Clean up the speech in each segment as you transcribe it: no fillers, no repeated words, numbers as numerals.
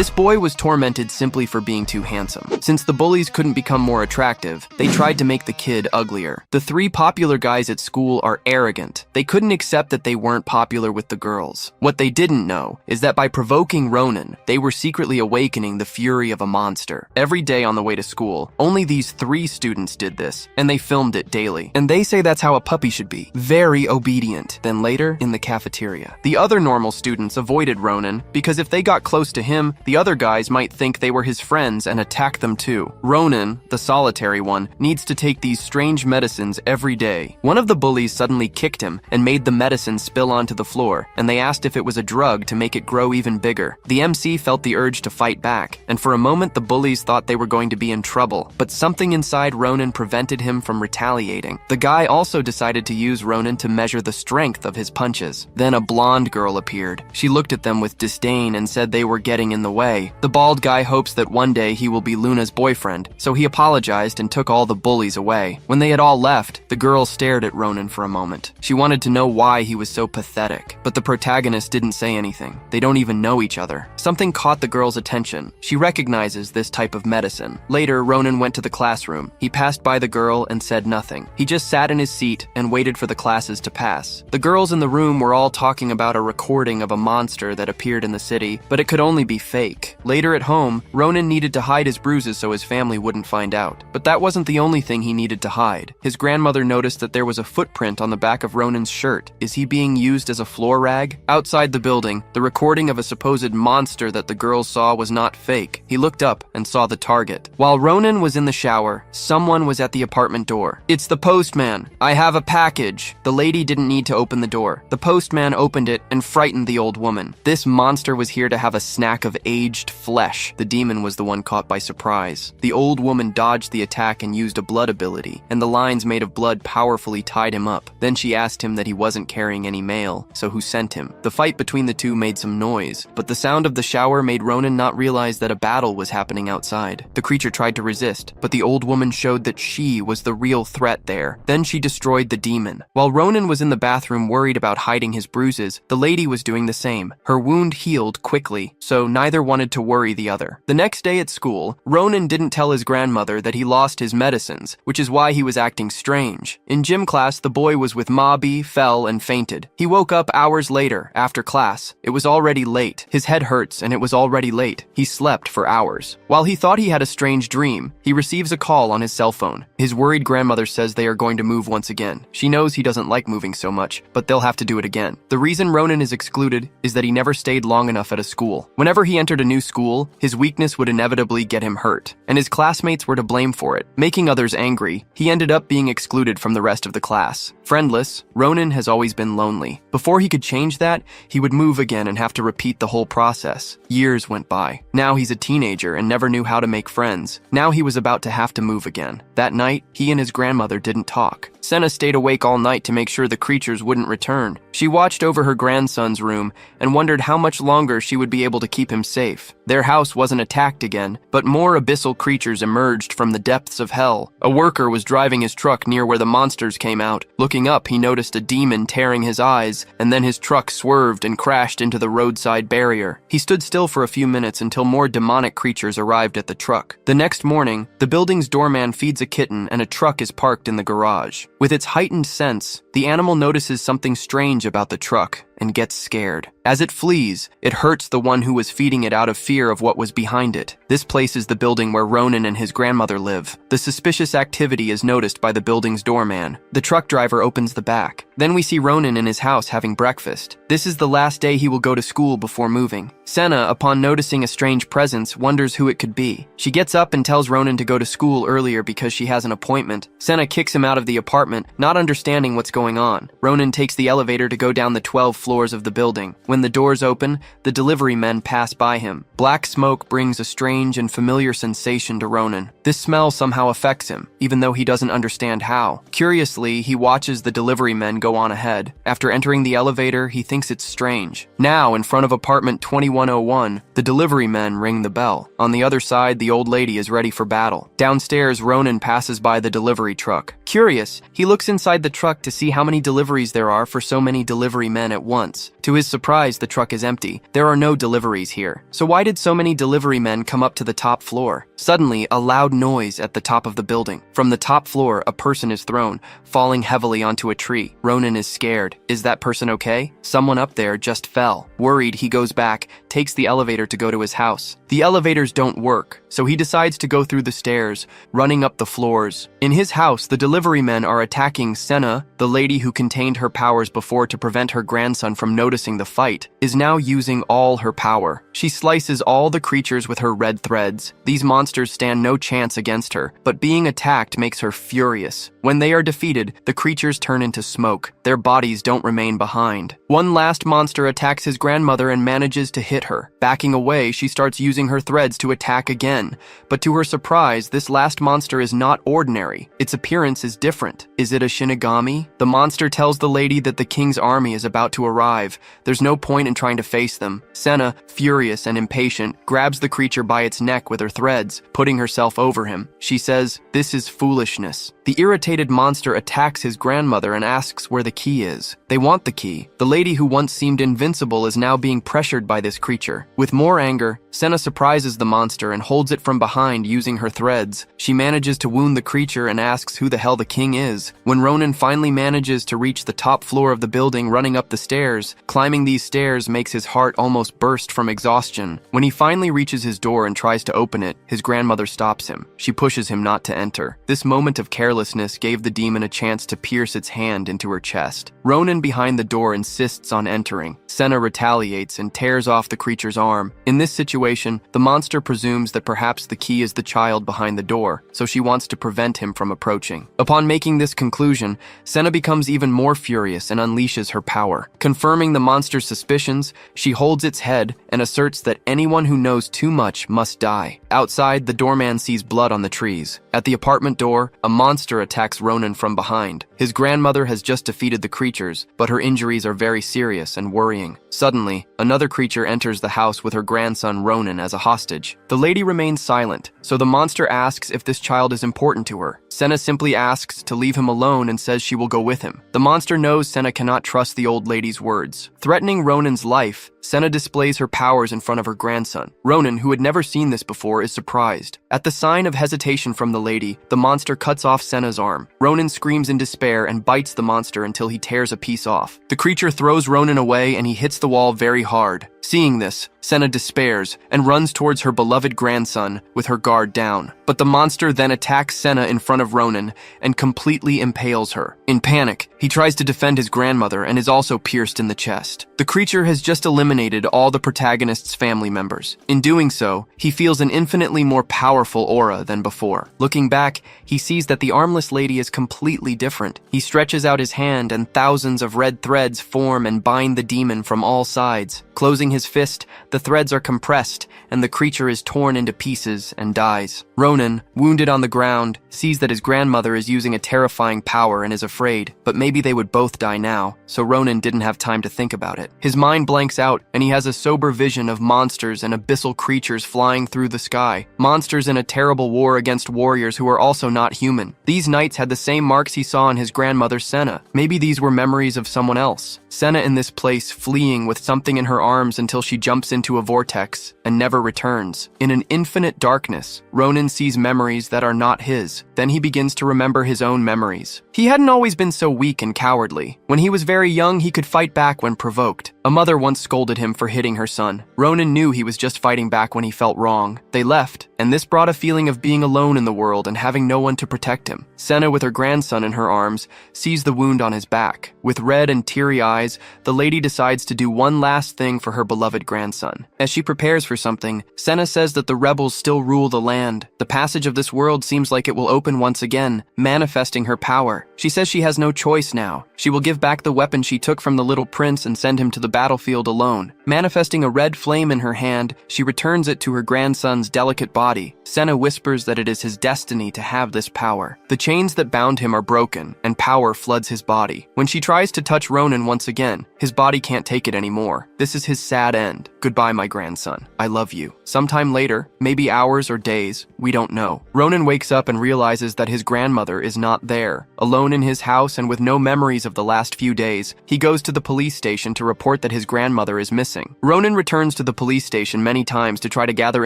This boy was tormented simply for being too handsome. Since the bullies couldn't become more attractive, they tried to make the kid uglier. The three popular guys at school are arrogant. They couldn't accept that they weren't popular with the girls. What they didn't know is that by provoking Ronan, they were secretly awakening the fury of a monster. Every day on the way to school, only these 3 students did this, and they filmed it daily. And they say that's how a puppy should be, very obedient. Then later, in the cafeteria, the other normal students avoided Ronan because if they got close to him, the other guys might think they were his friends and attack them too. Ronan, the solitary one, needs to take these strange medicines every day. One of the bullies suddenly kicked him and made the medicine spill onto the floor, and they asked if it was a drug to make it grow even bigger. The MC felt the urge to fight back, and for a moment the bullies thought they were going to be in trouble, but something inside Ronan prevented him from retaliating. The guy also decided to use Ronan to measure the strength of his punches. Then a blonde girl appeared. She looked at them with disdain and said they were getting in the way. The bald guy hopes that one day he will be Luna's boyfriend, so he apologized and took all the bullies away. When they had all left, the girl stared at Ronan for a moment. She wanted to know why he was so pathetic, but the protagonist didn't say anything. They don't even know each other. Something caught the girl's attention. She recognizes this type of medicine. Later, Ronan went to the classroom. He passed by the girl and said nothing. He just sat in his seat and waited for the classes to pass. The girls in the room were all talking about a recording of a monster that appeared in the city, but it could only be fake. Later at home, Ronan needed to hide his bruises so his family wouldn't find out. But that wasn't the only thing he needed to hide. His grandmother noticed that there was a footprint on the back of Ronan's shirt. Is he being used as a floor rag? Outside the building, the recording of a supposed monster that the girls saw was not fake. He looked up and saw the target. While Ronan was in the shower, someone was at the apartment door. "It's the postman. I have a package." The lady didn't need to open the door. The postman opened it and frightened the old woman. This monster was here to have a snack of aged flesh. The demon was the one caught by surprise. The old woman dodged the attack and used a blood ability, and the lines made of blood powerfully tied him up. Then she asked him that he wasn't carrying any mail, so who sent him? The fight between the two made some noise, but the sound of the shower made Ronan not realize that a battle was happening outside. The creature tried to resist, but the old woman showed that she was the real threat there. Then she destroyed the demon. While Ronan was in the bathroom worried about hiding his bruises, the lady was doing the same. Her wound healed quickly, so neither wanted to worry the other. The next day at school, Ronan didn't tell his grandmother that he lost his medicines, which is why he was acting strange. In gym class, the boy was with Mobby, fell, and fainted. He woke up hours later, after class. It was already late. His head hurts, and it was already late. He slept for hours. While he thought he had a strange dream, he receives a call on his cell phone. His worried grandmother says they are going to move once again. She knows he doesn't like moving so much, but they'll have to do it again. The reason Ronan is excluded is that he never stayed long enough at a school. Whenever he entered a new school, his weakness would inevitably get him hurt, and his classmates were to blame for it. Making others angry, he ended up being excluded from the rest of the class. Friendless, Ronan has always been lonely. Before he could change that, he would move again and have to repeat the whole process. Years went by. Now he's a teenager and never knew how to make friends. Now he was about to have to move again. That night, he and his grandmother didn't talk. Senna stayed awake all night to make sure the creatures wouldn't return. She watched over her grandson's room and wondered how much longer she would be able to keep him safe. Their house wasn't attacked again, but more abyssal creatures emerged from the depths of hell. A worker was driving his truck near where the monsters came out. Looking up, he noticed a demon tearing his eyes, and then his truck swerved and crashed into the roadside barrier. He stood still for a few minutes until more demonic creatures arrived at the truck. The next morning, the building's doorman feeds a kitten and a truck is parked in the garage. With its heightened sense, the animal notices something strange about the truck and gets scared. As it flees, it hurts the one who was feeding it out of fear of what was behind it. This place is the building where Ronan and his grandmother live. The suspicious activity is noticed by the building's doorman. The truck driver opens the back. Then we see Ronan in his house having breakfast. This is the last day he will go to school before moving. Senna, upon noticing a strange presence, wonders who it could be. She gets up and tells Ronan to go to school earlier because she has an appointment. Senna kicks him out of the apartment, not understanding what's going on. Ronan takes the elevator to go down the 12 floors of the building. When the doors open, the delivery men pass by him. Black smoke brings a strange and familiar sensation to Ronan. This smell somehow affects him, even though he doesn't understand how. Curiously, he watches the delivery men go on ahead. After entering the elevator, he thinks it's strange. Now, in front of apartment 2101, the delivery men ring the bell. On the other side, the old lady is ready for battle. Downstairs, Ronan passes by the delivery truck. Curious, he looks inside the truck to see how many deliveries there are for so many delivery men at once. To his surprise, the truck is empty. There are no deliveries here. So why did so many delivery men come up to the top floor? Suddenly, a loud noise at the top of the building. From the top floor, a person is thrown, falling heavily onto a tree. Ronan is scared. Is that person okay? Someone up there just fell. Worried, he goes back, takes the elevator to go to his house. The elevators don't work, so he decides to go through the stairs, running up the floors. In his house, the delivery men are attacking Senna, the lady who contained her powers before to prevent her grandson from noticing the fight, is now using all her power. She slices all the creatures with her red threads. These monsters stand no chance against her, but being attacked makes her furious. When they are defeated, the creatures turn into smoke. Their bodies don't remain behind. One last monster attacks his grandmother and manages to hit her. Backing away, she starts using her threads to attack again. But to her surprise, this last monster is not ordinary. Its appearance is different. Is it a Shinigami? The monster tells the lady that the king's army is about to arrive. There's no point in trying to face them. Senna, furious and impatient, grabs the creature by its neck with her threads, putting herself over him. She says, "This is foolishness." The irritated monster attacks his grandmother and asks where the key is. They want the key. The lady who once seemed invincible is now being pressured by this creature. With more anger, Senna surprises the monster and holds it from behind using her threads. She manages to wound the creature and asks who the hell the king is. When Ronan finally manages to reach the top floor of the building running up the stairs, climbing these stairs makes his heart almost burst from exhaustion. When he finally reaches his door and tries to open it, his grandmother stops him. She pushes him not to enter. This moment of carelessness gave the demon a chance to pierce its hand into her chest. Ronan behind the door insists on entering. Senna retaliates and tears off the creature's arm. In this situation, the monster presumes that perhaps the key is the child behind the door, so she wants to prevent him from approaching. Upon making this conclusion, Senna becomes even more furious and unleashes her power. Confirming the monster's suspicions, she holds its head and asserts that anyone who knows too much must die. Outside, the doorman sees blood on the trees. At the apartment door, a monster attacks Ronan from behind. His grandmother has just defeated the creatures, but her injuries are very serious and worrying. Suddenly, another creature enters the house with her grandson Ronan as a hostage. The lady remains silent, so the monster asks if this child is important to her. Senna simply asks to leave him alone and says she will go with him. The monster knows Senna cannot trust the old lady's words. Threatening Ronan's life, Senna displays her powers in front of her grandson. Ronan, who had never seen this before, is surprised. At the sign of hesitation from the lady, the monster cuts off Senna's arm. Ronan screams in despair and bites the monster until he tears a piece off. The creature throws Ronan away and he hits the wall very hard. Seeing this, Senna despairs and runs towards her beloved grandson with her guard down. But the monster then attacks Senna in front of Ronan and completely impales her. In panic, he tries to defend his grandmother and is also pierced in the chest. The creature has just eliminated all the protagonist's family members. In doing so, he feels an infinitely more powerful aura than before. Looking back, he sees that the armless lady is completely different. He stretches out his hand and thousands of red threads form and bind the demon from all sides. Closing his fist, the threads are compressed and the creature is torn into pieces and dies. Ronan, wounded on the ground, sees that his grandmother is using a terrifying power and is afraid, but maybe they would both die now, so Ronan didn't have time to think about it. His mind blanks out and he has a sober vision of monsters and abyssal creatures flying through the sky. Monsters in a terrible war against warriors who are also not human. These knights had the same marks he saw on his grandmother Senna. Maybe these were memories of someone else. Senna in this place fleeing with something in her arms until she jumps into a vortex and never returns. In an infinite darkness, Ronan sees memories that are not his. Then he begins to remember his own memories. He hadn't always been so weak and cowardly. When he was very young, he could fight back when provoked. A mother once scolded him for hitting her son. Ronan knew he was just fighting back when he felt wrong. They left, and this brought a feeling of being alone in the world and having no one to protect him. Senna, with her grandson in her arms, sees the wound on his back. With red and teary eyes, the lady decides to do one last thing for her beloved grandson. As she prepares for something, Senna says that the rebels still rule the land. The passage of this world seems like it will open once again, manifesting her power. She says she has no choice now. She will give back the weapon she took from the little prince and send him to the battlefield alone. Manifesting a red flame in her hand, she returns it to her grandson's delicate body. Senna whispers that it is his destiny to have this power. The chains that bound him are broken, and power floods his body. When she tries to touch Ronan once again, his body can't take it anymore. This is his sad end. Goodbye, my grandson. I love you. Sometime later, maybe hours or days, we don't know, Ronan wakes up and realizes that his grandmother is not there. Alone in his house and with no memories of the last few days, he goes to the police station to report that his grandmother is missing. Ronan returns to the police station many times to try to gather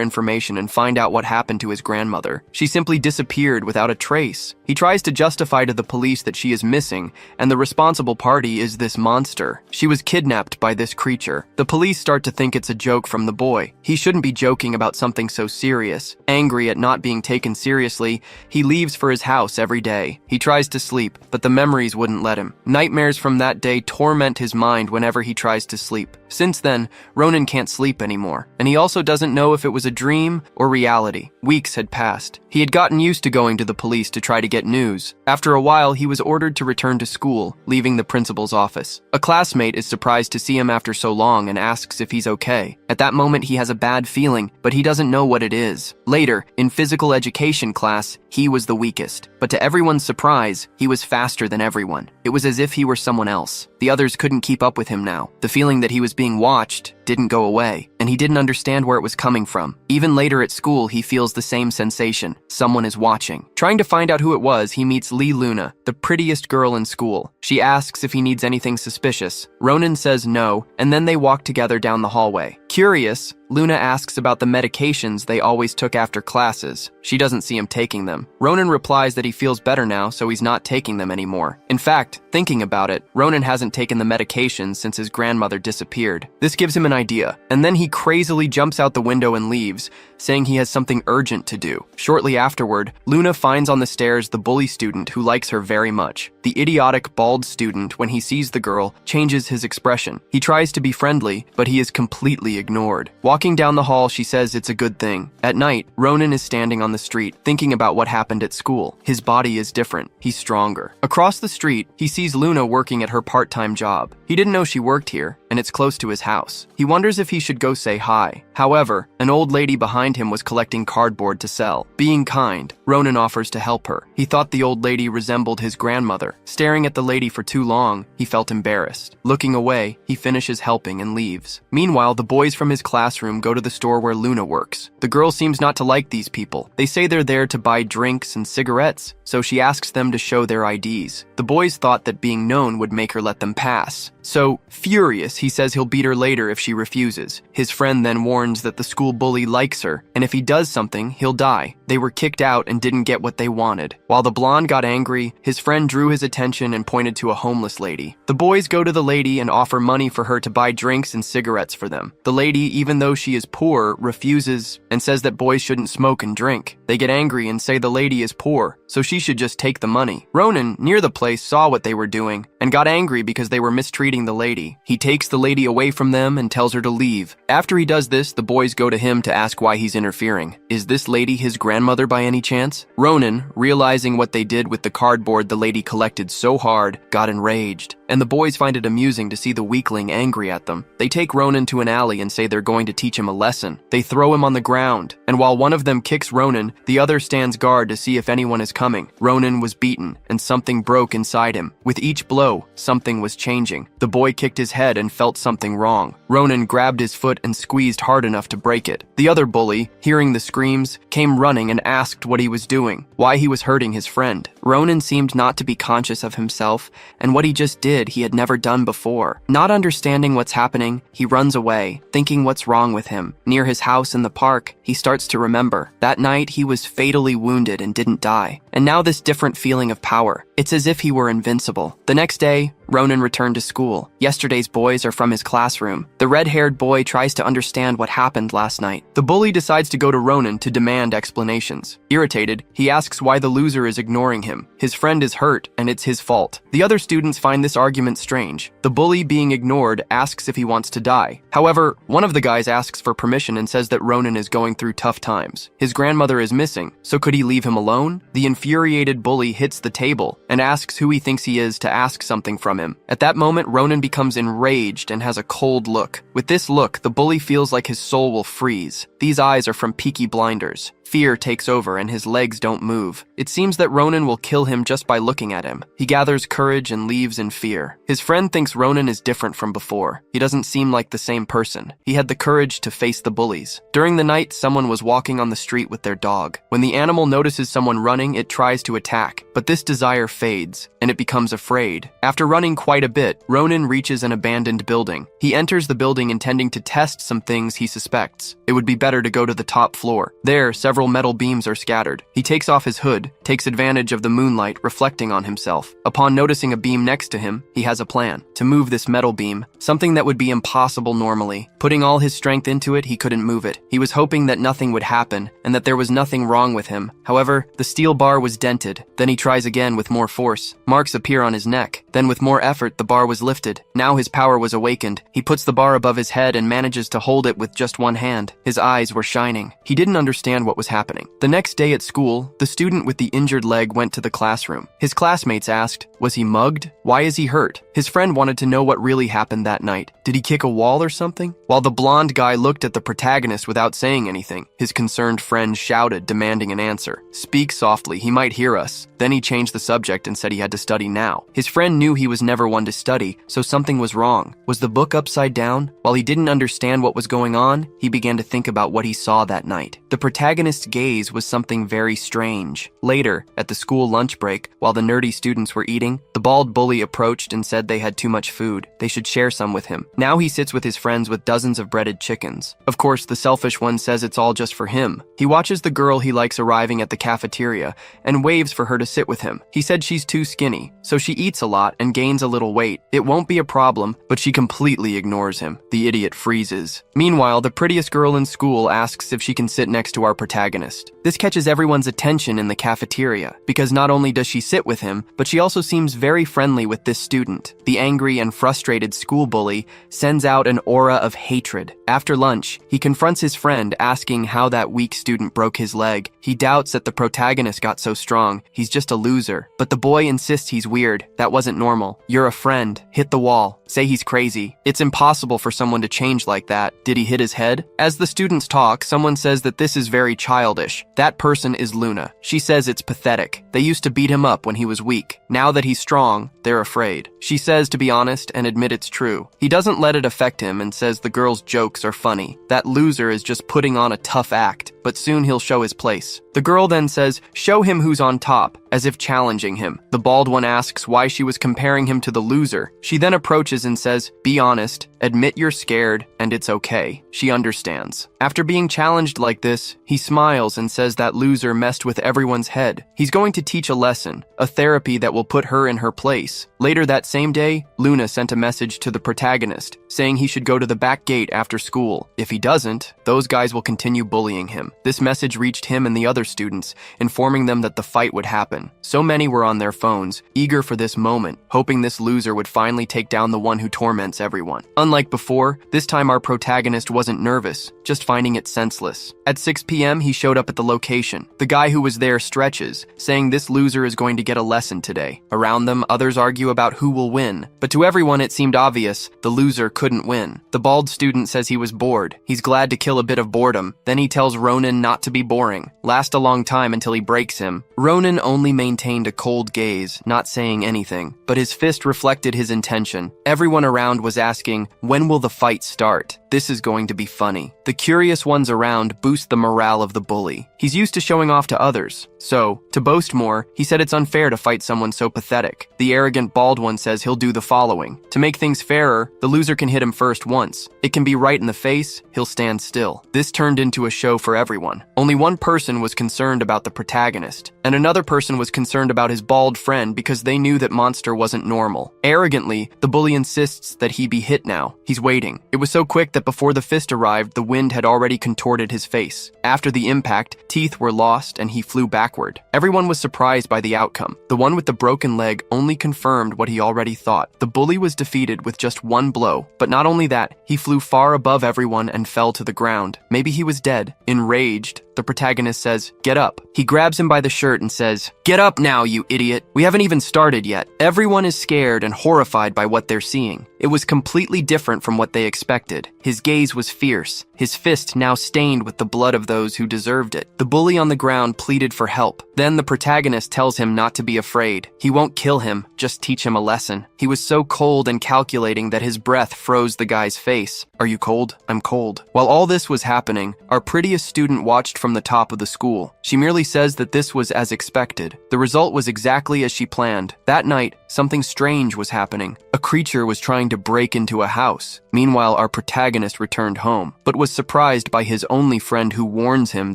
information and find out what happened to his grandmother. She simply disappeared without a trace. He tries to justify to the police that she is missing, and the responsible party is this monster. She was kidnapped by this creature. The police start to think it's a joke from the boy. He shouldn't be joking about something so serious. Angry at not being taken seriously, he leaves for his house every day. He tries to sleep, but the memories wouldn't let him. Nightmares from that day torment his mind whenever he tries to sleep. Since then, Ronan can't sleep anymore, and he also doesn't know if it was a dream or reality. Weeks had passed. He had gotten used to going to the police to try to get news. After a while, he was ordered to return to school, leaving the principal's office. A classmate is surprised to see him after so long and asks if he's okay. At that moment, he has a bad feeling, but he doesn't know what it is. Later, in physical education class, he was the weakest. But to everyone's surprise, he was faster than everyone. It was as if he were someone else. The others couldn't keep up with him now. The feeling that he was being watched didn't go away, and he didn't understand where it was coming from. Even later at school, he feels the same sensation. Someone is watching. Trying to find out who it was, he meets Lee Luna, the prettiest girl in school. She asks if he needs anything suspicious. Ronan says no, and then they walk together down the hallway. Curious, Luna asks about the medications they always took after classes. She doesn't see him taking them. Ronan replies that he feels better now, so he's not taking them anymore. In fact, thinking about it, Ronan hasn't taken the medications since his grandmother disappeared. This gives him an idea, and then he crazily jumps out the window and leaves, saying he has something urgent to do. Shortly afterward, Luna finds on the stairs the bully student who likes her very much. The idiotic, bald student, when he sees the girl, changes his expression. He tries to be friendly, but he is completely ignored. Walking down the hall, she says it's a good thing. At night, Ronan is standing on the street, thinking about what happened at school. His body is different. He's stronger. Across the street, he sees Luna working at her part-time job. He didn't know she worked here, and it's close to his house. He wonders if he should go say hi. However, an old lady behind him was collecting cardboard to sell. Being kind, Ronan offers to help her. He thought the old lady resembled his grandmother. Staring at the lady for too long, he felt embarrassed. Looking away, he finishes helping and leaves. Meanwhile, the boys from his classroom go to the store where Luna works. The girl seems not to like these people. They say they're there to buy drinks and cigarettes, so she asks them to show their IDs. The boys thought that being known would make her let them pass. So, furious, he says he'll beat her later if she refuses. His friend then warns that the school bully likes her, and if he does something, he'll die. They were kicked out and didn't get what they wanted. While the blonde got angry, his friend drew his attention and pointed to a homeless lady. The boys go to the lady and offer money for her to buy drinks and cigarettes for them. The lady, even though she is poor, refuses and says that boys shouldn't smoke and drink. They get angry and say the lady is poor, so she should just take the money. Ronan, near the place, saw what they were doing and got angry because they were mistreating the lady. He takes the lady away from them and tells her to leave. After he does this, the boys go to him to ask why he's interfering. Is this lady his grandmother by any chance? Ronan, realizing what they did with the cardboard the lady collected so hard, got enraged, and the boys find it amusing to see the weakling angry at them. They take Ronan to an alley and say they're going to teach him a lesson. They throw him on the ground, and while one of them kicks Ronan, the other stands guard to see if anyone is coming. Ronan was beaten, and something broke inside him. With each blow, something was changing. The boy kicked his head and felt something wrong. Ronan grabbed his foot and squeezed hard enough to break it. The other bully, hearing the screams, came running and asked what he was doing, why he was hurting his friend. Ronan seemed not to be conscious of himself, and what he just did he had never done before. Not understanding what's happening, he runs away, thinking what's wrong with him. Near his house in the park, he starts to remember. That night, he was fatally wounded and didn't die. And now this different feeling of power. It's as if he were invincible. The next day, Ronan returned to school. Yesterday's boys are from his classroom. The red-haired boy tries to understand what happened last night. The bully decides to go to Ronan to demand explanations. Irritated, he asks why the loser is ignoring him. His friend is hurt, and it's his fault. The other students find this argument strange. The bully, being ignored, asks if he wants to die. However, one of the guys asks for permission and says that Ronan is going through tough times. His grandmother is missing, so could he leave him alone? The infuriated bully hits the table and asks who he thinks he is to ask something from from him. At that moment, Ronan becomes enraged and has a cold look. With this look, the bully feels like his soul will freeze. These eyes are from Peaky Blinders. Fear takes over and his legs don't move. It seems that Ronan will kill him just by looking at him. He gathers courage and leaves in fear. His friend thinks Ronan is different from before. He doesn't seem like the same person. He had the courage to face the bullies. During the night, someone was walking on the street with their dog. When the animal notices someone running, it tries to attack. But this desire fades, and it becomes afraid. After running quite a bit, Ronan reaches an abandoned building. He enters the building intending to test some things he suspects. It would be better to go to the top floor. There, several metal beams are scattered. He takes off his hood, takes advantage of the moonlight reflecting on himself. Upon noticing a beam next to him, he has a plan. To move this metal beam, something that would be impossible normally. Putting all his strength into it, he couldn't move it. He was hoping that nothing would happen, and that there was nothing wrong with him. However, the steel bar was dented. Then he tries again with more force. Marks appear on his neck. Then with more effort, the bar was lifted. Now his power was awakened. He puts the bar above his head and manages to hold it with just one hand. His eyes were shining. He didn't understand what was happening. The next day at school, the student with the injured leg went to the classroom. His classmates asked, was he mugged? Why is he hurt? His friend wanted to know what really happened that night. Did he kick a wall or something? While the blonde guy looked at the protagonist without saying anything, his concerned friend shouted, demanding an answer. Speak softly, he might hear us. Then he changed the subject and said he had to study now. His friend knew he was never one to study, so something was wrong. Was the book upside down? While he didn't understand what was going on, he began to think about what he saw that night. The protagonist's gaze was something very strange. Later, at the school lunch break, while the nerdy students were eating, the bald bully approached and said they had too much food. They should share some with him. Now he sits with his friends with dozens of breaded chickens. Of course, the selfish one says it's all just for him. He watches the girl he likes arriving at the cafeteria and waves for her to sit with him. He said she's too skinny, so she eats a lot and gains a little weight. It won't be a problem, but she completely ignores him. The idiot freezes. Meanwhile, the prettiest girl in school asks if she can sit next to our protagonist. This catches everyone's attention in the cafeteria, because not only does she sit with him, but she also seems very friendly with this student. The angry and frustrated school bully sends out an aura of hatred. After lunch, he confronts his friend, asking how that weak student broke his leg. He doubts that the protagonist got so strong. He's just a loser. But the boy insists he's weird. That wasn't normal. You're a friend. Hit the wall. Say he's crazy. It's impossible for someone to change like that. Did he hit his head? As the students talk, someone says that this is very childish. That person is Luna. She says it's pathetic. They used to beat him up when he was weak. Now that he's strong, they're afraid. She says to be honest and admit it's true. He doesn't let it affect him and says the girl's jokes are funny. That loser is just putting on a tough act, but soon he'll show his place. The girl then says, show him who's on top, as if challenging him. The bald one asks why she was comparing him to the loser. She then approaches and says, be honest, admit you're scared, and it's okay. She understands. After being challenged like this, he smiles and says that loser messed with everyone's head. He's going to teach a lesson, a therapy that will put her in her place. Later that same day, Luna sent a message to the protagonist, saying he should go to the back gate after school. If he doesn't, those guys will continue bullying him. This message reached him and the other students, informing them that the fight would happen. So many were on their phones, eager for this moment, hoping this loser would finally take down the one who torments everyone. Unlike before, this time our protagonist wasn't nervous, just finding it senseless. At 6 p.m., he showed up at the location. The guy who was there stretches, saying this loser is going to get a lesson today. Around them, others argue about who will win, but to everyone it seemed obvious the loser couldn't win. The bald student says he was bored. He's glad to kill a bit of boredom. Then he tells Ronan not to be boring. Last a long time until he breaks him. Ronan only maintained a cold gaze, not saying anything, but his fist reflected his intention. Everyone around was asking, when will the fight start? This is going to be funny. The curious ones around boost the morale of the bully. He's used to showing off to others. So, to boast more, he said it's unfair to fight someone so pathetic. The arrogant bald one says he'll do the following. To make things fairer, the loser can hit him first once. It can be right in the face, he'll stand still. This turned into a show for everyone. Only one person was concerned about the protagonist, and another person was concerned about his bald friend because they knew that Monster wasn't normal. Arrogantly, the bully insists that he be hit now. He's waiting. It was so quick that before the fist arrived, the wind had already contorted his face. After the impact, teeth were lost and he flew backward. Everyone was surprised by the outcome. The one with the broken leg only confirmed what he already thought. The bully was defeated with just one blow, but not only that, he flew far above everyone and fell to the ground. Maybe he was dead. Enraged, the protagonist says, "Get up." He grabs him by the shirt and says, "Get up now, you idiot. We haven't even started yet." Everyone is scared and horrified by what they're seeing. It was completely different from what they expected. His gaze was fierce, his fist now stained with the blood of those who deserved it. The bully on the ground pleaded for help. Then the protagonist tells him not to be afraid. He won't kill him, just teach him a lesson. He was so cold and calculating that his breath froze the guy's face. "Are you cold? I'm cold." While all this was happening, our prettiest student watched from the top of the school. She merely says that this was as expected. The result was exactly as she planned. That night, something strange was happening. A creature was trying to break into a house. Meanwhile, our protagonist returned home, but was surprised by his only friend who warns him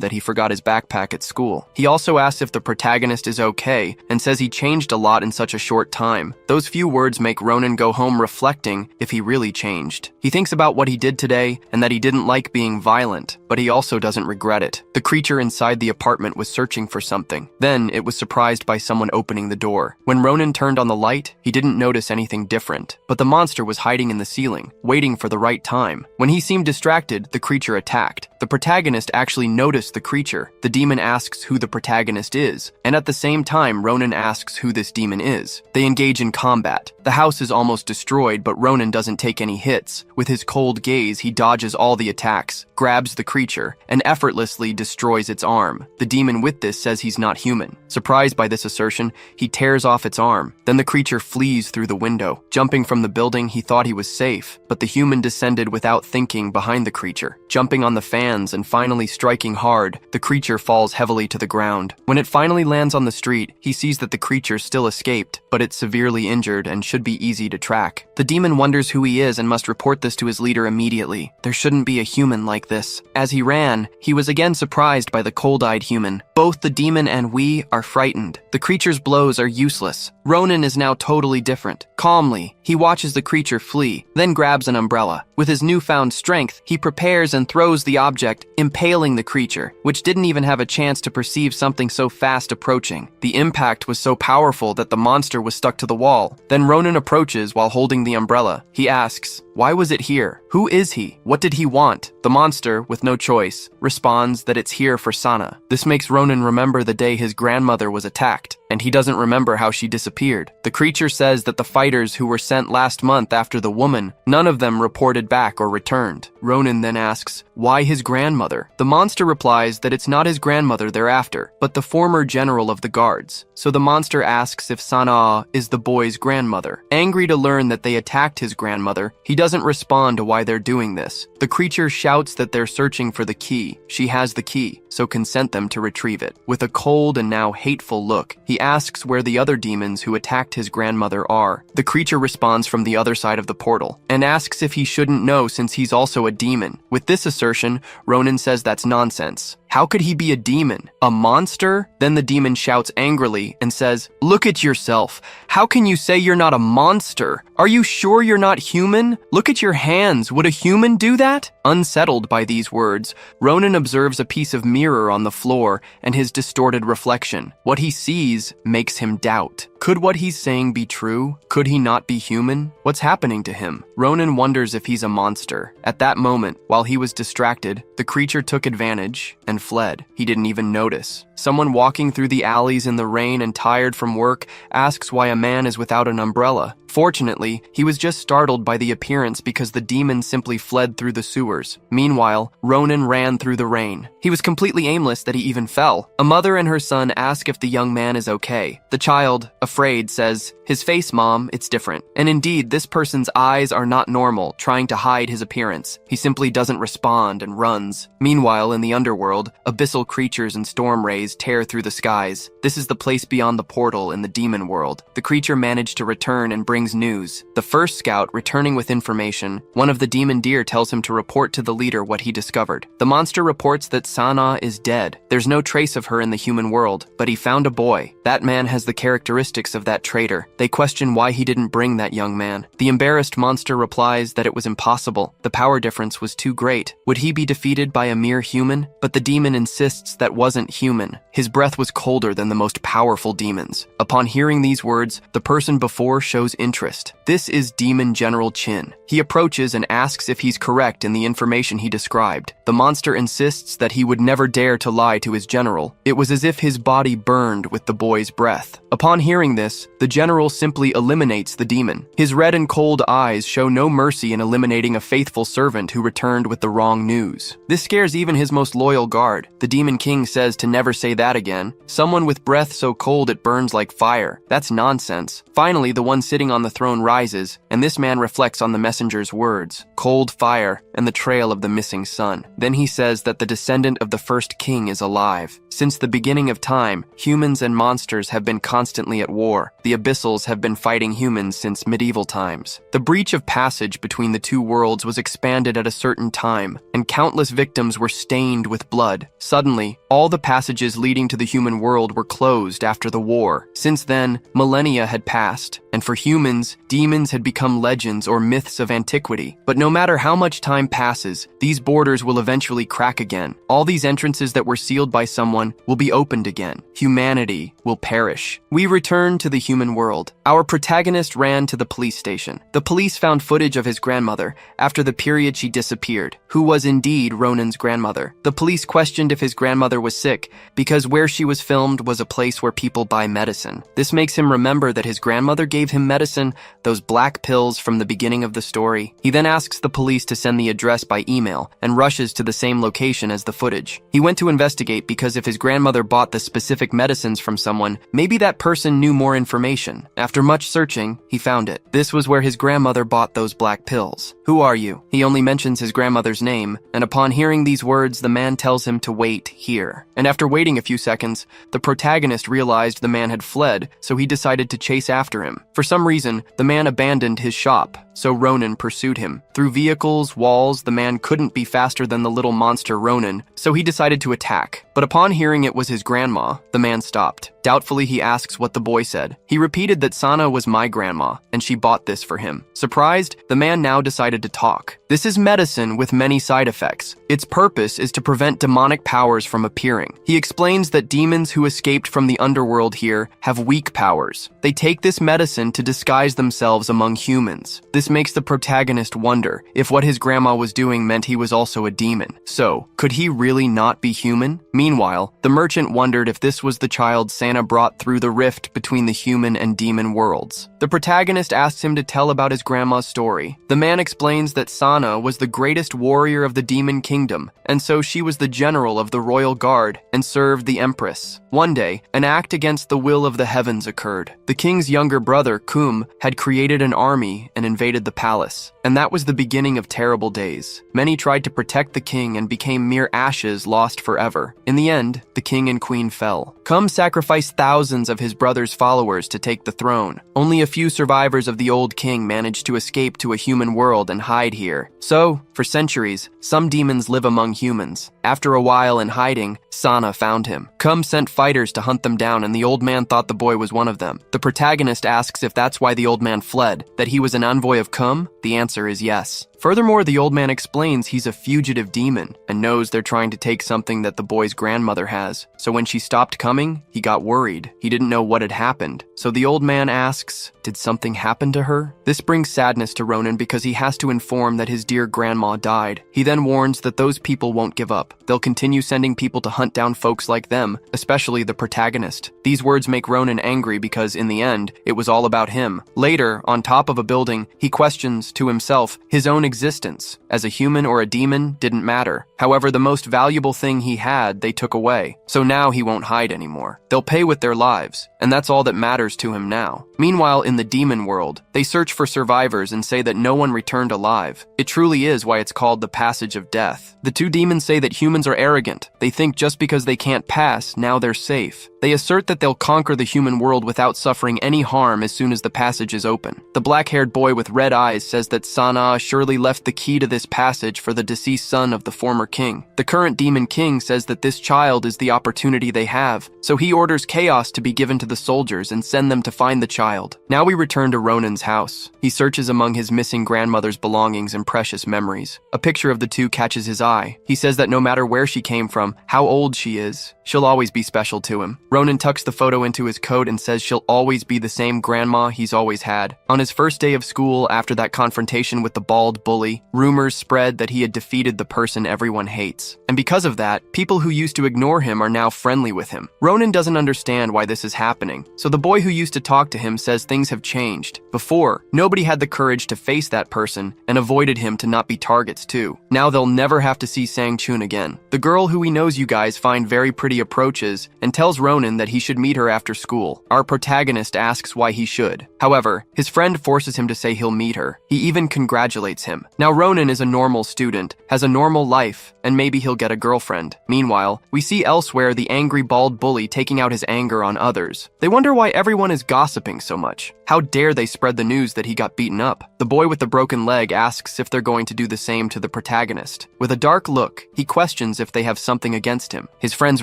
that he forgot his backpack at school. He also asks if the protagonist is okay and says he changed a lot in such a short time. Those few words make Ronan go home reflecting if he really changed. He thinks about what he did today and that he didn't like being violent, but he also doesn't regret it. The creature inside the apartment was searching for something. Then it was surprised by someone opening the door. When Ronan turned on the light, he didn't notice anything different, but the monster was hiding in the ceiling, waiting for the right time. When he seemed distracted, the creature attacked. The protagonist actually noticed the creature. The demon asks who the protagonist is, and at the same time, Ronan asks who this demon is. They engage in combat. The house is almost destroyed, but Ronan doesn't take any hits. With his cold gaze, he dodges all the attacks, grabs the creature, and effortlessly destroys its arm. The demon with this says he's not human. Surprised by this assertion, he tears off its arm. Then the creature flees through the window. Jumping from the building, he thought he was safe, but the human descended without thinking behind the creature. Jumping on the fans and finally striking hard, the creature falls heavily to the ground. When it finally lands on the street, he sees that the creature still escaped, but it's severely injured and should be easy to track. The demon wonders who he is and must report this to his leader immediately. There shouldn't be a human like this. As he ran, he was again surprised by the cold-eyed human. Both the demon and we are frightened. The creature's blows are useless. Ronan is now totally different. Calmly, he watches the creature flee, then grabs an umbrella. With his newfound strength, he prepares and throws the object, impaling the creature, which didn't even have a chance to perceive something so fast approaching. The impact was so powerful that the monster was stuck to the wall. Then Ronan approaches while holding the umbrella. He asks, "Why was it here? Who is he? What did he want?" The monster, with no choice, responds that it's here for Sana. This makes Ronan remember the day his grandmother was attacked, and he doesn't remember how she disappeared. The creature says that the fighters who were sent last month after the woman, none of them reported back or returned. Ronan then asks, why his grandmother? The monster replies that it's not his grandmother they're after, but the former general of the guards. So the monster asks if Sana is the boy's grandmother. Angry to learn that they attacked his grandmother, he doesn't respond to why they're doing this. The creature shouts that they're searching for the key. She has the key, so consent them to retrieve it. With a cold and now hateful look, he asks where the other demons who attacked his grandmother are. The creature responds from the other side of the portal, and asks if he shouldn't know since he's also a demon. With this assertion, Ronan says that's nonsense. How could he be a demon? A monster? Then the demon shouts angrily and says, "Look at yourself. How can you say you're not a monster? Are you sure you're not human? Look at your hands. Would a human do that?" Unsettled by these words, Ronan observes a piece of mirror on the floor and his distorted reflection. What he sees makes him doubt. Could what he's saying be true? Could he not be human? What's happening to him? Ronan wonders if he's a monster. At that moment, while he was distracted, the creature took advantage and fled. He didn't even notice. Someone walking through the alleys in the rain and tired from work asks why a man is without an umbrella. Fortunately, he was just startled by the appearance because the demon simply fled through the sewers. Meanwhile, Ronan ran through the rain. He was completely aimless that he even fell. A mother and her son ask if the young man is okay. The child, afraid, says, "His face, Mom, it's different." And indeed, this person's eyes are not normal, trying to hide his appearance. He simply doesn't respond and runs. Meanwhile, in the underworld, abyssal creatures and storm rays tear through the skies. This is the place beyond the portal in the demon world. The creature managed to return and bring brings news. The first scout, returning with information, one of the demon deer tells him to report to the leader what he discovered. The monster reports that Sana is dead. There's no trace of her in the human world, but he found a boy. That man has the characteristics of that traitor. They question why he didn't bring that young man. The embarrassed monster replies that it was impossible. The power difference was too great. Would he be defeated by a mere human? But the demon insists that wasn't human. His breath was colder than the most powerful demons. Upon hearing these words, the person before shows interest. This is Demon General Chin. He approaches and asks if he's correct in the information he described. The monster insists that he would never dare to lie to his general. It was as if his body burned with the boy's breath. Upon hearing this, the general simply eliminates the demon. His red and cold eyes show no mercy in eliminating a faithful servant who returned with the wrong news. This scares even his most loyal guard. The Demon King says to never say that again. Someone with breath so cold it burns like fire. That's nonsense. Finally, the one sitting on the throne rises, and this man reflects on the messenger's words, cold fire, and the trail of the missing son. Then he says that the descendant of the first king is alive. Since the beginning of time, humans and monsters have been constantly at war. The abyssals have been fighting humans since medieval times. The breach of passage between the two worlds was expanded at a certain time, and countless victims were stained with blood. Suddenly, all the passages leading to the human world were closed after the war. Since then, millennia had passed, and for humans, demons had become legends or myths of antiquity. But no matter how much time passes, these borders will eventually crack again. All these entrances that were sealed by someone will be opened again. Humanity will perish. We return to the human world. Our protagonist ran to the police station. The police found footage of his grandmother after the period she disappeared, who was indeed Ronan's grandmother. The police questioned if his grandmother was sick because where she was filmed was a place where people buy medicine. This makes him remember that his grandmother gave him medicine, those black pills from the beginning of the story. He then asks the police to send the address by email and rushes to the same location as the footage. He went to investigate because if his grandmother bought the specific medicines from someone, maybe that person knew more information. After much searching, he found it. This was where his grandmother bought those black pills. Who are you? He only mentions his grandmother's name, and upon hearing these words, the man tells him to wait here. And after waiting a few seconds, the protagonist realized the man had fled, so he decided to chase after him. For some reason, the man abandoned his shop, so Ronan pursued him. Through vehicles, walls, the man couldn't be faster than the little monster Ronan, so he decided to attack. But upon hearing it was his grandma, the man stopped. Doubtfully, he asks what the boy said. He repeated that Sana was my grandma, and she bought this for him. Surprised, the man now decided to talk. This is medicine with many side effects. Its purpose is to prevent demonic powers from appearing. He explains that demons who escaped from the underworld here have weak powers. They take this medicine to disguise themselves among humans. This makes the protagonist wonder if what his grandma was doing meant he was also a demon. So, could he really not be human? Meanwhile, the merchant wondered if this was the child Santa brought through the rift between the human and demon worlds. The protagonist asks him to tell about his grandma's story. The man explains that Sana was the greatest warrior of the demon kingdom, and so she was the general of the royal guard and served the empress. One day, an act against the will of the heavens occurred. The king's younger brother, Kum, had created an army and invaded the palace, and that was the beginning of terrible days. Many tried to protect the king and became mere ashes lost forever. In the end, the king and queen fell. Kum sacrificed thousands of his brother's followers to take the throne. Only a few survivors of the old king managed to escape to a human world and hide here. So, for centuries, some demons live among humans. After a while in hiding, Sana found him. Kum sent fighters to hunt them down, and the old man thought the boy was one of them. The protagonist asks if that's why the old man fled, that he was an envoy of Kum. The answer is yes. Furthermore, the old man explains he's a fugitive demon and knows they're trying to take something that the boy's grandmother has. So when she stopped coming, he got worried. He didn't know what had happened. So the old man asks, did something happen to her? This brings sadness to Ronan because he has to inform that his dear grandma died. He then warns that those people won't give up. They'll continue sending people to hunt down folks like them, especially the protagonist. These words make Ronan angry because, in the end, it was all about him. Later, on top of a building, he questions, to himself, his own existence. As a human or a demon didn't matter. However, the most valuable thing he had, they took away. So now he won't hide anymore. They'll pay with their lives, and that's all that matters to him now. Meanwhile, in the demon world, they search for survivors and say that no one returned alive. It truly is why it's called the passage of death. The two demons say that humans are arrogant. They think just just because they can't pass, now they're safe. They assert that they'll conquer the human world without suffering any harm as soon as the passage is open. The black-haired boy with red eyes says that Sanaa surely left the key to this passage for the deceased son of the former king. The current demon king says that this child is the opportunity they have, so he orders chaos to be given to the soldiers and send them to find the child. Now we return to Ronan's house. He searches among his missing grandmother's belongings and precious memories. A picture of the two catches his eye. He says that no matter where she came from, how old she is, she'll always be special to him. Ronan tucks the photo into his coat and says she'll always be the same grandma he's always had. On his first day of school, after that confrontation with the bald bully, rumors spread that he had defeated the person everyone hates. And because of that, people who used to ignore him are now friendly with him. Ronan doesn't understand why this is happening, so the boy who used to talk to him says things have changed. Before, nobody had the courage to face that person and avoided him to not be targets too. Now they'll never have to see Sang-chun again. The girl who he knows you guys find very pretty approaches and tells Ronan that he should meet her after school. Our protagonist asks why he should. However, his friend forces him to say he'll meet her. He even congratulates him. Now Ronan is a normal student, has a normal life, and maybe he'll get a girlfriend. Meanwhile, we see elsewhere the angry bald bully taking out his anger on others. They wonder why everyone is gossiping so much. How dare they spread the news that he got beaten up? The boy with the broken leg asks if they're going to do the same to the protagonist. With a dark look, he questions if they have something against him. His friends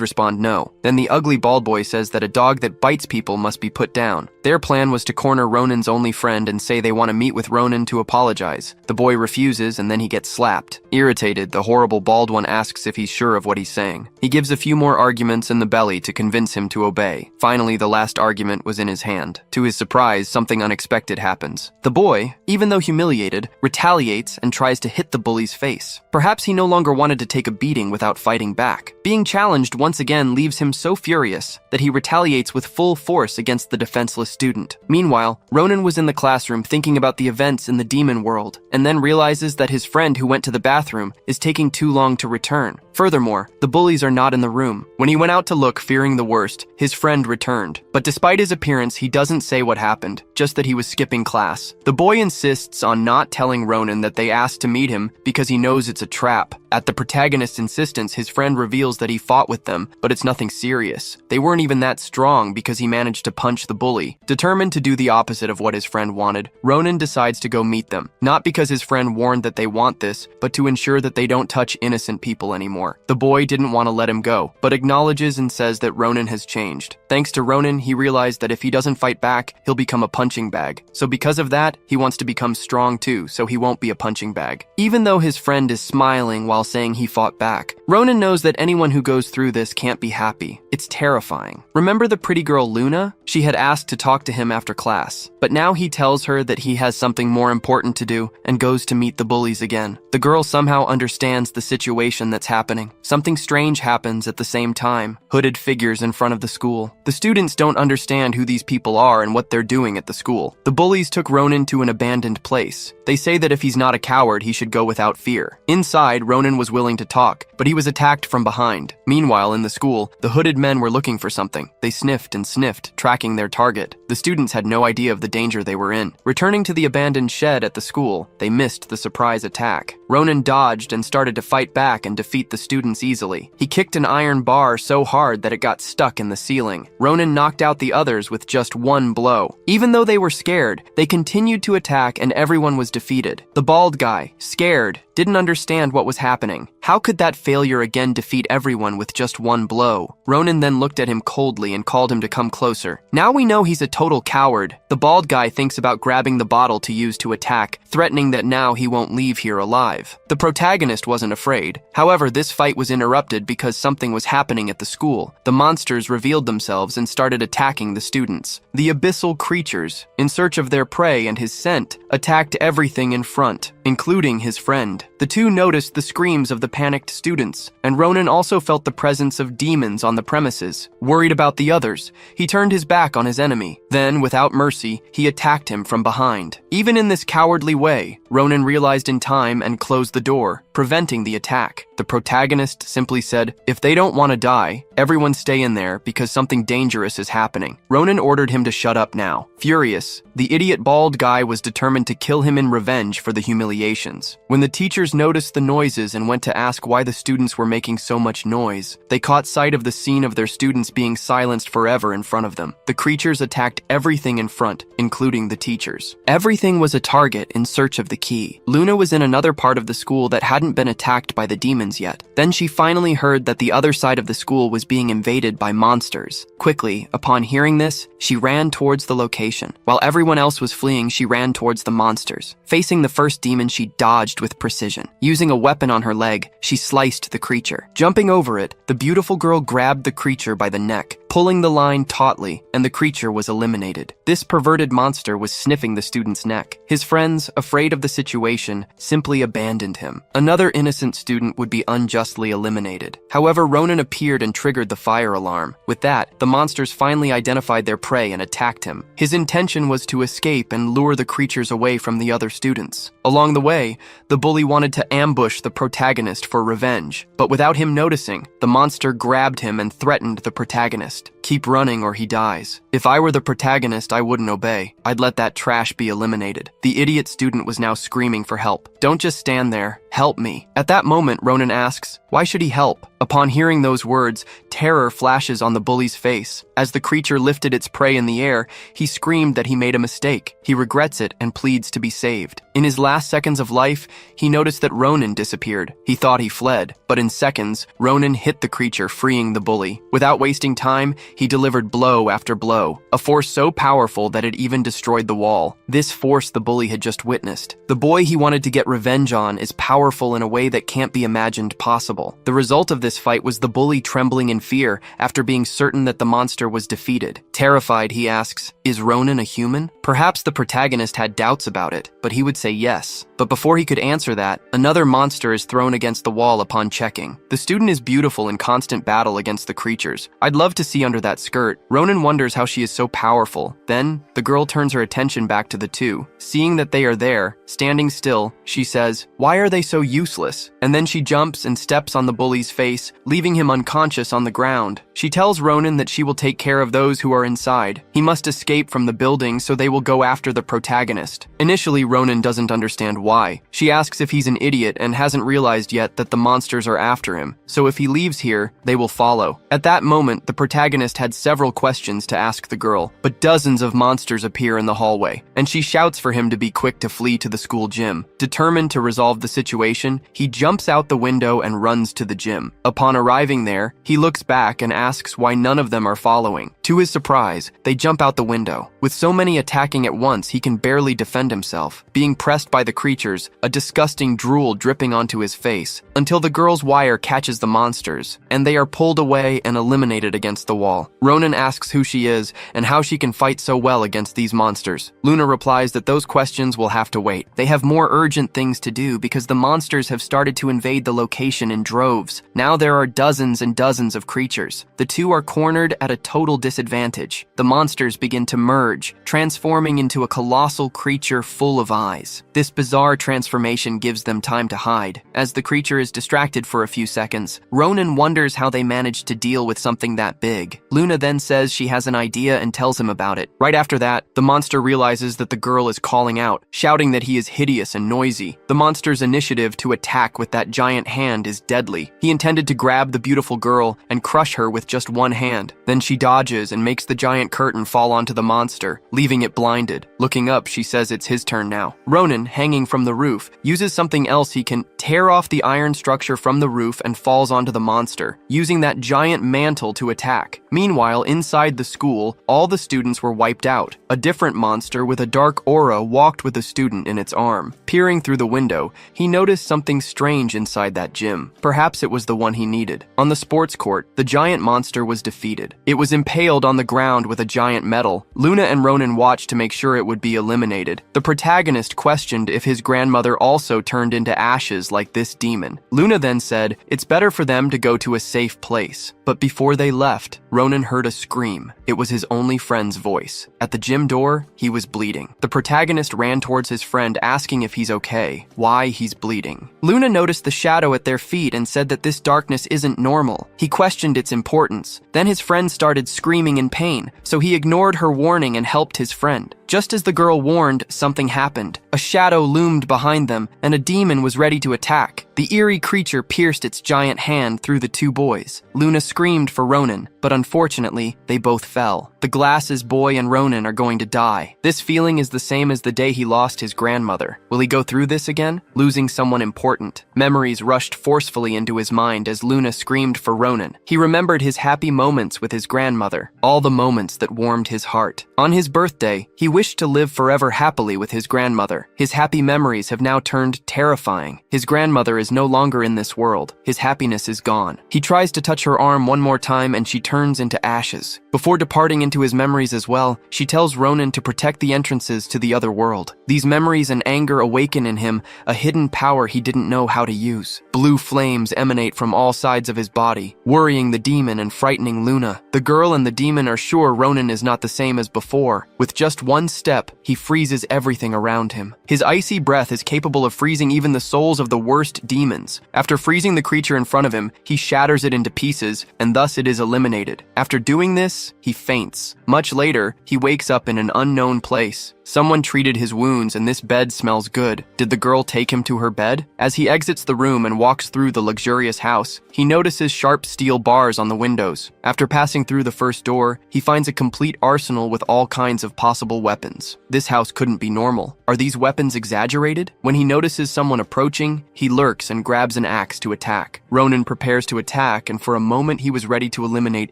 respond no. Then the ugly bald boy says that a dog that bites people must be put down. Their plan was to corner Ronan's only friend and say they want to meet with Ronan to apologize. The boy refuses and then he gets slapped. Irritated, the horrible bald one asks if he's sure of what he's saying. He gives a few more arguments in the belly to convince him to obey. Finally, the last argument was in his hand. To his surprise, something unexpected happens. The boy, even though humiliated, retaliates and tries to hit the bully's face. Perhaps he no longer wanted to take a beating without fighting back. Being challenged once again leaves him so furious that he retaliates with full force against the defenseless student. Meanwhile, Ronan was in the classroom thinking about the events in the demon world, and then realizes that his friend who went to the bathroom is taking too long to return. Furthermore, the bullies are not in the room. When he went out to look, fearing the worst, his friend returned. But despite his appearance, he doesn't say what happened, just that he was skipping class. The boy insists on not telling Ronan that they asked to meet him because he knows it's a trap. At the protagonist's insistence, his friend reveals that he fought with them, but it's nothing serious. They weren't even that strong because he managed to punch the bully. Determined to do the opposite of what his friend wanted, Ronan decides to go meet them. Not because his friend warned that they want this, but to ensure that they don't touch innocent people anymore. The boy didn't want to let him go, but acknowledges and says that Ronan has changed. Thanks to Ronan, he realized that if he doesn't fight back, he'll become a punching bag. So because of that, he wants to become strong too, so he won't be a punching bag. Even though his friend is smiling while saying he fought back, Ronan knows that anyone who goes through this can't be happy. It's terrifying. Remember the pretty girl Luna? She had asked to talk to him after class, but now he tells her that he has something more important to do and goes to meet the bullies again. The girl somehow understands the situation that's happening. Something strange happens at the same time. Hooded figures in front of the school. The students don't understand who these people are and what they're doing at the school. The bullies took Ronan to an abandoned place. They say that if he's not a coward, he should go without fear. Inside, Ronan was willing to talk, but he was attacked from behind. Meanwhile, in the school, the hooded men were looking for something. They sniffed and sniffed, tracking their target. The students had no idea of the danger they were in. Returning to the abandoned shed at the school, they missed the surprise attack. Ronan dodged and started to fight back and defeat the students easily. He kicked an iron bar so hard that it got stuck in the ceiling. Ronan knocked out the others with just one blow. Even though they were scared, they continued to attack and everyone was defeated. The bald guy, scared, didn't understand what was happening. How could that failure again defeat everyone with just one blow? Ronan then looked at him coldly and called him to come closer. Now we know he's a total coward. The bald guy thinks about grabbing the bottle to use to attack, threatening that now he won't leave here alive. The protagonist wasn't afraid. However, this fight was interrupted because something was happening at the school. The monsters revealed themselves and started attacking the students. The abyssal creatures, in search of their prey and his scent, attacked everything in front, including his friend. The two noticed the screams of the panicked students, and Ronan also felt the presence of demons on the premises. Worried about the others, he turned his back on his enemy. Then, without mercy, he attacked him from behind. Even in this cowardly way, Ronan realized in time and closed the door, preventing the attack. The protagonist simply said, "If they don't want to die, everyone stay in there because something dangerous is happening." Ronan ordered him to shut up now. Furious, the idiot bald guy was determined to kill him in revenge for the humiliations. When the teachers noticed the noises and went to ask why the students were making so much noise, they caught sight of the scene of their students being silenced forever in front of them. The creatures attacked everything in front, including the teachers. Everything was a target in search of the key. Luna was in another part of the school that hadn't been attacked by the demons yet. Then she finally heard that the other side of the school was being invaded by monsters. Quickly, upon hearing this, she ran towards the location. While everyone else was fleeing, she ran towards the monsters. Facing the first demon, she dodged with precision. Using a weapon on her leg, she sliced the creature. Jumping over it, the beautiful girl grabbed the creature by the neck, pulling the line tautly, and the creature was eliminated. This perverted monster was sniffing the student's neck. His friends, afraid of the situation, simply abandoned him. Another innocent student would be unjustly eliminated. However, Ronan appeared and triggered the fire alarm. With that, the monsters finally identified their prey and attacked him. His intention was to escape and lure the creatures away from the other students. Along the way, the bully wanted to ambush the protagonist for revenge, but without him noticing, the monster grabbed him and threatened the protagonist. "Keep running or he dies. If I were the protagonist, I wouldn't obey. I'd let that trash be eliminated." The idiot student was now screaming for help. "Don't just stand there. Help me." At that moment, Ronan asks, why should he help? Upon hearing those words, terror flashes on the bully's face. As the creature lifted its prey in the air, he screamed that he made a mistake. He regrets it and pleads to be saved. In his last seconds of life, he noticed that Ronan disappeared. He thought he fled, but in seconds, Ronan hit the creature, freeing the bully. Without wasting time, he delivered blow after blow, a force so powerful that it even destroyed the wall. This force the bully had just witnessed. The boy he wanted to get revenge on is powerful in a way that can't be imagined possible. The result of this fight was the bully trembling in fear after being certain that the monster was defeated. Terrified, he asks, "Is Ronan a human?" Perhaps the protagonist had doubts about it, but he would say yes. But before he could answer that, another monster is thrown against the wall upon checking. The student is beautiful in constant battle against the creatures. I'd love to see under that skirt. Ronan wonders how she is so powerful. Then, the girl turns her attention back to the two. Seeing that they are there, standing still, she says, "Why are they so useless?" And then she jumps and steps on the bully's face, leaving him unconscious on the ground. She tells Ronan that she will take care of those who are inside. He must escape from the building so they will go after the protagonist. Initially, Ronan doesn't understand why. She asks if he's an idiot and hasn't realized yet that the monsters are after him, so if he leaves here, they will follow. At that moment, the protagonist had several questions to ask the girl, but dozens of monsters appear in the hallway, and she shouts for him to be quick to flee to the school gym. Determined to resolve the situation, he jumps out the window and runs to the gym. Upon arriving there, he looks back and asks why none of them are following. To his surprise, they jump out the window. With so many attacking at once, he can barely defend himself. Being pressed by the creatures, a disgusting drool dripping onto his face, until the girl's wire catches the monsters, and they are pulled away and eliminated against the wall. Ronan asks who she is and how she can fight so well against these monsters. Luna replies that those questions will have to wait. They have more urgent things to do because the monsters have started to invade the location in droves. Now there are dozens and dozens of creatures. The two are cornered at a total disadvantage. The monsters begin to merge, transforming into a colossal creature full of eyes. This bizarre transformation gives them time to hide. As the creature is distracted for a few seconds, Ronan wonders how they managed to deal with something that big. Luna then says she has an idea and tells him about it. Right after that, the monster realizes that the girl is calling out, shouting that he is hideous and noisy. The monster's initiative to attack with that giant hand is deadly. He intended to grab the beautiful girl and crush her with just one hand. Then she dodges and makes the giant curtain fall onto the monster, leaving it blinded. Looking up, she says it's his turn now. Ronan, hanging from the roof, uses something else he can tear off the iron structure from the roof and falls onto the monster, using that giant mantle to attack. Meanwhile, inside the school, all the students were wiped out. A different monster with a dark aura walked with a student in its arm. Peering through the window, he noticed something strange strange inside that gym. Perhaps it was the one he needed. On the sports court, the giant monster was defeated. It was impaled on the ground with a giant medal. Luna and Ronan watched to make sure it would be eliminated. The protagonist questioned if his grandmother also turned into ashes like this demon. Luna then said it's better for them to go to a safe place. But before they left, Ronan heard a scream. It was his only friend's voice. At the gym door, he was bleeding. The protagonist ran towards his friend asking if he's okay, why he's bleeding. Luna noticed the shadow at their feet and said that this darkness isn't normal. He questioned its importance. Then his friend started screaming in pain, so he ignored her warning and helped his friend. Just as the girl warned, something happened. A shadow loomed behind them, and a demon was ready to attack. The eerie creature pierced its giant hand through the two boys. Luna screamed for Ronan, but unfortunately, they both fell. The glasses boy and Ronan are going to die. This feeling is the same as the day he lost his grandmother. Will he go through this again? Losing someone important. Memories rushed forcefully into his mind as Luna screamed for Ronan. He remembered his happy moments with his grandmother, all the moments that warmed his heart. On his birthday, he wished to live forever happily with his grandmother. His happy memories have now turned terrifying. His grandmother is no longer in this world. His happiness is gone. He tries to touch her arm one more time and she turns into ashes. Before departing into his memories as well, she tells Ronan to protect the entrances to the other world. These memories and anger awaken in him a hidden power he didn't know how to use. Blue flames emanate from all sides of his body, worrying the demon and frightening Luna. The girl and the demon are sure Ronan is not the same as before. With just one step, he freezes everything around him. His icy breath is capable of freezing even the souls of the worst demons. After freezing the creature in front of him, he shatters it into pieces, and thus it is eliminated. After doing this, he faints. Much later, he wakes up in an unknown place. Someone treated his wounds and this bed smells good. Did the girl take him to her bed? As he exits the room and walks through the luxurious house, he notices sharp steel bars on the windows. After passing through the first door, he finds a complete arsenal with all kinds of possible weapons. This house couldn't be normal. Are these weapons exaggerated? When he notices someone approaching, he lurks and grabs an axe to attack. Ronan prepares to attack, and for a moment he was ready to eliminate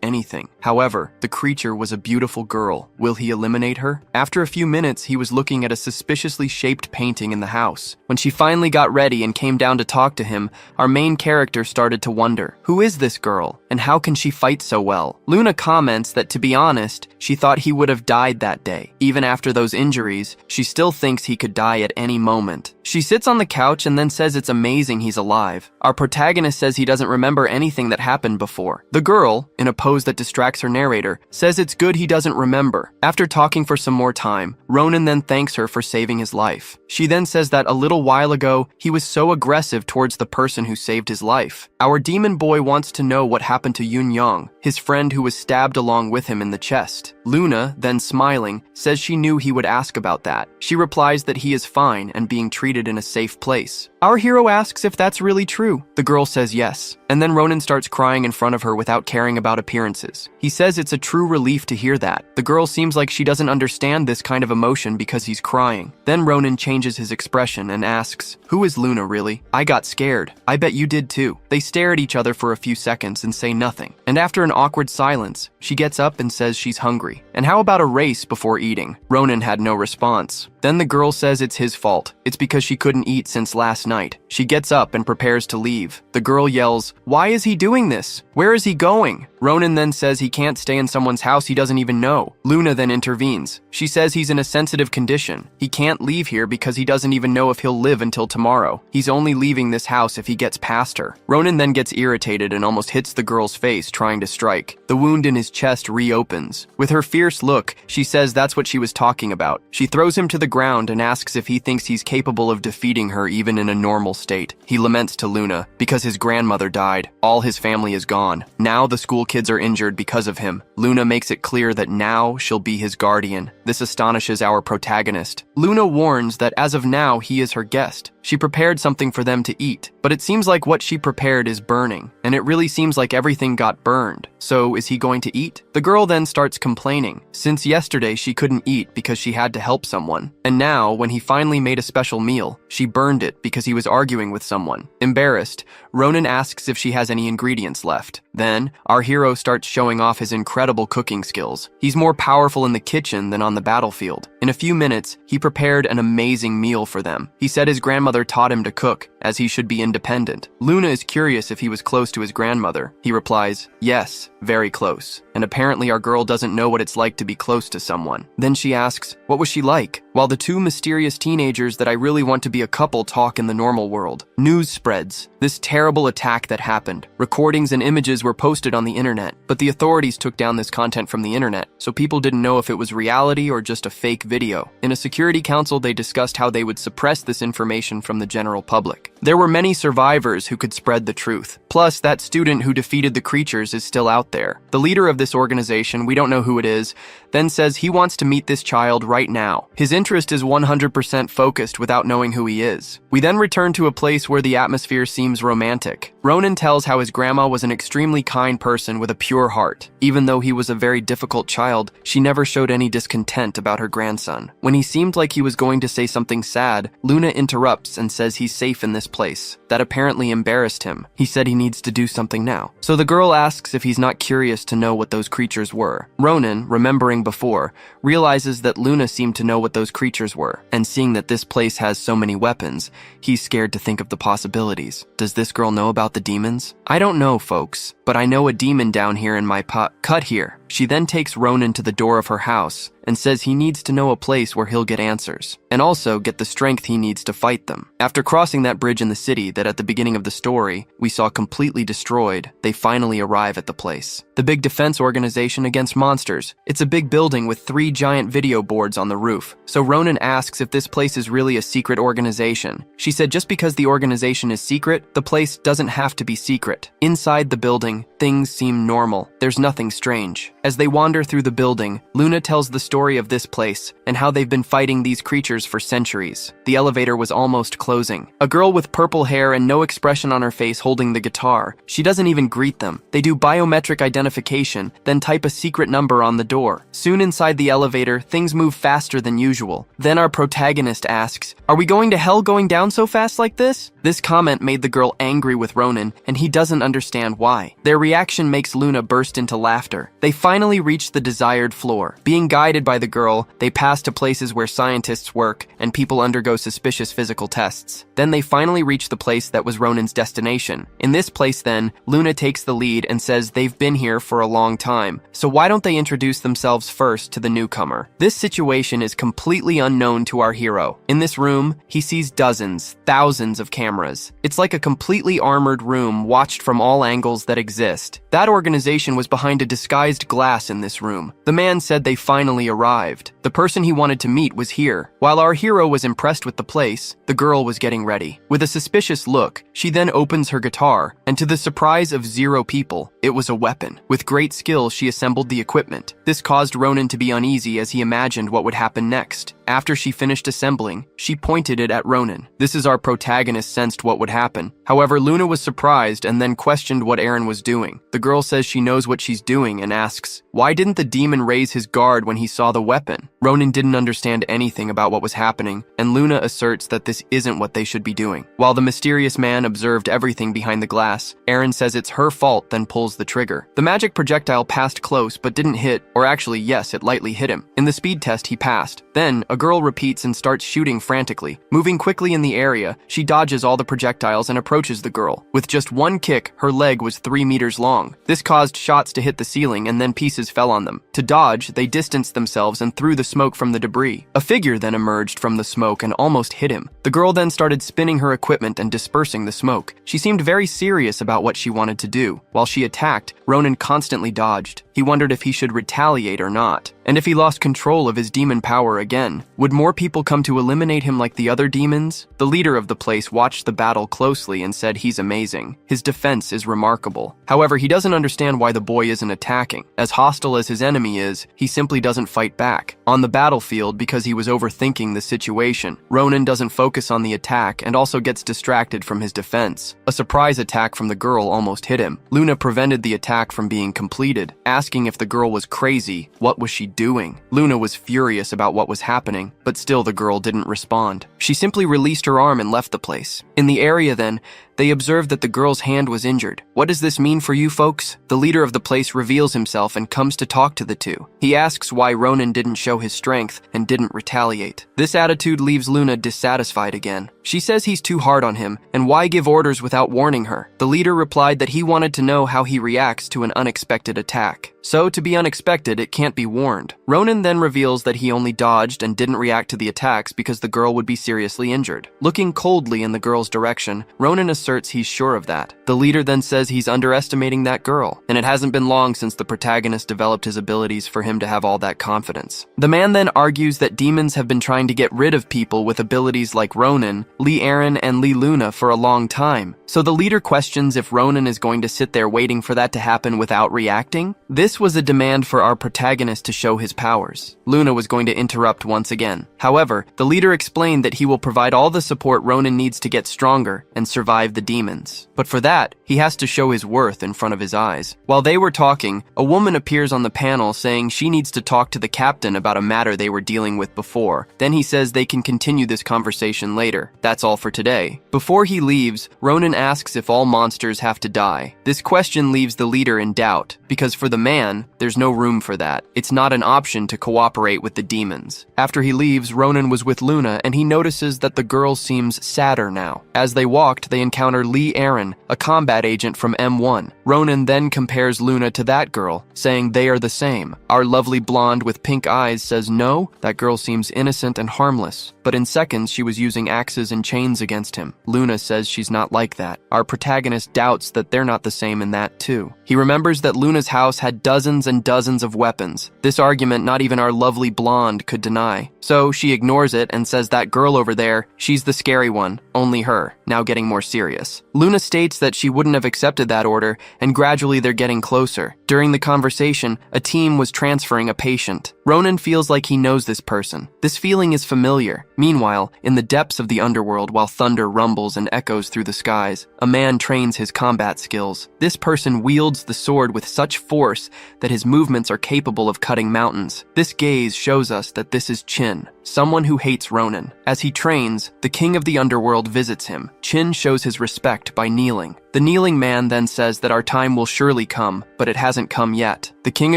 anything. However, the creature was a beautiful girl. Will he eliminate her? After a few minutes, he was looking at a suspiciously shaped painting in the house. When she finally got ready and came down to talk to him, our main character started to wonder, who is this girl, and how can she fight so well? Luna comments that, to be honest, she thought he would have died that day. Even after those injuries, she still thinks he could die at any moment. She sits on the couch and then says it's amazing he's alive. Our protagonist says he doesn't remember anything that happened before. The girl, in a pose that distracts her narrator, says it's good he doesn't remember. After talking for some more time, Ronan then thanks her for saving his life. She then says that a little while ago, he was so aggressive towards the person who saved his life. Our demon boy wants to know what happened to Yun Yang, his friend who was stabbed along with him in the chest. Luna, then smiling, says she knew he would ask about that. She replies that he is fine and being treated in a safe place. Our hero asks if that's really true. The girl says yes, and then Ronan starts crying in front of her without caring about appearances. He says it's a true relief to hear that. The girl seems like she doesn't understand this kind of emotion because he's crying. Then Ronan changes his expression and asks, "Who is Luna really? I got scared. I bet you did too." They stare at each other for a few seconds and say nothing. And after an awkward silence, she gets up and says she's hungry. "And how about a race before eating?" Ronan had no response. Then the girl says it's his fault. It's because she couldn't eat since last night. She gets up and prepares to leave. The girl yells, "Why is he doing this? Where is he going?" Ronan then says he can't stay in someone's house he doesn't even know. Luna then intervenes. She says he's in a sensitive condition. He can't leave here because he doesn't even know if he'll live until tomorrow. He's only leaving this house if he gets past her. Ronan then gets irritated and almost hits the girl's face, trying to strike. The wound in his chest reopens. With her fierce look, she says that's what she was talking about. She throws him to the ground and asks if he thinks he's capable of defeating her even in a normal state. He laments to Luna because his grandmother died. All his family is gone. Now the school kids are injured because of him. Luna makes it clear that now she'll be his guardian. This astonishes our protagonist. Luna warns that as of now he is her guest. She prepared something for them to eat, but it seems like what she prepared is burning, and it really seems like everything got burned. So is he going to eat? The girl then starts complaining. Since yesterday she couldn't eat because she had to help someone, and now when he finally made a special meal, she burned it because he was arguing with someone. Embarrassed, Ronan asks if she has any ingredients left. Then, our hero hero starts showing off his incredible cooking skills. He's more powerful in the kitchen than on the battlefield. In a few minutes, he prepared an amazing meal for them. He said his grandmother taught him to cook, as he should be independent. Luna is curious if he was close to his grandmother. He replies, "Yes, very close. And apparently our girl doesn't know what it's like to be close to someone." Then she asks, "What was she like?" While the two mysterious teenagers that I really want to be a couple talk in the normal world, news spreads. This terrible attack that happened. Recordings and images were posted on the internet, but the authorities took down this content from the internet, so people didn't know if it was reality or just a fake video. In a security council, they discussed how they would suppress this information from the general public. There were many survivors who could spread the truth. Plus, that student who defeated the creatures is still out there. The leader of this organization, we don't know who it is, then says he wants to meet this child right now. His interest is 100% focused without knowing who he is. We then return to a place where the atmosphere seems romantic. Ronan tells how his grandma was an extremely kind person with a pure heart. Even though he was a very difficult child, she never showed any discontent about her grandson. When he seemed like he was going to say something sad, Luna interrupts and says he's safe in this place. That apparently embarrassed him. He said he needs to do something now. So the girl asks if he's not curious to know what those creatures were. Ronan, remembering before, realizes that Luna seemed to know what those creatures were, and seeing that this place has so many weapons, he's scared to think of the possibilities. Does this girl know about the demons? I don't know, folks, but I know a demon down here in my cut here. She then takes Ronan to the door of her house and says he needs to know a place where he'll get answers, and also get the strength he needs to fight them. After crossing that bridge in the city that at the beginning of the story we saw completely destroyed, they finally arrive at the place. The big defense organization against monsters. It's a big building with 3 giant video boards on the roof. So Ronan asks if this place is really a secret organization. She said just because the organization is secret, the place doesn't have to be secret. Inside the building, things seem normal. There's nothing strange. As they wander through the building, Luna tells the story of this place and how they've been fighting these creatures for centuries. The elevator was almost closing. A girl with purple hair and no expression on her face holding the guitar. She doesn't even greet them. They do biometric identification, then type a secret number on the door. Soon inside the elevator, things move faster than usual. Then our protagonist asks, "Are we going to hell going down so fast like this?" This comment made the girl angry with Ronan, and he doesn't understand why. Their reaction makes Luna burst into laughter. They finally reach the desired floor. Being guided by the girl, they pass to places where scientists work and people undergo suspicious physical tests. Then they finally reach the place that was Ronan's destination. In this place then, Luna takes the lead and says they've been here for a long time, so why don't they introduce themselves first to the newcomer? This situation is completely unknown to our hero. In this room, he sees dozens, thousands of cameras. It's like a completely armored room watched from all angles that exist. That organization was behind a disguised glass in this room. The man said they finally arrived. The person he wanted to meet was here. While our hero was impressed with the place, the girl was getting ready. With a suspicious look, she then opens her guitar, and to the surprise of 0 people, it was a weapon. With great skill, she assembled the equipment. This caused Ronan to be uneasy as he imagined what would happen next. After she finished assembling, she pointed it at Ronan. This is our protagonist sensed what would happen. However, Luna was surprised and then questioned what Aaron was doing. The girl says she knows what she's doing and asks, why didn't the demon raise his guard when he saw the weapon? Ronan didn't understand anything about what was happening, and Luna asserts that this isn't what they should be doing. While the mysterious man observed everything behind the glass, Aaron says it's her fault, then pulls the trigger. The magic projectile passed close but didn't hit, or actually yes, it lightly hit him. In the speed test, he passed. Then, a girl repeats and starts shooting frantically. Moving quickly in the area, she dodges all the projectiles and approaches the girl. With just one kick, her leg was 3 meters long. This caused shots to hit the ceiling and then pieces fell on them. To dodge, they distanced themselves and threw the smoke from the debris. A figure then emerged from the smoke and almost hit him. The girl then started spinning her equipment and dispersing the smoke. She seemed very serious about what she wanted to do. While she attacked, Ronan constantly dodged. He wondered if he should retaliate or not, and if he lost control of his demon power again. Would more people come to eliminate him like the other demons? The leader of the place watched the battle closely and said he's amazing. His defense is remarkable. However, he doesn't understand why the boy isn't attacking. As hostile as his enemy is, he simply doesn't fight back. On the battlefield, because he was overthinking the situation, Ronan doesn't focus on the attack and also gets distracted from his defense. A surprise attack from the girl almost hit him. Luna prevented the attack from being completed, asking if the girl was crazy. What was she doing? Luna was furious about what was happening, but still the girl didn't respond. She simply released her arm and left the place. In the area then, They observe that the girl's hand was injured. What does this mean for you folks? The leader of the place reveals himself and comes to talk to the two. He asks why Ronan didn't show his strength and didn't retaliate. This attitude leaves Luna dissatisfied again. She says he's too hard on him, and why give orders without warning her? The leader replied that he wanted to know how he reacts to an unexpected attack. So, to be unexpected, it can't be warned. Ronan then reveals that he only dodged and didn't react to the attacks because the girl would be seriously injured. Looking coldly in the girl's direction, Ronan asserts he's sure of that. The leader then says he's underestimating that girl, and it hasn't been long since the protagonist developed his abilities for him to have all that confidence. The man then argues that demons have been trying to get rid of people with abilities like Ronan, Lee Aaron, and Lee Luna for a long time. So the leader questions if Ronan is going to sit there waiting for that to happen without reacting. This was a demand for our protagonist to show his powers. Luna was going to interrupt once again. However, the leader explained that he will provide all the support Ronan needs to get stronger and survive the demons. But for that, he has to show his worth in front of his eyes. While they were talking, a woman appears on the panel saying she needs to talk to the captain about a matter they were dealing with before. Then he says they can continue this conversation later. That's all for today. Before he leaves, Ronan asks if all monsters have to die. This question leaves the leader in doubt, because for the man, there's no room for that. It's not an option to cooperate with the demons. After he leaves, Ronan was with Luna, and he notices that the girl seems sadder now. As they walked, they encounter Lee Aaron, a combat agent from M1. Ronan then compares Luna to that girl, saying they are the same. Our lovely blonde with pink eyes says no, that girl seems innocent and harmless. But in seconds, she was using axes and chains against him. Luna says she's not like that. Our protagonist doubts that they're not the same in that too. He remembers that Luna's house had dozens and dozens of weapons. This argument not even our lovely blonde could deny. So she ignores it and says that girl over there, she's the scary one, only her, now getting more serious. Luna states that she wouldn't have accepted that order, and gradually they're getting closer. During the conversation, a team was transferring a patient. Ronan feels like he knows this person. This feeling is familiar. Meanwhile, in the depths of the underworld, while thunder rumbles and echoes through the skies, a man trains his combat skills. This person wields the sword with such force that his movements are capable of cutting mountains. This gaze shows us that this is Chin, someone who hates Ronan. As he trains, the king of the underworld visits him. Chin shows his respect by kneeling. The kneeling man then says that our time will surely come, but it hasn't come yet. The king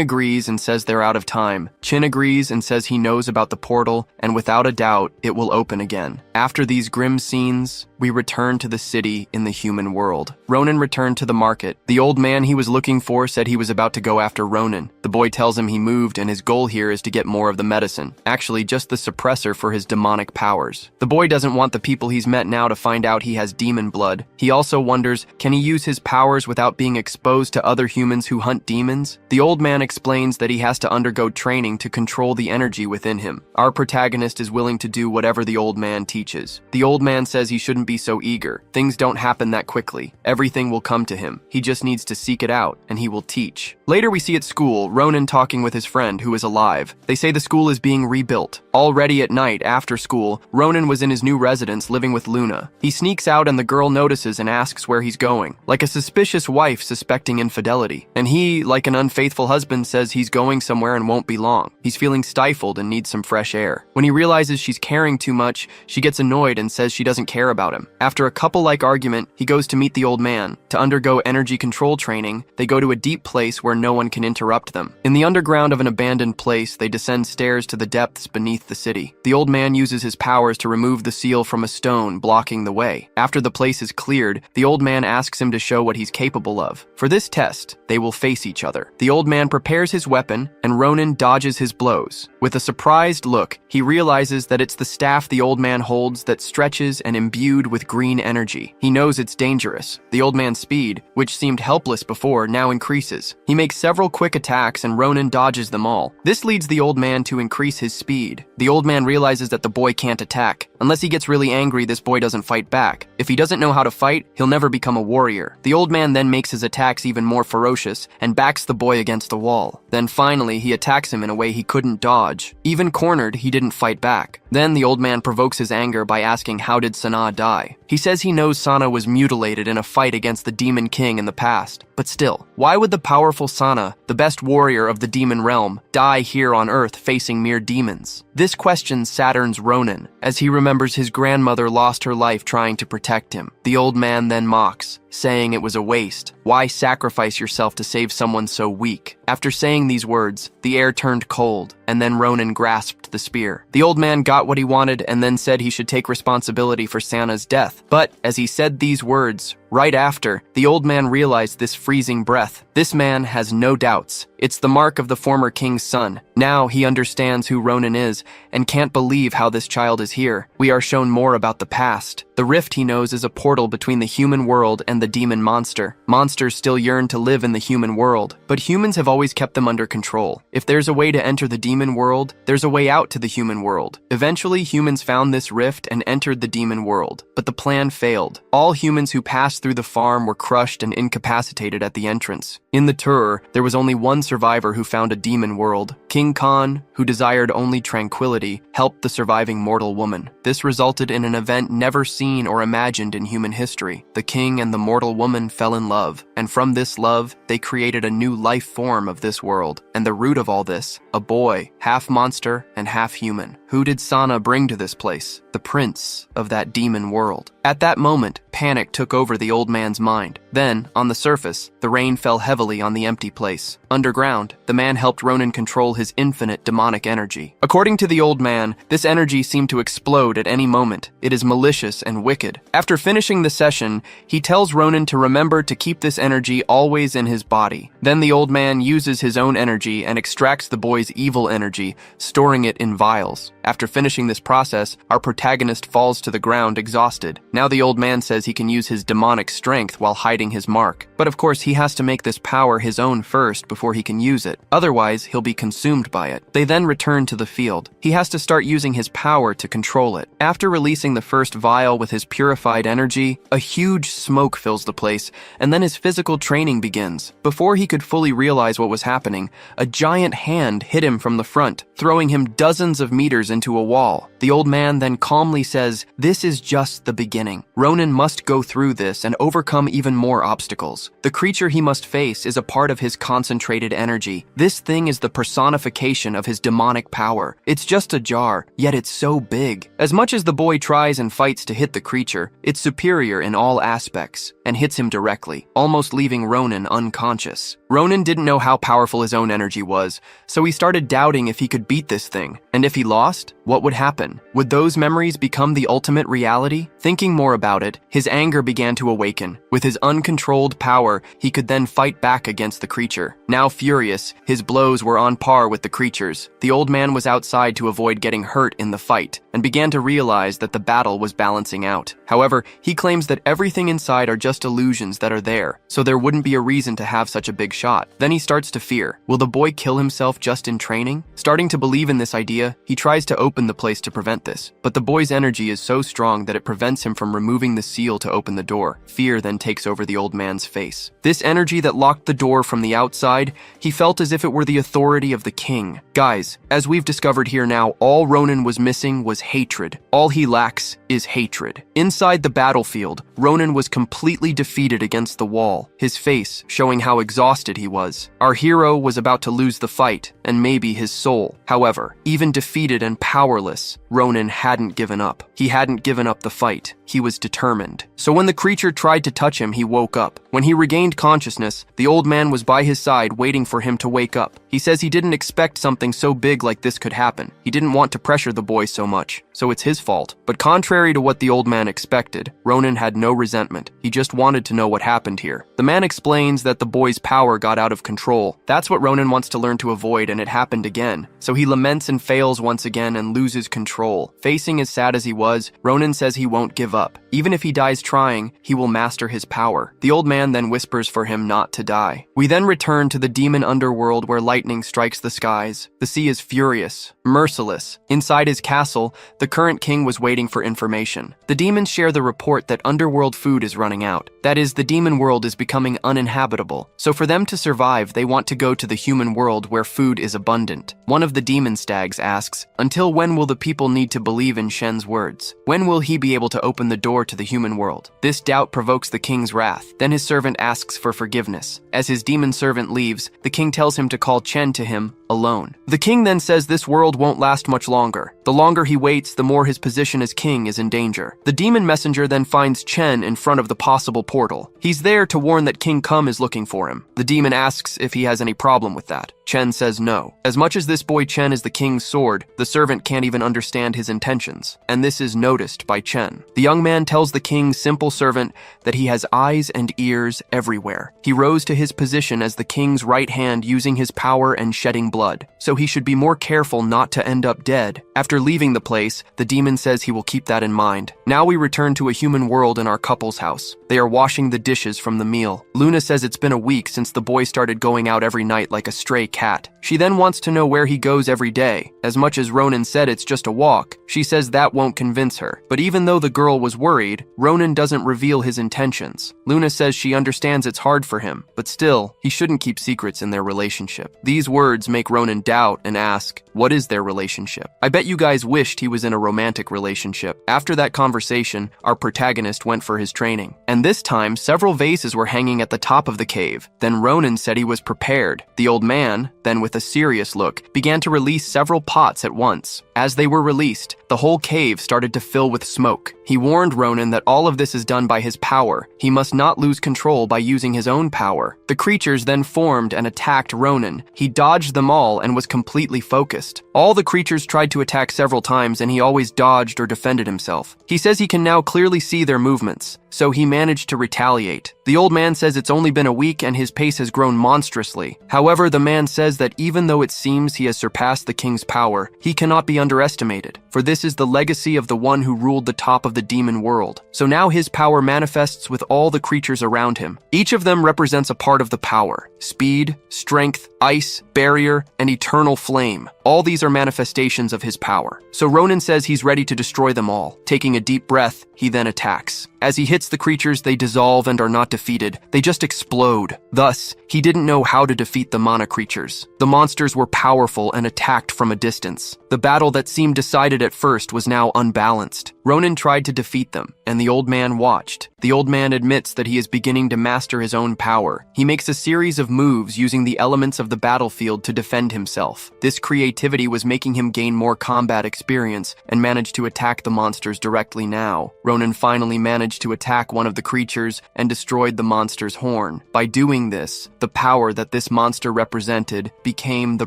agrees and says they're out of time. Chin agrees and says he knows about the portal, and without a doubt, it will open again. After these grim scenes, we return to the city in the human world. Ronan returned to the market. The old man he was looking for said he was about to go after Ronan. The boy tells him he moved and his goal here is to get more of the medicine. Actually, just the suppressor for his demonic powers. The boy doesn't want the people he's met now to find out he has demon blood. He also wonders, can he use his powers without being exposed to other humans who hunt demons? The old man explains that he has to undergo training to control the energy within him. Our protagonist is willing to do whatever the old man teaches. The old man says he shouldn't be so eager. Things don't happen that quickly. Everything will come to him. He just needs to seek it out, and he will teach. Later we see at school, Ronan talking with his friend who is alive. They say the school is being rebuilt. Already at night, after school, Ronan was in his new residence living with Luna. He sneaks out and the girl notices and asks where he's going, like a suspicious wife suspecting infidelity. And he, like an unfaithful husband, says he's going somewhere and won't be long. He's feeling stifled and needs some fresh air. When he realizes she's caring too much, she gets annoyed and says she doesn't care about him. After a couple-like argument, he goes to meet the old man. To undergo energy control training, they go to a deep place where no one can interrupt them. In the underground of an abandoned place, they descend stairs to the depths beneath the city. The old man uses his powers to remove the seal from a stone blocking the way. After the place is cleared, the old man asks him to show what he's capable of. For this test, they will face each other. The old man prepares his weapon, and Ronan dodges his blows. With a surprised look, he realizes that it's the staff the old man holds that stretches and imbued with green energy. He knows it's dangerous. The old man's speed, which seemed helpless before, now increases. He makes several quick attacks and Ronan dodges them all. This leads the old man to increase his speed. The old man realizes that the boy can't attack. Unless he gets really angry, this boy doesn't fight back. If he doesn't know how to fight, he'll never become a warrior. The old man then makes his attacks even more ferocious and backs the boy against the wall. Then finally, he attacks him in a way he couldn't dodge. Even cornered, he didn't fight back. Then the old man provokes his anger by asking how did Sanaa die. He says he knows Sana was mutilated in a fight against the Demon King in the past. But still, why would the powerful Sana, the best warrior of the demon realm, die here on Earth facing mere demons? This questions Saturn's Ronan, as he remembers his grandmother lost her life trying to protect him. The old man then mocks, saying it was a waste. Why sacrifice yourself to save someone so weak? After saying these words, the air turned cold, and then Ronan grasped the spear. The old man got what he wanted and then said he should take responsibility for Sana's death. But as he said these words, right after, the old man realized this freezing breath. This man has no doubts. It's the mark of the former king's son. Now he understands who Ronan is and can't believe how this child is here. We are shown more about the past. The rift, he knows, is a portal between the human world and the demon monster. Monsters still yearn to live in the human world, but humans have always kept them under control. If there's a way to enter the demon world, there's a way out to the human world. Eventually, humans found this rift and entered the demon world, but the plan failed. All humans who passed through the farm were crushed and incapacitated at the entrance. In the tour, there was only one survivor who found a demon world. King Khan, who desired only tranquility, helped the surviving mortal woman. This resulted in an event never seen or imagined in human history. The king and the mortal woman fell in love, and from this love, they created a new life form of this world. And the root of all this, a boy, half monster and half human. Who did Sana bring to this place? The prince of that demon world. At that moment, panic took over the old man's mind. Then, on the surface, the rain fell heavily on the empty place. Underground, the man helped Ronan control his infinite demonic energy. According to the old man, this energy seemed to explode at any moment. It is malicious and wicked. After finishing the session, he tells Ronan to remember to keep this energy always in his body. Then the old man uses his own energy and extracts the boy's evil energy, storing it in vials. After finishing this process, our protagonist falls to the ground exhausted. Now the old man says he can use his demonic strength while hiding his mark. But of course he has to make this power his own first before he can use it. Otherwise, he'll be consumed by it. They then return to the field. He has to start using his power to control it. After releasing the first vial with his purified energy, a huge smoke fills the place, and then his physical training begins. Before he could fully realize what was happening, a giant hand hit him from the front, throwing him dozens of meters into a wall. The old man then calmly says, "This is just the beginning. Ronan must go through this and overcome even more obstacles. The creature he must face is a part of his concentrated energy. This thing is the personification of his demonic power. It's just a jar, yet it's so big." As much as the boy tries and fights to hit the creature, it's superior in all aspects, and hits him directly, almost leaving Ronan unconscious. Ronan didn't know how powerful his own energy was, so he started doubting if he could beat this thing. And if he lost, what would happen? Would those memories become the ultimate reality? Thinking more about it, his anger began to awaken. With his uncontrolled power, he could then fight back against the creature. Now furious, his blows were on par with the creature's. The old man was outside to avoid getting hurt in the fight, and began to realize that the battle was balancing out. However, he claims that everything inside are just illusions that are there, so there wouldn't be a reason to have such a big shot. Then he starts to fear. Will the boy kill himself just in training? Starting to believe in this idea, he tries to open the place to prevent this, but the boy's energy is so strong that it prevents him from removing the seal to open the door. Fear then takes over the old man's face. This energy that locked the door from the outside, he felt as if it were the authority of the king. Guys, as we've discovered here now, all Ronan was missing was hatred. All he lacks is hatred. Inside the battlefield, Ronan was completely defeated against the wall, his face showing how exhausted he was. Our hero was about to lose the fight, and maybe his soul. However, even defeated and powerless, Ronan hadn't given up. He hadn't given up the fight. He was determined. So when the creature tried to touch him, he woke up. When he regained consciousness, the old man was by his side waiting for him to wake up. He says he didn't expect something so big like this could happen. He didn't want to pressure the boy so much, so it's his fault. But contrary to what the old man expected, Ronan had no resentment. He just wanted to know what happened here. The man explains that the boy's power got out of control. That's what Ronan wants to learn to avoid, and it happened again. So he laments and fails once again and loses control. Facing as sad as he was, Ronan says he won't give up. Even if he dies trying, he will master his power. The old man man then whispers for him not to die. We then return to the demon underworld where lightning strikes the skies. The sea is furious, merciless. Inside his castle, the current king was waiting for information. The demons share the report that underworld food is running out. That is, the demon world is becoming uninhabitable. So for them to survive, they want to go to the human world where food is abundant. One of the demon stags asks, "Until when will the people need to believe in Shen's words? When will he be able to open the door to the human world?" This doubt provokes the king's wrath. Then his servant asks for forgiveness. As his demon servant leaves, the king tells him to call Chen to him alone. The king then says this world won't last much longer. The longer he waits, the more his position as king is in danger. The demon messenger then finds Chen in front of the possible portal. He's there to warn that King Kum is looking for him. The demon asks if he has any problem with that. Chen says no. As much as this boy Chen is the king's sword, the servant can't even understand his intentions, and this is noticed by Chen. The young man tells the king's simple servant that he has eyes and ears everywhere. He rose to his position as the king's right hand using his power and shedding blood, so he should be more careful not to end up dead. After leaving the place, the demon says he will keep that in mind. Now we return to a human world in our couple's house. They are washing the dishes from the meal. Luna says it's been a week since the boy started going out every night like a stray cat. She then wants to know where he goes every day. As much as Ronan said it's just a walk, she says that won't convince her. But even though the girl was worried, Ronan doesn't reveal his intentions. Luna says she understands it's hard for him, but still, he shouldn't keep secrets in their relationship. These words make Ronan doubt and ask, what is their relationship? I bet you guys wished he was in a romantic relationship. After that conversation, our protagonist went for his training. And this time, several vases were hanging at the top of the cave. Then Ronan said he was prepared. The old man, then with a serious look, began to release several pots at once. As they were released, the whole cave started to fill with smoke. He warned Ronan that all of this is done by his power. He must not lose control by using his own power. The creatures then formed and attacked Ronan. He dodged them all and was completely focused. All the creatures tried to attack several times and he always dodged or defended himself. He says he can now clearly see their movements, so he managed to retaliate. The old man says it's only been a week and his pace has grown monstrously. However, the man says that even though it seems he has surpassed the king's power, he cannot be underestimated, for this is the legacy of the one who ruled the top of the demon world. So now his power manifests with all the creatures around him. Each of them represents a part of the power: speed, strength, ice, barrier, and eternal flame. All these are manifestations of his power. So Ronan says he's ready to destroy them all. Taking a deep breath, he then attacks. As he hits the creatures, they dissolve and are not defeated. They just explode. Thus, he didn't know how to defeat the mana creatures. The monsters were powerful and attacked from a distance. The battle that seemed decided at first was now unbalanced. Ronan tried to defeat them, and the old man watched. The old man admits that he is beginning to master his own power. He makes a series of moves using the elements of the battlefield to defend himself. This creativity was making him gain more combat experience and managed to attack the monsters directly now. Ronan finally managed to attack one of the creatures and destroyed the monster's horn. By doing this, the power that this monster represented became the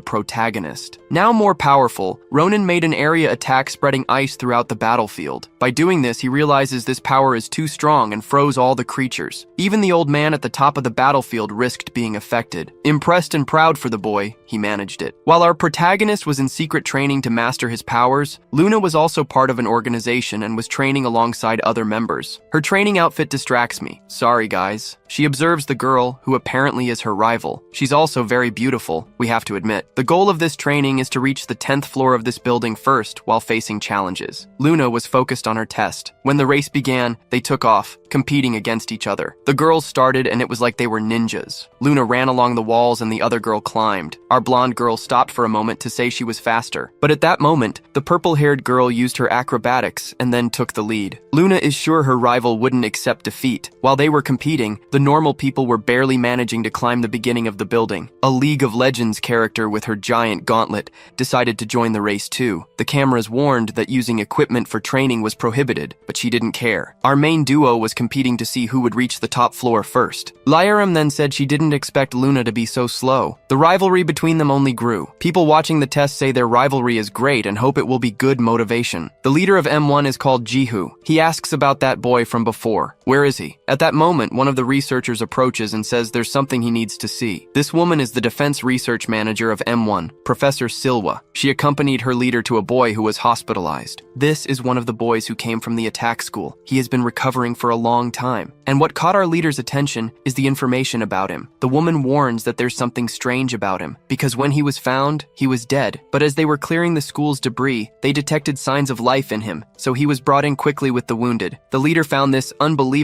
protagonist. Now more powerful, Ronan made an area attack spreading ice throughout the battlefield. By doing this, he realizes this power is too strong and froze all the creatures. Even the old man at the top of the battlefield risked being affected. Impressed and proud for the boy, he managed it. While our protagonist was in secret training to master his powers, Luna was also part of an organization and was training alongside other members. Her training outfit distracts me. Sorry, guys. She observes the girl, who apparently is her rival. She's also very beautiful, we have to admit. The goal of this training is to reach the 10th floor of this building first while facing challenges. Luna was focused on her test. When the race began, they took off, competing against each other. The girls started and it was like they were ninjas. Luna ran along the walls and the other girl climbed. Our blonde girl stopped for a moment to say she was faster. But at that moment, the purple-haired girl used her acrobatics and then took the lead. Luna is sure her rival wouldn't accept defeat. While they were competing, the normal people were barely managing to climb the beginning of the building. A League of Legends character with her giant gauntlet decided to join the race too. The cameras warned that using equipment for training was prohibited, but she didn't care. Our main duo was competing to see who would reach the top floor first. Lyram then said she didn't expect Luna to be so slow. The rivalry between them only grew. People watching the test say their rivalry is great and hope it will be good motivation. The leader of M1 is called Jihu. He asks about that boy from before. Where is he? At that moment, one of the researchers approaches and says there's something he needs to see. This woman is the defense research manager of M1, Professor Silva. She accompanied her leader to a boy who was hospitalized. This is one of the boys who came from the attack school. He has been recovering for a long time. And what caught our leader's attention is the information about him. The woman warns that there's something strange about him, because when he was found, he was dead. But as they were clearing the school's debris, they detected signs of life in him, so he was brought in quickly with the wounded. The leader found this unbelievable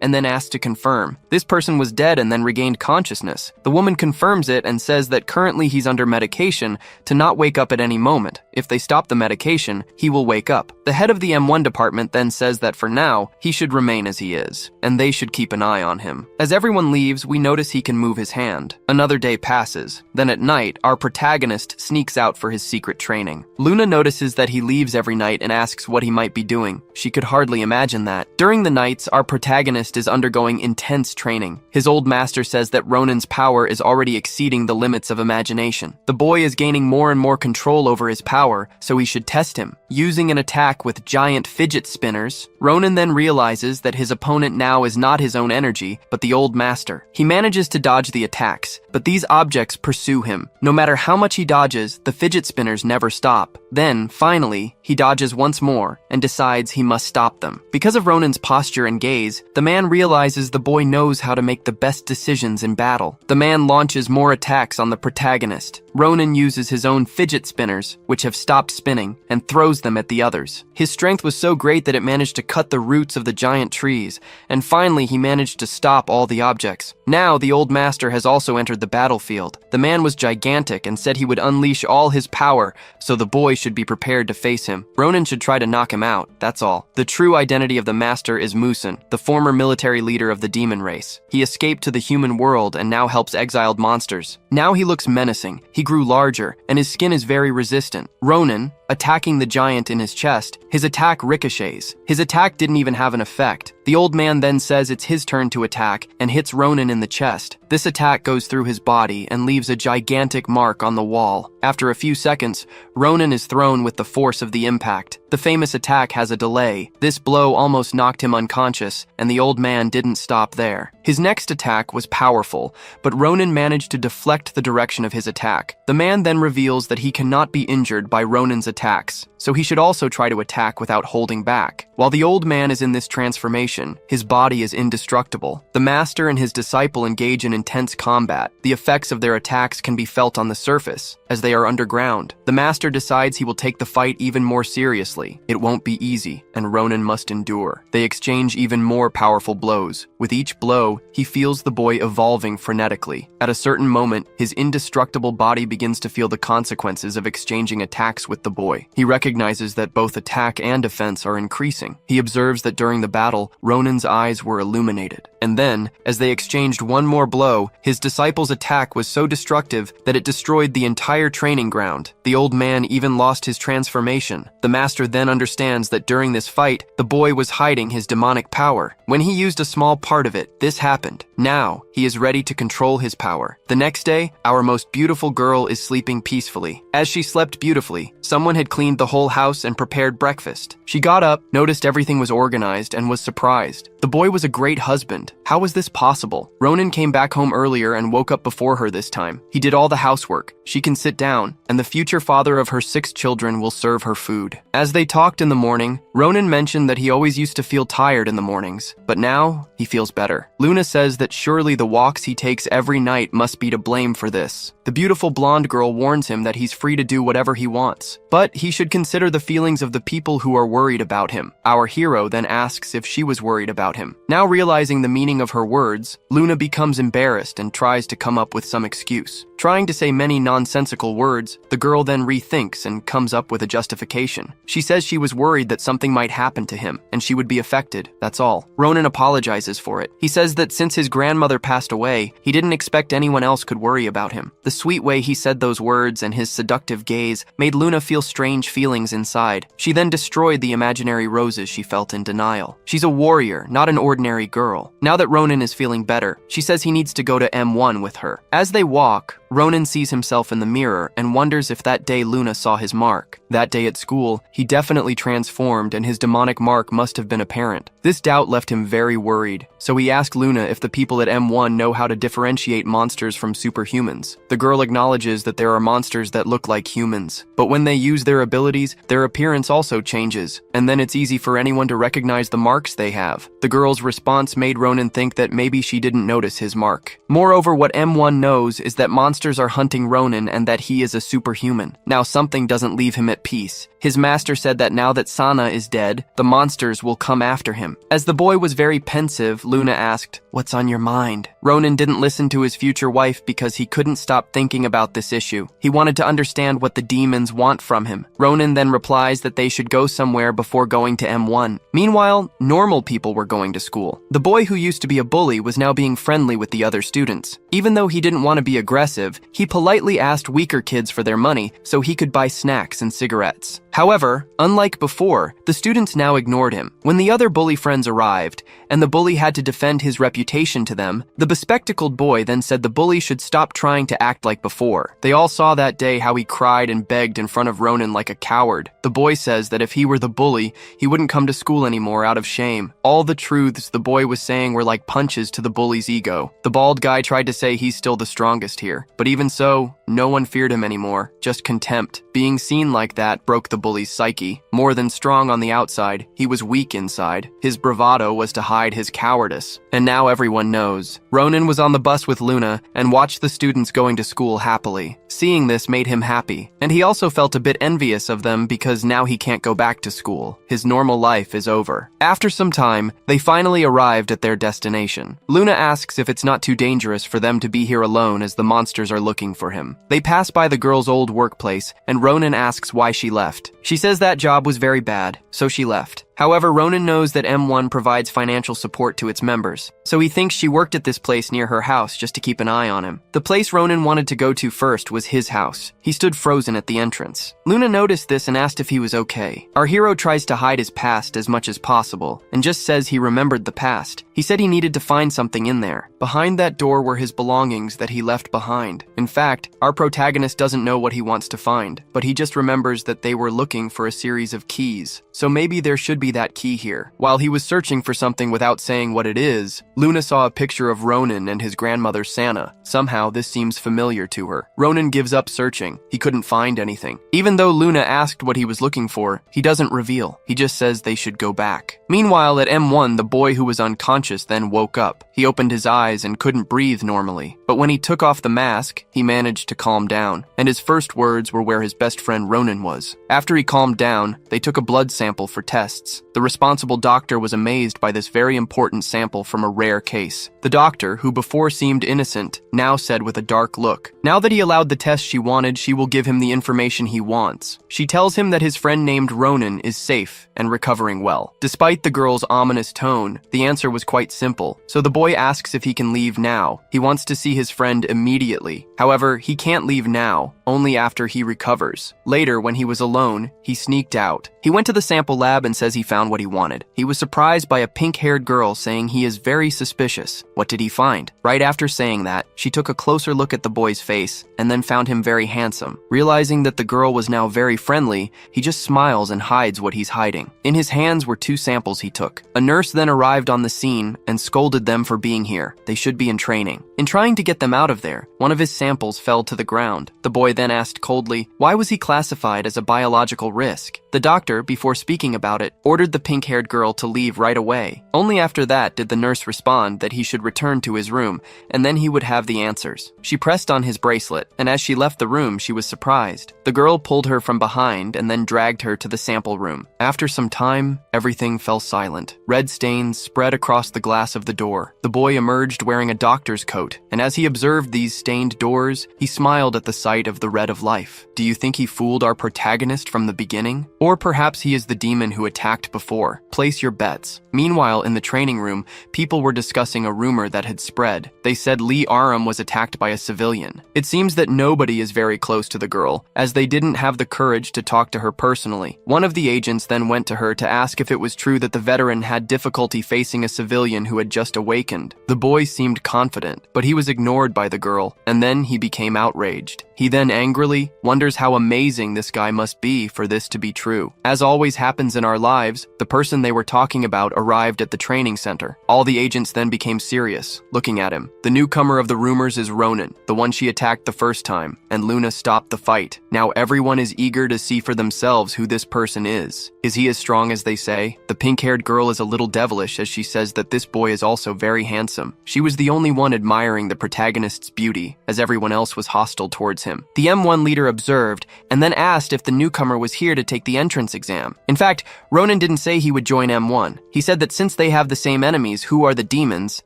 and then asked to confirm. This person was dead and then regained consciousness. The woman confirms it and says that currently he's under medication to not wake up at any moment. If they stop the medication, he will wake up. The head of the M1 department then says that for now, he should remain as he is, and they should keep an eye on him. As everyone leaves, we notice he can move his hand. Another day passes. Then at night, our protagonist sneaks out for his secret training. Luna notices that he leaves every night and asks what he might be doing. She could hardly imagine that. During the nights, our protagonist is undergoing intense training. His old master says that Ronan's power is already exceeding the limits of imagination. The boy is gaining more and more control over his power, so he should test him. Using an attack with giant fidget spinners, Ronan then realizes that his opponent now is not his own energy, but the old master. He manages to dodge the attacks, but these objects pursue him. No matter how much he dodges, the fidget spinners never stop. Then, finally, he dodges once more and decides he must stop them. Because of Ronan's posture and gaze, the man realizes the boy knows how to make the best decisions in battle. The man launches more attacks on the protagonist. Ronan uses his own fidget spinners, which have stopped spinning, and throws them at the others. His strength was so great that it managed to cut the roots of the giant trees, and finally he managed to stop all the objects. Now the old master has also entered the battlefield. The man was gigantic and said he would unleash all his power, so the boy should be prepared to face him. Ronan should try to knock him out, that's all. The true identity of the master is Musin, the former military leader of the demon race. He escaped to the human world and now helps exiled monsters. Now he looks menacing. He grew larger, and his skin is very resistant. Ronan, attacking the giant in his chest, his attack ricochets. His attack didn't even have an effect. The old man then says it's his turn to attack and hits Ronan in the chest. This attack goes through his body and leaves a gigantic mark on the wall. After a few seconds, Ronan is thrown with the force of the impact. The famous attack has a delay. This blow almost knocked him unconscious, and the old man didn't stop there. His next attack was powerful, but Ronan managed to deflect the direction of his attack. The man then reveals that he cannot be injured by Ronan's attacks, so he should also try to attack without holding back. While the old man is in this transformation, his body is indestructible. The master and his disciple engage in intense combat. The effects of their attacks can be felt on the surface, as they are underground. The master decides he will take the fight even more seriously. It won't be easy, and Ronan must endure. They exchange even more powerful blows. With each blow, he feels the boy evolving frenetically. At a certain moment, his indestructible body begins to feel the consequences of exchanging attacks with the boy. He recognizes that both attack and defense are increasing. He observes that during the battle, Ronan's eyes were illuminated. And then, as they exchanged one more blow, his disciple's attack was so destructive that it destroyed the entire training ground. The old man even lost his transformation. The master then understands that during this fight, the boy was hiding his demonic power. When he used a small part of it, this happened. Now, he is ready to control his power. The next day, our most beautiful girl is sleeping peacefully. As she slept beautifully, someone had cleaned the whole house and prepared breakfast. She got up, noticed everything was organized, and was surprised. The boy was a great husband. How was this possible? Ronan came back home earlier and woke up before her this time. He did all the housework. She can sit down, and the future father of her 6 children will serve her food. As they talked in the morning, Ronan mentioned that he always used to feel tired in the mornings, but now he feels better. Luna says that surely the walks he takes every night must be to blame for this. The beautiful blonde girl warns him that he's free to do whatever he wants, but he should consider the feelings of the people who are worried about him. Our hero then asks if she was worried about him. Now realizing the meaning of her words, Luna becomes embarrassed and tries to come up with some excuse. Trying to say many nonsensical words, the girl then rethinks and comes up with a justification. She says she was worried that something might happen to him, and she would be affected, that's all. Ronan apologizes for it. He says that since his grandmother passed away, he didn't expect anyone else could worry about him. The sweet way he said those words and his seductive gaze made Luna feel strange feelings inside. She then destroyed the imaginary roses she felt in denial. She's a warrior, not an ordinary girl. Now that Ronan is feeling better, she says he needs to go to M1 with her. As they walk, Ronan sees himself in the mirror and wonders if that day Luna saw his mark. That day at school, he definitely transformed and his demonic mark must have been apparent. This doubt left him very worried, so he asked Luna if the people at M1 know how to differentiate monsters from superhumans. The girl acknowledges that there are monsters that look like humans, but when they use their abilities, their appearance also changes, and then it's easy for anyone to recognize the marks they have. The girl's response made Ronan think that maybe she didn't notice his mark. Moreover, what M1 knows is that monsters are hunting Ronan and that he is a superhuman. Now something doesn't leave him at peace. His master said that now that Sana is dead, the monsters will come after him. As the boy was very pensive, Luna asked, "What's on your mind?" Ronan didn't listen to his future wife because he couldn't stop thinking about this issue. He wanted to understand what the demons want from him. Ronan then replies that they should go somewhere before going to M1. Meanwhile, normal people were going to school. The boy who used to be a bully was now being friendly with the other students. Even though he didn't want to be aggressive, he politely asked weaker kids for their money so he could buy snacks and cigarettes. However, unlike before, the students now ignored him. When the other bully friends arrived, and the bully had to defend his reputation to them, the bespectacled boy then said the bully should stop trying to act like before. They all saw that day how he cried and begged in front of Ronan like a coward. The boy says that if he were the bully, he wouldn't come to school anymore out of shame. All the truths the boy was saying were like punches to the bully's ego. The bald guy tried to say he's still the strongest here, but even so, no one feared him anymore, just contempt. Being seen like that broke the bully's psyche. More than strong on the outside, he was weak inside. His bravado was to hide his cowardice. And now everyone knows. Ronan was on the bus with Luna and watched the students going to school happily. Seeing this made him happy, and he also felt a bit envious of them because now he can't go back to school. His normal life is over. After some time, they finally arrived at their destination. Luna asks if it's not too dangerous for them to be here alone as the monsters are looking for him. They pass by the girl's old workplace, and Ronan asks why she left. She says that job was very bad, so she left. However, Ronan knows that M1 provides financial support to its members, so he thinks she worked at this place near her house just to keep an eye on him. The place Ronan wanted to go to first was his house. He stood frozen at the entrance. Luna noticed this and asked if he was okay. Our hero tries to hide his past as much as possible, and just says he remembered the past. He said he needed to find something in there. Behind that door were his belongings that he left behind. In fact, our protagonist doesn't know what he wants to find, but he just remembers that they were looking for a series of keys. So maybe there should be that key here. While he was searching for something without saying what it is, Luna saw a picture of Ronan and his grandmother Sana. Somehow this seems familiar to her. Ronan gives up searching. He couldn't find anything. Even though Luna asked what he was looking for, he doesn't reveal. He just says they should go back. Meanwhile, at M1, the boy who was unconscious then woke up. He opened his eyes and couldn't breathe normally. But when he took off the mask, he managed to calm down, and his first words were where his best friend Ronan was. After he calmed down, they took a blood sample for tests. The responsible doctor was amazed by this very important sample from a rare case. The doctor, who before seemed innocent, now said with a dark look, now that he allowed the test she wanted, she will give him the information he wants. She tells him that his friend named Ronan is safe and recovering well. Despite the girl's ominous tone, the answer was quite simple, so the boy asks if he can leave now. He wants to see his friend immediately. However, he can't leave now, only after he recovers. Later, when he was alone, he sneaked out. He went to the sample lab and says he found what he wanted. He was surprised by a pink-haired girl saying he is very suspicious. What did he find? Right after saying that, she took a closer look at the boy's face and then found him very handsome. Realizing that the girl was now very friendly, he just smiles and hides what he's hiding. In his hands were 2 samples he took. A nurse then arrived on the scene and scolded them for being here. They should be in training. In trying to get them out of there, one of his samples fell to the ground. The boy then asked coldly, why was he classified as a biological risk? The doctor, before speaking about it, ordered the pink-haired girl to leave right away. Only after that did the nurse respond that he should return to his room, and then he would have the answers. She pressed on his bracelet, and as she left the room, she was surprised. The girl pulled her from behind and then dragged her to the sample room. After some time, everything fell silent. Red stains spread across the glass of the door. The boy emerged wearing a doctor's coat, and as he observed these stained doors, he smiled at the sight of the the red of life. Do you think he fooled our protagonist from the beginning? Or perhaps he is the demon who attacked before? Place your bets. Meanwhile, in the training room, people were discussing a rumor that had spread. They said Lee Aram was attacked by a civilian. It seems that nobody is very close to the girl, as they didn't have the courage to talk to her personally. One of the agents then went to her to ask if it was true that the veteran had difficulty facing a civilian who had just awakened. The boy seemed confident, but he was ignored by the girl, and then he became outraged. He then angrily wonders how amazing this guy must be for this to be true. As always happens in our lives, the person they were talking about arrived at the training center. All the agents then became serious, looking at him. The newcomer of the rumors is Ronan, the one she attacked the first time, and Luna stopped the fight. Now everyone is eager to see for themselves who this person is. Is he as strong as they say? The pink-haired girl is a little devilish as she says that this boy is also very handsome. She was the only one admiring the protagonist's beauty, as everyone else was hostile towards him. The M1 leader observed and then asked if the newcomer was here to take the entrance exam. In fact, Ronan didn't say he would join M1. He said that since they have the same enemies, who are the demons,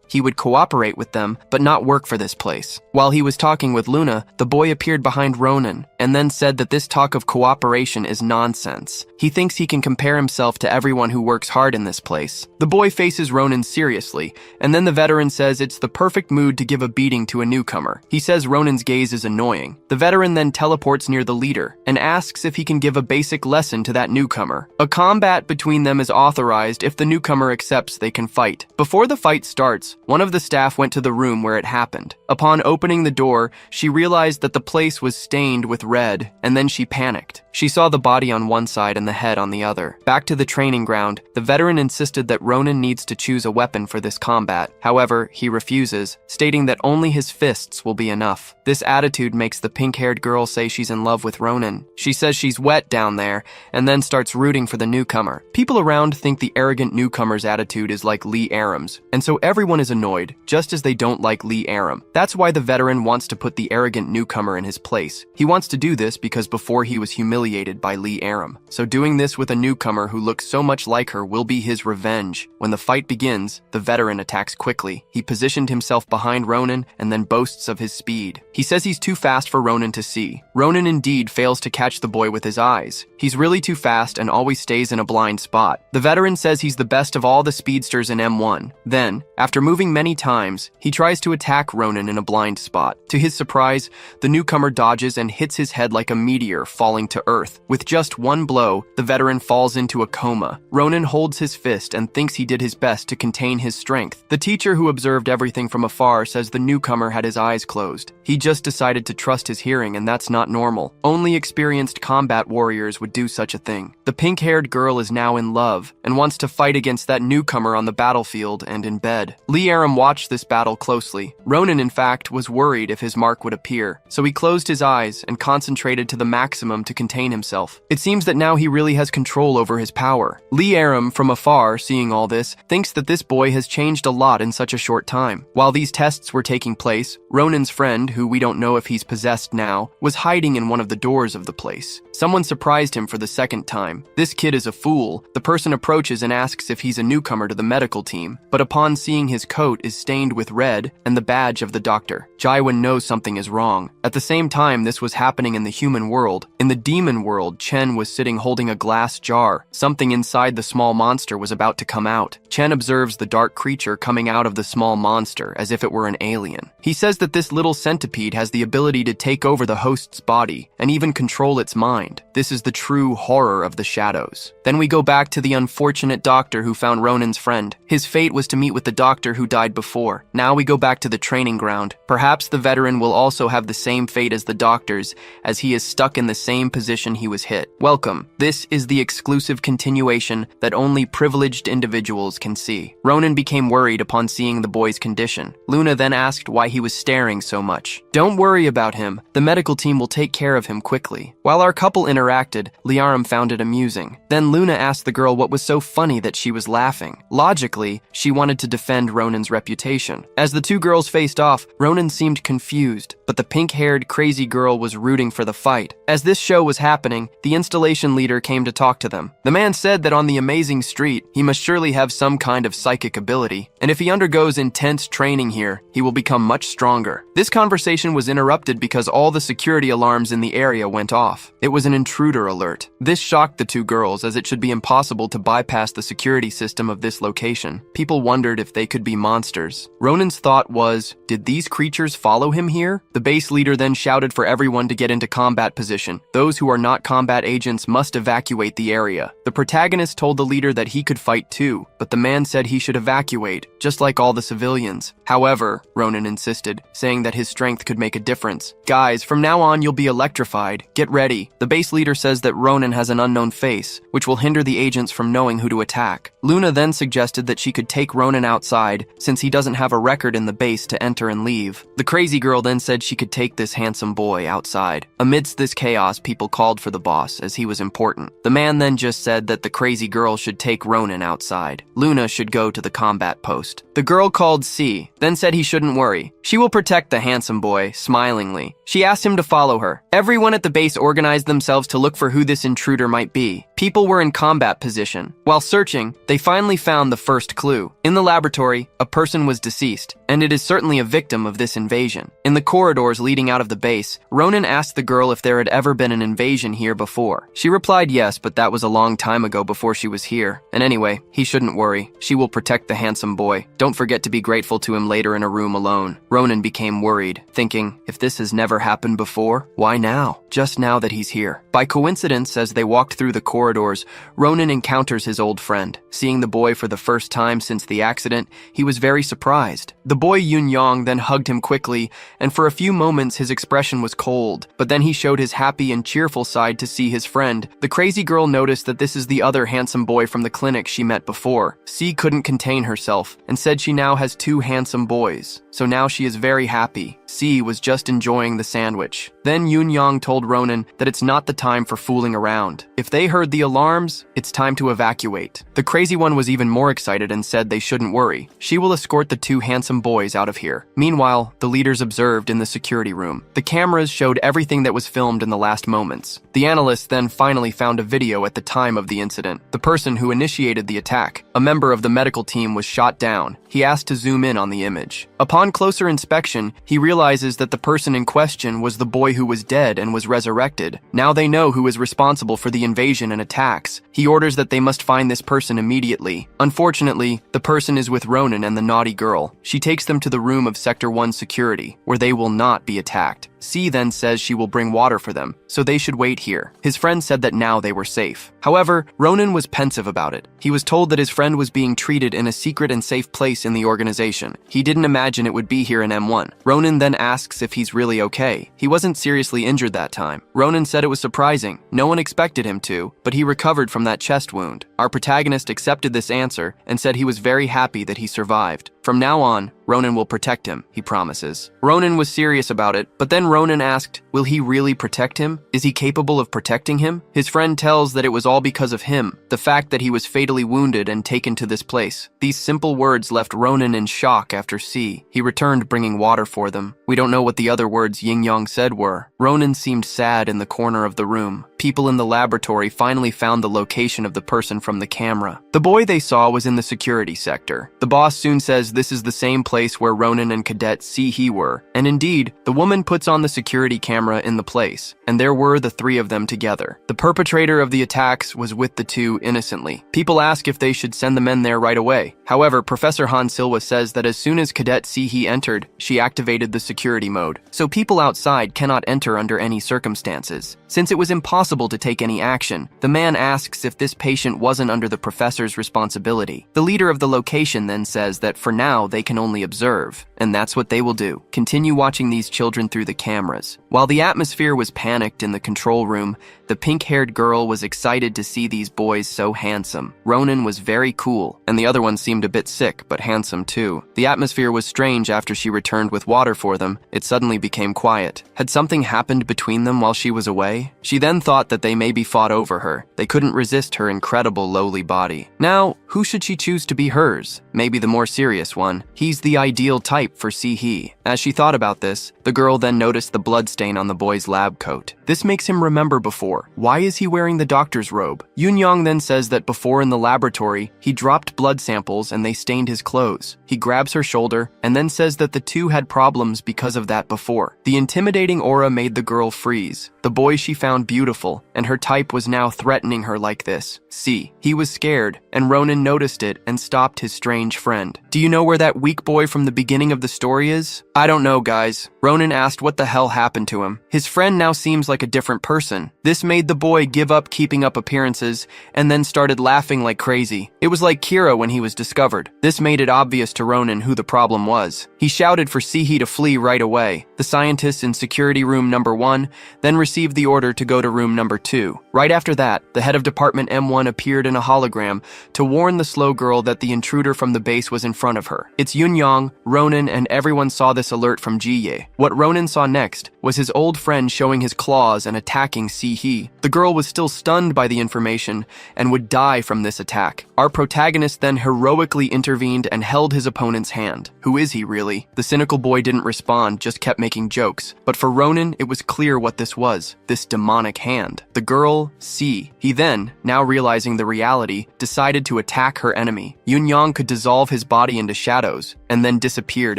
he would cooperate with them but not work for this place. While he was talking with Luna, the boy appeared behind Ronan and then said that this talk of cooperation is nonsense. He thinks he can compare himself to everyone who works hard in this place. The boy faces Ronan seriously, and then the veteran says it's the perfect mood to give a beating to a newcomer. He says Ronan's gaze is annoying. The veteran then teleports near the leader and asks if he can give a basic lesson to that newcomer. A combat between them is authorized if the newcomer accepts they can fight. Before the fight starts, one of the staff went to the room where it happened. Upon opening the door, she realized that the place was stained with red, and then she panicked. She saw the body on one side and the head on the other. Back to the training ground, the veteran insisted that Ronan needs to choose a weapon for this combat. However, he refuses, stating that only his fists will be enough. This attitude makes the pink-haired girl say she's in love with Ronan. She says she's wet down there, and then starts rooting for the newcomer. People around think the arrogant newcomer's attitude is like Lee Aram's, and so everyone is annoyed, just as they don't like Lee Aram. That's why the veteran wants to put the arrogant newcomer in his place. He wants to do this because before he was humiliated by Lee Aram. So doing this with a newcomer who looks so much like her will be his revenge. When the fight begins, the veteran attacks quickly. He positioned himself behind Ronan and then boasts of his speed. He says he's too fast for Ronan to see. Ronan indeed fails to catch the boy with his eyes. He's really too fast and always stays in a blind spot. The veteran says he's the best of all the speedsters in M1. Then, after moving many times, he tries to attack Ronan in a blind spot. To his surprise, the newcomer dodges and hits his head like a meteor falling to earth. With just one blow, the veteran falls into a coma. Ronan holds his fist and thinks he did his best to contain his strength. The teacher who observed everything from afar says the newcomer had his eyes closed. He just decided to trust his hearing, and that's not normal. Only experienced combat warriors would do such a thing. The pink-haired girl is now in love and wants to fight against that newcomer on the battlefield and in bed. Lee Aram watched this battle closely. Ronan, in fact, was worried if his mark would appear, so he closed his eyes and concentrated to the maximum to contain himself. It seems that now he really has control over his power. Lee Aram, from afar, seeing all this, thinks that this boy has changed a lot in such a short time. While these tests were taking place, Ronan's friend, who we don't know if he's possessed now, was hiding in one of the doors of the place. Someone surprised him for the second time. This kid is a fool. The person approaches and asks if he's a newcomer to the medical team, but upon seeing his coat is stained with red and the badge of the doctor, Jaiwan knows something is wrong. At the same time this was happening in the human world. In the demon world, Chen was sitting holding a glass jar. Something inside the small monster was about to come out. Chen observes the dark creature coming out of the small monster as if it were an alien. He says that this little centipede has the ability to take over the host's body and even control its mind. This is the true horror of the shadows. Then we go back to the unfortunate doctor who found Ronan's friend. His fate was to meet with the doctor who died before. Now we go back to the training ground. Perhaps the veteran will also have the same fate as the doctors, as he is stuck in the same position he was hit. Welcome. This is the exclusive continuation that only privileged individuals can see. Ronan became worried upon seeing the boy's condition. Luna then asked why he was staring so much. Don't worry about him. The medical team will take care of him quickly. While our couple interacts interacted, Liarum found it amusing. Then Luna asked the girl what was so funny that she was laughing. Logically, she wanted to defend Ronan's reputation. As the two girls faced off, Ronan seemed confused, but the pink-haired, crazy girl was rooting for the fight. As this show was happening, the installation leader came to talk to them. The man said that on the amazing street, he must surely have some kind of psychic ability, and if he undergoes intense training here, he will become much stronger. This conversation was interrupted because all the security alarms in the area went off. It was an intruder alert. This shocked the two girls, as it should be impossible to bypass the security system of this location. People wondered if they could be monsters. Ronan's thought was, did these creatures follow him here? The base leader then shouted for everyone to get into combat position. Those who are not combat agents must evacuate the area. The protagonist told the leader that he could fight too, but the man said he should evacuate, just like all the civilians. However, Ronan insisted, saying that his strength could make a difference. Guys, from now on you'll be electrified. Get ready. The base leader says that Ronan has an unknown face, which will hinder the agents from knowing who to attack. Luna then suggested that she could take Ronan outside, since he doesn't have a record in the base to enter and leave. The crazy girl then said she could take this handsome boy outside. Amidst this chaos, people called for the boss, as he was important. The man then just said that the crazy girl should take Ronan outside. Luna should go to the combat post. The girl called C, then said he shouldn't worry. She will protect the handsome boy, smilingly. She asked him to follow her. Everyone at the base organized themselves to look for who this intruder might be. People were in combat position. While searching, they finally found the first clue. In the laboratory, a person was deceased, and it is certainly a victim of this invasion. In the corridors leading out of the base, Ronan asked the girl if there had ever been an invasion here before. She replied yes, but that was a long time ago before she was here. And anyway, he shouldn't worry. She will protect the handsome boy. Don't forget to be grateful to him later in a room alone. Ronan became worried, thinking, if this has never happened before, why now? Just now that he's here. By coincidence, as they walked through the corridors, Ronan encounters his old friend. Seeing the boy for the first time since the accident, he was very surprised. The boy Yun Yong then hugged him quickly, and for a few moments his expression was cold, but then he showed his happy and cheerful side to see his friend. The crazy girl noticed that this is the other handsome boy from the clinic she met before. C couldn't contain herself, and said she now has two handsome boys. So now she is very happy. C was just enjoying the sandwich. Then Yun Yong told Ronan that it's not the time for fooling around. If they heard the alarms, it's time to evacuate. The crazy one was even more excited and said they shouldn't worry. She will escort the two handsome boys out of here. Meanwhile, the leaders observed in the security room. The cameras showed everything that was filmed in the last moments. The analysts then finally found a video at the time of the incident. The person who initiated the attack, a member of the medical team, was shot down. He asked to zoom in on the image. Upon closer inspection, he realizes that the person in question was the boy who was dead and was resurrected. Now they know who is responsible for the invasion and attacks. He orders that they must find this person immediately. Unfortunately, the person is with Ronan and the naughty girl. She takes them to the room of Sector 1 security, where they will not be attacked. C then says she will bring water for them, so they should wait here. His friend said that now they were safe. However, Ronan was pensive about it. He was told that his friend was being treated in a secret and safe place in the organization. He didn't imagine it would be here in M1. Ronan then asks if he's really okay. He wasn't seriously injured that time. Ronan said it was surprising. No one expected him to, but he recovered from that chest wound. Our protagonist accepted this answer and said he was very happy that he survived. From now on, Ronan will protect him, he promises. Ronan was serious about it, but then Ronan asked, will he really protect him? Is he capable of protecting him? His friend tells that it was all because of him, the fact that he was fatally wounded and taken to this place. These simple words left Ronan in shock after C. He returned bringing water for them. We don't know what the other words Ying Yong said were. Ronan seemed sad in the corner of the room. People in the laboratory finally found the location of the person from the camera. The boy they saw was in the security sector. The boss soon says this is the same place where Ronan and Cadet C were, and indeed, the woman puts on the security camera in the place, and there were the three of them together. The perpetrator of the attacks was with the two innocently. People ask if they should send the men there right away. However, Professor Han Silwa says that as soon as Cadet C entered, she activated the security mode, so people outside cannot enter under any circumstances. Since it was impossible to take any action, the man asks if this patient wasn't under the professor's responsibility. The leader of the location then says that for now they can only observe, and that's what they will do. Continue watching these children through the cameras. While the atmosphere was panicked in the control room, the pink-haired girl was excited to see these boys so handsome. Ronan was very cool, and the other one seemed a bit sick, but handsome too. The atmosphere was strange after she returned with water for them. It suddenly became quiet. Had something happened between them while she was away? way. She then thought that they maybe fought over her. They couldn't resist her incredible lowly body. Now, who should she choose to be hers? Maybe the more serious one. He's the ideal type for Si-hee. As she thought about this, the girl then noticed the bloodstain on the boy's lab coat. This makes him remember before. Why is he wearing the doctor's robe? Yoon-young then says that before in the laboratory, he dropped blood samples and they stained his clothes. He grabs her shoulder and then says that the two had problems because of that before. The intimidating aura made the girl freeze. The boy she found beautiful, and her type was now threatening her like this. See, he was scared, and Ronan noticed it and stopped his strange friend. Do you know where that weak boy from the beginning of the story is? I don't know, guys. Ronan asked what the hell happened to him. His friend now seems like a different person. This made the boy give up keeping up appearances and then started laughing like crazy. It was like Kira when he was discovered. This made it obvious to Ronan who the problem was. He shouted for Si-hee to flee right away. The scientists in security room number 1 then received the order to go to room number 2. Right after that, the head of Department M1 appeared in a hologram to warn the slow girl that the intruder from the base was in front of her. It's Yoon-young, Ronan, and everyone saw this alert from Ji-ye. What Ronan saw next was his old friend showing his claws and attacking Si-hee. The girl was still stunned by the information and would die from this attack. Our protagonist then heroically intervened and held his opponent's hand. Who is he really? The cynical boy didn't respond, just kept making jokes. But for Ronan, it was clear what this was, this demonic hand. The girl, Si. He then, now realizing the reality, decided to attack her enemy. Yoon-young could dissolve his body into shadows and then disappeared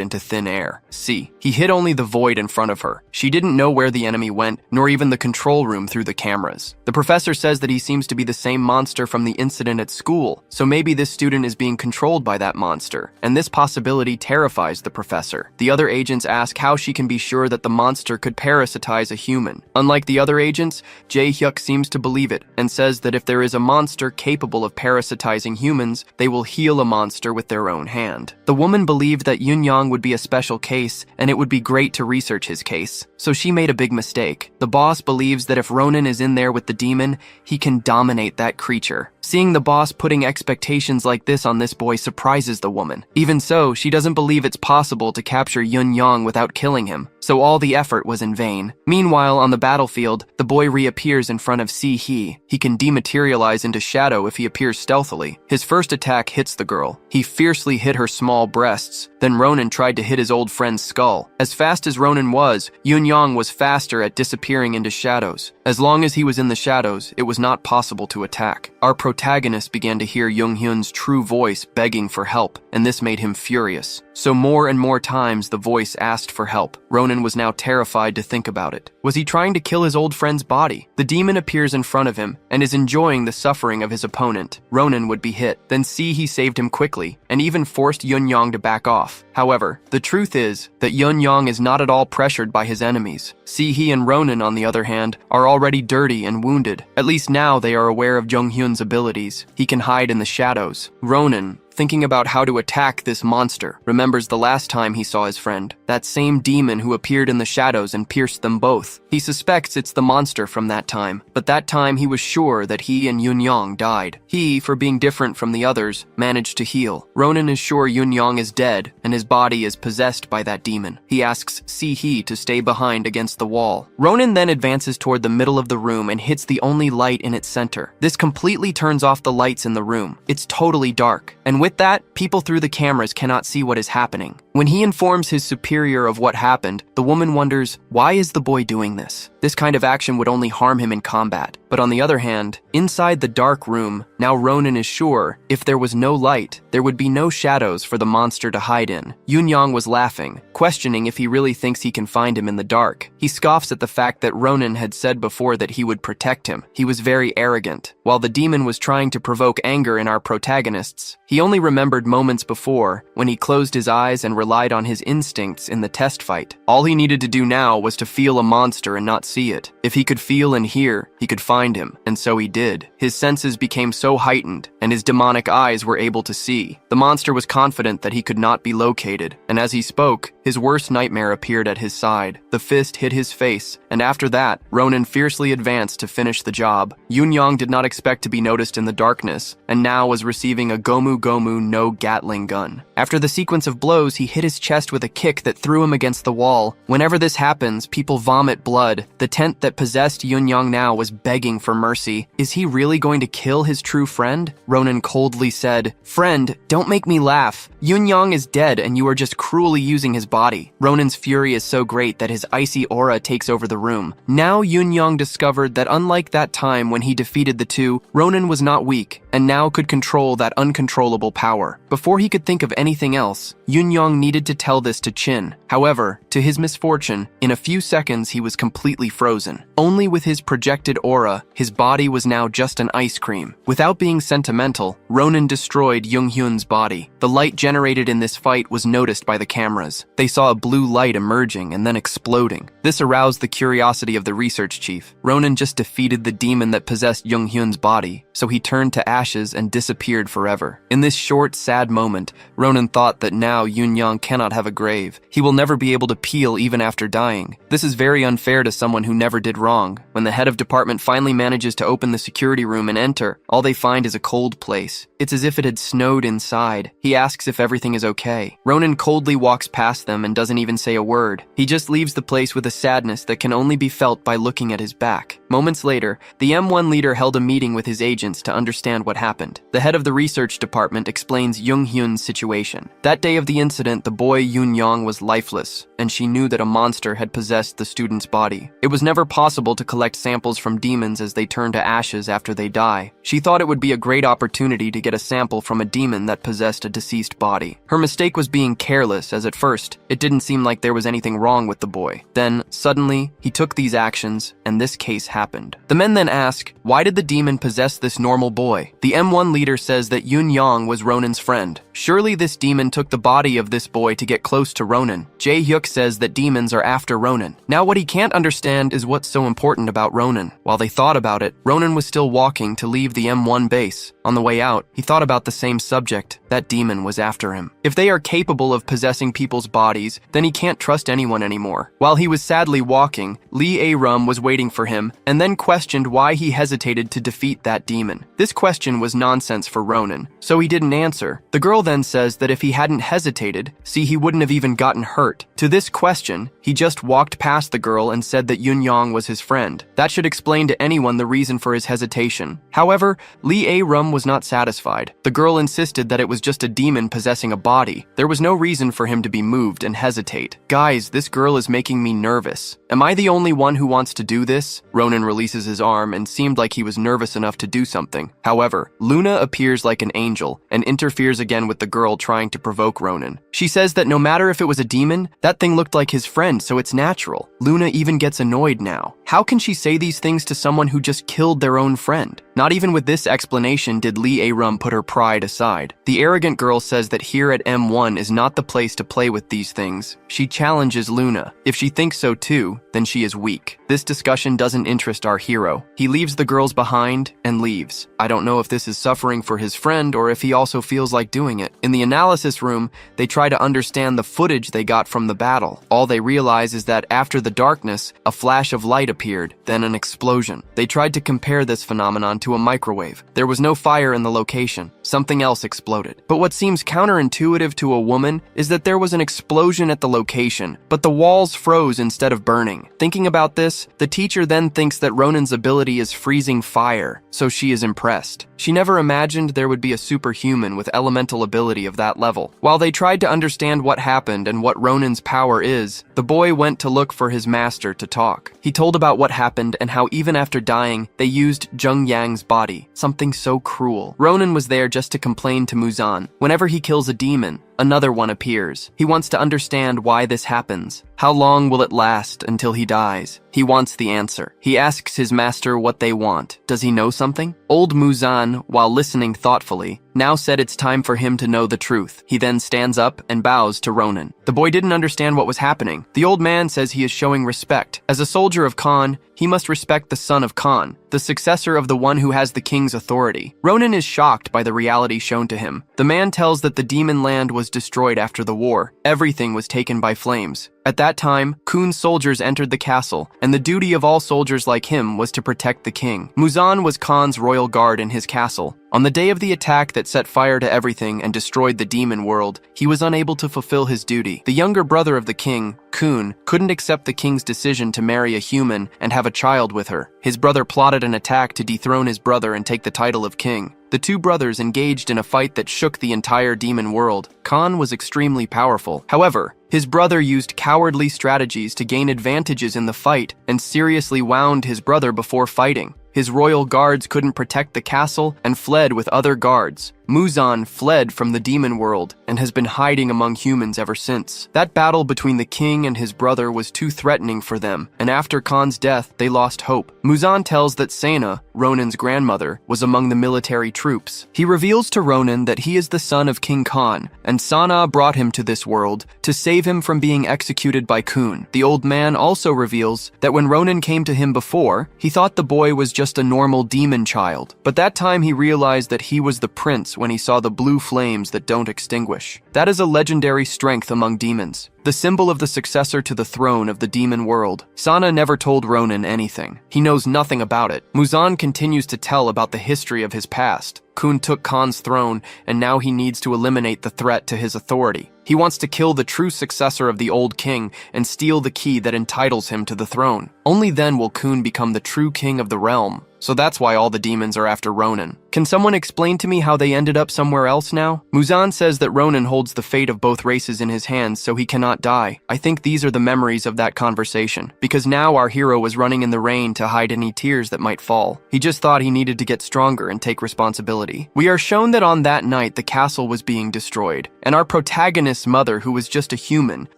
into thin air. Si. He hit only the void in front of her. She didn't know where the enemy went, nor even the control room through the cameras. The professor says that he seems to be the same monster from the incident at school, so maybe this student is being controlled by that monster, and this possibility terrifies the professor. The other agents ask how she can be sure that the monster could parasitize a human. Unlike the other agents, Jae-hyuk seems to believe it, and says that if there is a monster capable of parasitizing humans, they will heal a monster with their own hand. The woman believed that Yoon-young would be a special case, and it would be great to research his case, so she made a big mistake. The boss believes that if Ronan is in there with the demon, he can dominate that creature. Seeing the boss putting expectations like this on this boy surprises the woman. Even so, she doesn't believe it's possible to capture Yoon-young without killing him, so all the effort was in vain. Meanwhile, on the battlefield, the boy reappears in front of Si-hee. He can dematerialize into shadow if he appears stealthily. His first attack hits the girl. He fiercely hit her small breasts. Then Ronan tried to hit his old friend's skull. As fast as Ronan was, Yoon-young was faster at disappearing into shadows. As long as he was in the shadows, it was not possible to attack. Our protagonist began to hear Young-hyun's true voice begging for help, and this made him furious. So more and more times the voice asked for help. Ronan was now terrified to think about it. Was he trying to kill his old friend's body? The demon appears in front of him and is enjoying the suffering of his opponent. Ronan would be hit. Then he saved him quickly and even forced Yoon-young to back off. However, the truth is that Yoon-young is not at all pressured by his enemies. Si-hee and Ronan, on the other hand, are already dirty and wounded. At least now they are aware of Jung-hyun's abilities. He can hide in the shadows. Ronan, thinking about how to attack this monster, remembers the last time he saw his friend, that same demon who appeared in the shadows and pierced them both. He suspects it's the monster from that time, but that time he was sure that he and Yoon-young died. He, for being different from the others, managed to heal. Ronan is sure Yoon-young is dead, and his body is possessed by that demon. He asks Si-hee to stay behind against the wall. Ronan then advances toward the middle of the room and hits the only light in its center. This completely turns off the lights in the room. It's totally dark, and with that, people through the cameras cannot see what is happening. When he informs his superior of what happened, the woman wonders, why is the boy doing this? This kind of action would only harm him in combat. But on the other hand, inside the dark room, now Ronan is sure, if there was no light, there would be no shadows for the monster to hide in. Yoon-young was laughing, questioning if he really thinks he can find him in the dark. He scoffs at the fact that Ronan had said before that he would protect him. He was very arrogant. While the demon was trying to provoke anger in our protagonists, he only remembered moments before when he closed his eyes and relied on his instincts in the test fight. All he needed to do now was to feel a monster and not see it. If he could feel and hear, he could find him, and so he did. His senses became so heightened and his demonic eyes were able to see. The monster was confident that he could not be located, and as he spoke, his worst nightmare appeared at his side. The fist hit his face, and after that, Ronan fiercely advanced to finish the job. Yun-Yang did not expect to be noticed in the darkness, and now was receiving a Gomu Gomu no Gatling gun. After the sequence of blows, he hit his chest with a kick that threw him against the wall. Whenever this happens, people vomit blood. The tent that possessed Yun-Yang now was begging for mercy. Is he really going to kill his true friend? Ronan coldly said, "Friend, don't make me laugh. Yun-Yang is dead and you are just cruelly using his body." Ronan's fury is so great that his icy aura takes over the room. Now Yun-Yang discovered that unlike that time when he defeated the two, Ronan was not weak and now could control that uncontrollable power. Before he could think of anything else, Yun-Yang needed to tell this to Qin. However, to his misfortune, in a few seconds he was completely frozen. Only with his projected aura, his body was now just an ice cream. Without being sentimental, Ronan destroyed Jung-Hyun's body. The light generated in this fight was noticed by the cameras. They saw a blue light emerging and then exploding. This aroused the curiosity of the research chief. Ronan just defeated the demon that possessed Jung-Hyun's body, so he turned to ashes and disappeared forever. In this short, sad moment, Ronan thought that now Yun-Yang cannot have a grave. He will never be able to peel even after dying. This is very unfair to someone who never did wrong. When the head of department finally manages to open the security room and enter, all they find is a cold place. It's as if it had snowed inside. He asks if everything is okay. Ronan coldly walks past them and doesn't even say a word. He just leaves the place with a sadness that can only be felt by looking at his back. Moments later, the M1 leader held a meeting with his agents to understand what happened. The head of the research department explains Jung-Hyun's situation. That day of the incident, the boy Yun-Yang was lifeless, and she knew that a monster had possessed the student's body. It was never possible to collect samples from demons as they turn to ashes after they die. She thought it would be a great opportunity to get a sample from a demon that possessed a deceased body. Her mistake was being careless, as at first, it didn't seem like there was anything wrong with the boy. Then, suddenly, he took these actions, and this case happened. The men then ask, why did the demon possess this normal boy? The M1 leader says that Yun-Yang was Ronan's friend. Surely this demon took the body of this boy to get close to Ronan. Jae-hyuk says that demons are after Ronan. Now what he can't understand is what's so important about Ronan. While they thought about it, Ronan was still walking to leave the M1 base. On the way out, he thought about the same subject. That demon was after him. If they are capable of possessing people's bodies, then he can't trust anyone anymore. While he was sadly walking, Lee A-rum was waiting for him and then questioned why he hesitated to defeat that demon. This question was nonsense for Ronan, so he didn't answer. The girl then says that if he hadn't hesitated, see, he wouldn't have even gotten hurt. To this question, he just walked past the girl and said that Yun-Yang was his friend. That should explain to anyone the reason for his hesitation. However, Lee A-rum was not satisfied. The girl insisted that it was just a demon possessing a body. There was no reason for him to be moved and hesitate. Guys, this girl is making me nervous. Am I the only one who wants to do this? Ronan releases his arm and seemed like he was nervous enough to do something. However, Luna appears like an angel and interferes again with the girl trying to provoke Ronan. She says that no matter if it was a demon, that thing looked like his friend, so it's natural. Luna even gets annoyed now. How can she say these things to someone who just killed their own friend? Not even with this explanation did Lee A-rum put her pride aside. The arrogant girl says that here at M1 is not the place to play with these things. She challenges Luna. If she thinks so too, then she is weak. This discussion doesn't interest our hero. He leaves the girls behind and leaves. I don't know if this is suffering for his friend or if he also feels like doing it. In the analysis room, they try to understand the footage they got from the battle. All they realize is that after the darkness, a flash of light appeared, then an explosion. They tried to compare this phenomenon to a microwave. There was no fire in the location. Something else exploded. But what seems counterintuitive to a woman is that there was an explosion at the location, but the walls froze instead of burning. Thinking about this, the teacher then thinks that Ronan's ability is freezing fire, so she is impressed. She never imagined there would be a superhuman with elemental ability of that level. While they tried to understand what happened and what Ronan's power is, the boy went to look for his master to talk. He told about what happened and how even after dying, they used Jung Yang's body, something so cruel. Ronan was there just to complain to Muzan. Whenever he kills a demon, another one appears. He wants to understand why this happens. How long will it last until he dies? He wants the answer. He asks his master what they want. Does he know something? Old Muzan, while listening thoughtfully, now said it's time for him to know the truth. He then stands up and bows to Ronan. The boy didn't understand what was happening. The old man says he is showing respect. As a soldier of Khan, he must respect the son of Khan, the successor of the one who has the king's authority. Ronan is shocked by the reality shown to him. The man tells that the demon land was destroyed after the war. Everything was taken by flames. At that time, Khun's soldiers entered the castle, and the duty of all soldiers like him was to protect the king. Muzan was Khan's royal guard in his castle. On the day of the attack that set fire to everything and destroyed the demon world, he was unable to fulfill his duty. The younger brother of the king, Khun, couldn't accept the king's decision to marry a human and have a child with her. His brother plotted an attack to dethrone his brother and take the title of king. The two brothers engaged in a fight that shook the entire demon world. Khan was extremely powerful. However, his brother used cowardly strategies to gain advantages in the fight and seriously wounded his brother before fighting. His royal guards couldn't protect the castle and fled with other guards. Muzan fled from the demon world and has been hiding among humans ever since. That battle between the king and his brother was too threatening for them, and after Khan's death, they lost hope. Muzan tells that Sena, Ronan's grandmother, was among the military troops. He reveals to Ronan that he is the son of King Khan, and Sana brought him to this world to save him from being executed by Khun. The old man also reveals that when Ronan came to him before, he thought the boy was just a normal demon child, but that time he realized that he was the prince when he saw the blue flames that don't extinguish. That is a legendary strength among demons, the symbol of the successor to the throne of the demon world. Sana never told Ronan anything. He knows nothing about it. Muzan continues to tell about the history of his past. Khun took Khan's throne, and now he needs to eliminate the threat to his authority. He wants to kill the true successor of the old king and steal the key that entitles him to the throne. Only then will Khun become the true king of the realm. So that's why all the demons are after Ronan. Can someone explain to me how they ended up somewhere else now? Muzan says that Ronan holds the fate of both races in his hands, so he cannot die. I think these are the memories of that conversation, because now our hero was running in the rain to hide any tears that might fall. He just thought he needed to get stronger and take responsibility. We are shown that on that night the castle was being destroyed, and our protagonist's mother, who was just a human,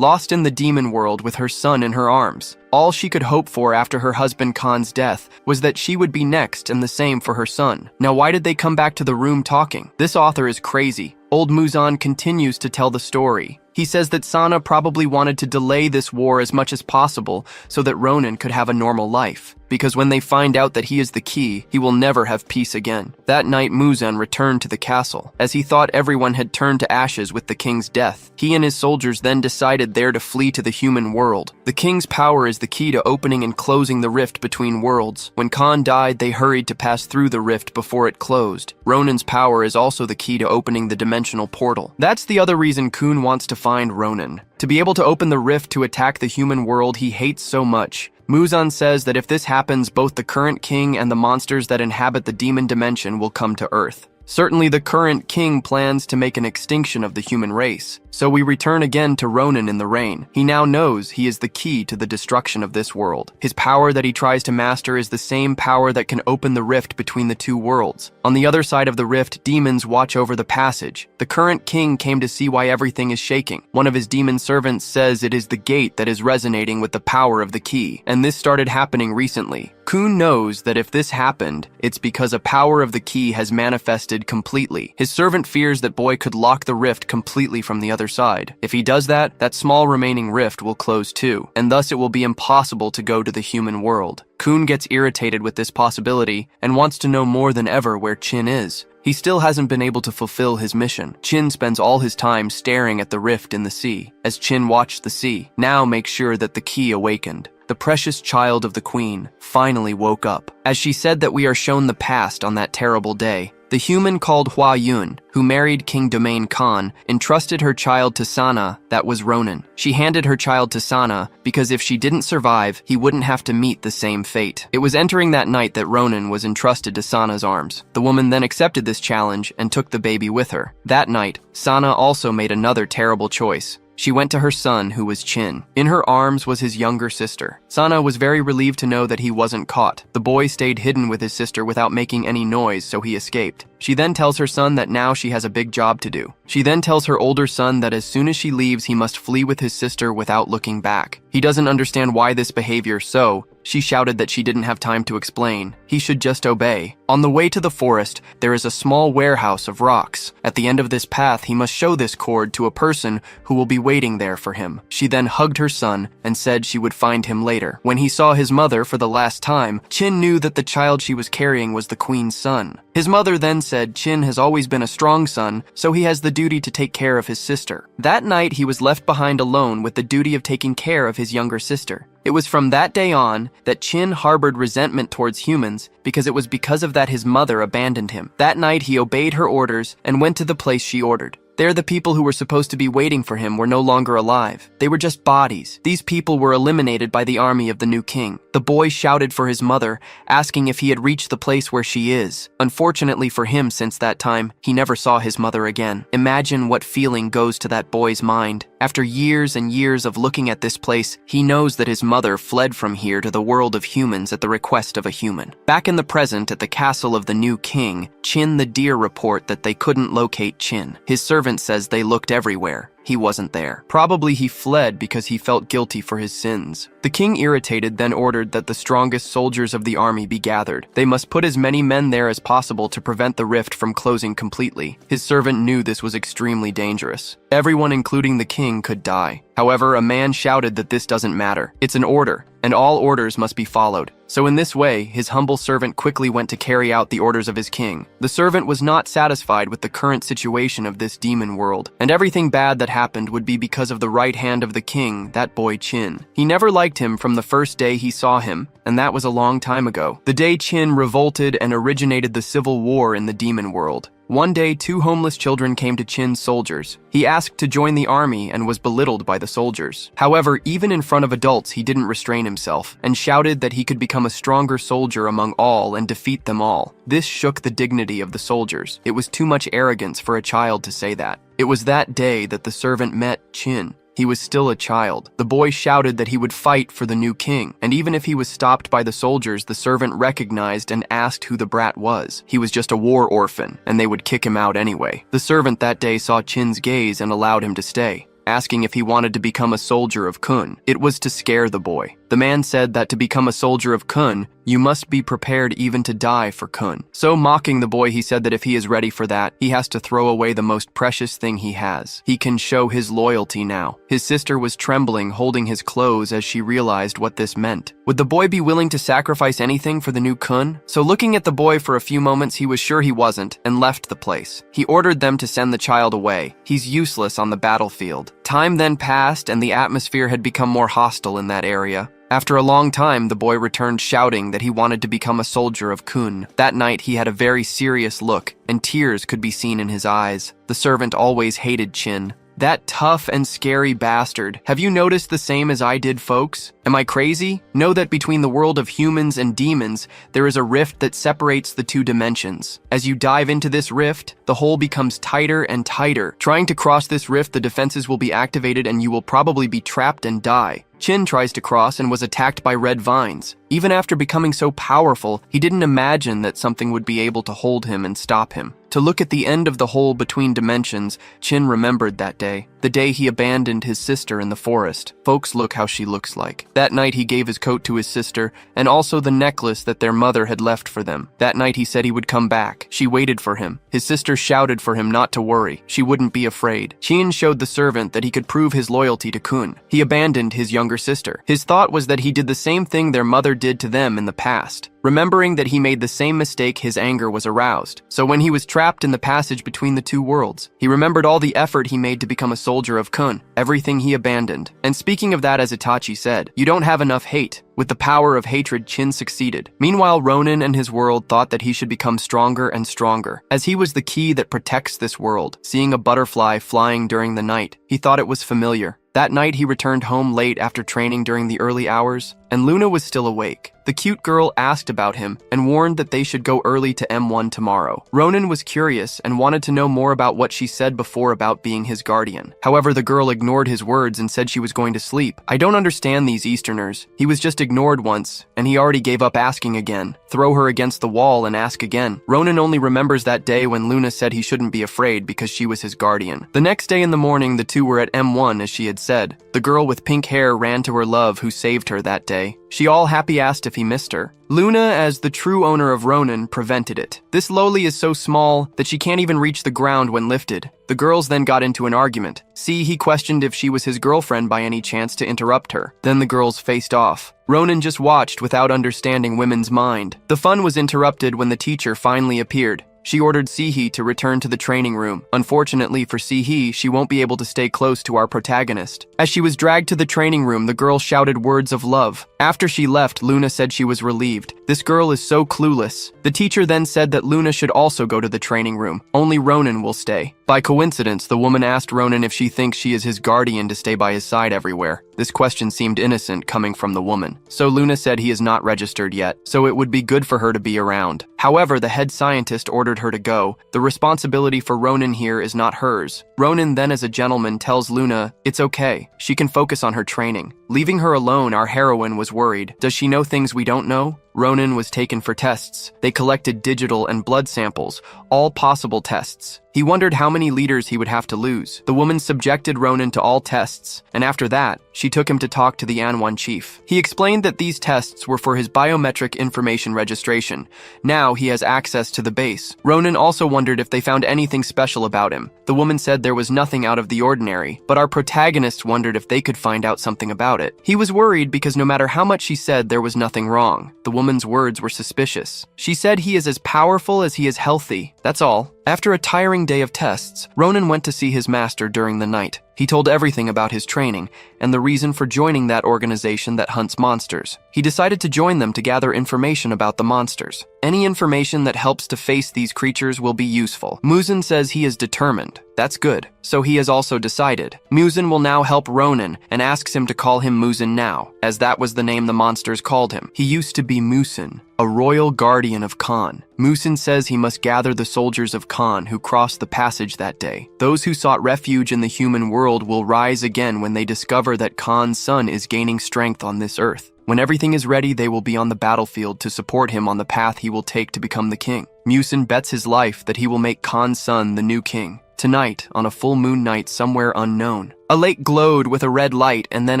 lost in the demon world with her son in her arms. All she could hope for after her husband Khan's death was that she would be next, and the same for her son. Now why did they come back to the room talking? This author is crazy. Old Muzan continues to tell the story. He says that Sana probably wanted to delay this war as much as possible so that Ronan could have a normal life, because when they find out that he is the key, he will never have peace again. That night, Muzan returned to the castle, as he thought everyone had turned to ashes with the king's death. He and his soldiers then decided there to flee to the human world. The king's power is the key to opening and closing the rift between worlds. When Khan died, they hurried to pass through the rift before it closed. Ronan's power is also the key to opening the dimensional portal. That's the other reason Khun wants to find Ronan, to be able to open the rift to attack the human world he hates so much. Muzan says that if this happens, both the current king and the monsters that inhabit the demon dimension will come to Earth. Certainly the current king plans to make an extinction of the human race. So we return again to Ronan in the rain. He now knows he is the key to the destruction of this world. His power that he tries to master is the same power that can open the rift between the two worlds. On the other side of the rift, demons watch over the passage. The current king came to see why everything is shaking. One of his demon servants says it is the gate that is resonating with the power of the key, and this started happening recently. Khun knows that if this happened, it's because a power of the key has manifested completely. His servant fears that Boy could lock the rift completely from the other side. If he does that, that small remaining rift will close too, and thus it will be impossible to go to the human world. Khun gets irritated with this possibility and wants to know more than ever where Chin is. He still hasn't been able to fulfill his mission. Chin spends all his time staring at the rift in the sea. As Chin watched the sea, now make sure that the key awakened. The precious child of the queen finally woke up. As she said that we are shown the past on that terrible day, the human called Hua Yun, who married King Domain Khan, entrusted her child to Sana, that was Ronan. She handed her child to Sana because if she didn't survive, he wouldn't have to meet the same fate. It was entering that night that Ronan was entrusted to Sana's arms. The woman then accepted this challenge and took the baby with her. That night, Sana also made another terrible choice. She went to her son, who was Chin. In her arms was his younger sister. Sana was very relieved to know that he wasn't caught. The boy stayed hidden with his sister without making any noise, so he escaped. She then tells her son that now she has a big job to do. She then tells her older son that as soon as she leaves, he must flee with his sister without looking back. He doesn't understand why this behavior, so she shouted that she didn't have time to explain. He should just obey. On the way to the forest, there is a small warehouse of rocks. At the end of this path, he must show this cord to a person who will be waiting there for him. She then hugged her son and said she would find him later. When he saw his mother for the last time, Chin knew that the child she was carrying was the queen's son. His mother then said Chin has always been a strong son, so he has the duty to take care of his sister. That night, he was left behind alone with the duty of taking care of his younger sister. It was from that day on that Chin harbored resentment towards humans because it was because of that his mother abandoned him. That night, he obeyed her orders and went to the place she ordered. There, the people who were supposed to be waiting for him were no longer alive. They were just bodies. These people were eliminated by the army of the new king. The boy shouted for his mother, asking if he had reached the place where she is. Unfortunately for him, since that time, he never saw his mother again. Imagine what feeling goes to that boy's mind. After years and years of looking at this place, he knows that his mother fled from here to the world of humans at the request of a human. Back in the present, at the castle of the new king, Chin the deer report that they couldn't locate Chin. His servant says they looked everywhere. He wasn't there. Probably he fled because he felt guilty for his sins. The king, irritated, then ordered that the strongest soldiers of the army be gathered. They must put as many men there as possible to prevent the rift from closing completely. His servant knew this was extremely dangerous. Everyone, including the king, could die. However, a man shouted that this doesn't matter. It's an order, and all orders must be followed. So in this way, his humble servant quickly went to carry out the orders of his king. The servant was not satisfied with the current situation of this demon world, and everything bad that happened would be because of the right hand of the king, that boy Chin. He never liked him from the first day he saw him, and that was a long time ago. The day Chin revolted and originated the civil war in the demon world. One day, 2 homeless children came to Chin's soldiers. He asked to join the army and was belittled by the soldiers. However, even in front of adults, he didn't restrain himself and shouted that he could become a stronger soldier among all and defeat them all. This shook the dignity of the soldiers. It was too much arrogance for a child to say that. It was that day that the servant met Chin. He was still a child. The boy shouted that he would fight for the new king, and even if he was stopped by the soldiers, the servant recognized and asked who the brat was. He was just a war orphan, and they would kick him out anyway. The servant that day saw Chin's gaze and allowed him to stay, asking if he wanted to become a soldier of Kun. It was to scare the boy. The man said that to become a soldier of Kun, you must be prepared even to die for Kun. So mocking the boy, he said that if he is ready for that, he has to throw away the most precious thing he has. He can show his loyalty now. His sister was trembling, holding his clothes as she realized what this meant. Would the boy be willing to sacrifice anything for the new Kun? So looking at the boy for a few moments, he was sure he wasn't, and left the place. He ordered them to send the child away. He's useless on the battlefield. Time then passed, and the atmosphere had become more hostile in that area. After a long time, the boy returned shouting that he wanted to become a soldier of Kun. That night, he had a very serious look, and tears could be seen in his eyes. The servant always hated Chin. That tough and scary bastard. Have you noticed the same as I did, folks? Am I crazy? Know that between the world of humans and demons, there is a rift that separates the 2 dimensions. As you dive into this rift, the hole becomes tighter and tighter. Trying to cross this rift, the defenses will be activated and you will probably be trapped and die. Chin tries to cross and was attacked by red vines. Even after becoming so powerful, he didn't imagine that something would be able to hold him and stop him. To look at the end of the hole between dimensions, Chin remembered that day, the day he abandoned his sister in the forest. Folks, look how she looks like. That night he gave his coat to his sister, and also the necklace that their mother had left for them. That night he said he would come back. She waited for him. His sister shouted for him not to worry. She wouldn't be afraid. Chin showed the servant that he could prove his loyalty to Kun. He abandoned his younger sister. His thought was that he did the same thing their mother did to them in the past. Remembering that he made the same mistake, his anger was aroused. So when he was trapped in the passage between the 2 worlds, he remembered all the effort he made to become a soldier of Kun, everything he abandoned. And speaking of that, as Itachi said, you don't have enough hate. With the power of hatred, Chin succeeded. Meanwhile, Ronin and his world thought that he should become stronger and stronger, as he was the key that protects this world. Seeing a butterfly flying during the night, he thought it was familiar. That night, he returned home late after training during the early hours. and Luna was still awake. The cute girl asked about him and warned that they should go early to M1 tomorrow. Ronan was curious and wanted to know more about what she said before about being his guardian. However, the girl ignored his words and said she was going to sleep. I don't understand these Easterners. He was just ignored once, and he already gave up asking again. Throw her against the wall and ask again. Ronan only remembers that day when Luna said he shouldn't be afraid because she was his guardian. The next day in the morning, the two were at M1 as she had said. The girl with pink hair ran to her love who saved her that day. She all happy asked if he missed her. Luna, as the true owner of Ronan, prevented it. This loli is so small that she can't even reach the ground when lifted. The girls then got into an argument. He questioned if she was his girlfriend by any chance to interrupt her. Then the girls faced off. Ronan just watched without understanding women's mind. The fun was interrupted when the teacher finally appeared. She ordered Sihi to return to the training room. Unfortunately for Sihi, she won't be able to stay close to our protagonist. As she was dragged to the training room, the girl shouted words of love. After she left, Luna said she was relieved. This girl is so clueless. The teacher then said that Luna should also go to the training room. Only Ronan will stay. By coincidence, the woman asked Ronan if she thinks she is his guardian to stay by his side everywhere. This question seemed innocent coming from the woman. So Luna said he is not registered yet, so it would be good for her to be around. However, the head scientist ordered her to go. The responsibility for Ronan here is not hers. Ronan then, as a gentleman, tells Luna it's okay. She can focus on her training. Leaving her alone, our heroine was worried. Does she know things we don't know? Ronan was taken for tests. They collected digital and blood samples, all possible tests. He wondered how many liters he would have to lose. The woman subjected Ronan to all tests, and after that, she took him to talk to the MANHWA chief. He explained that these tests were for his biometric information registration. Now he has access to the base. Ronan also wondered if they found anything special about him. The woman said there was nothing out of the ordinary, but our protagonist wondered if they could find out something about it. He was worried because no matter how much she said, there was nothing wrong. The woman's words were suspicious. She said he is as powerful as he is healthy. That's all. After a tiring day of tests, Ronan went to see his master during the night. He told everything about his training and the reason for joining that organization that hunts monsters. He decided to join them to gather information about the monsters. Any information that helps to face these creatures will be useful. Muzin says he is determined. That's good. So he has also decided. Muzin will now help Ronan and asks him to call him Muzin now, as that was the name the monsters called him. He used to be Musin, a royal guardian of Khan. Musin says he must gather the soldiers of Khan who crossed the passage that day. Those who sought refuge in the human world will rise again when they discover that Khan's son is gaining strength on this earth. When everything is ready, they will be on the battlefield to support him on the path he will take to become the king. Musin bets his life that he will make Khan's son the new king. Tonight, on a full moon night somewhere unknown, a lake glowed with a red light and then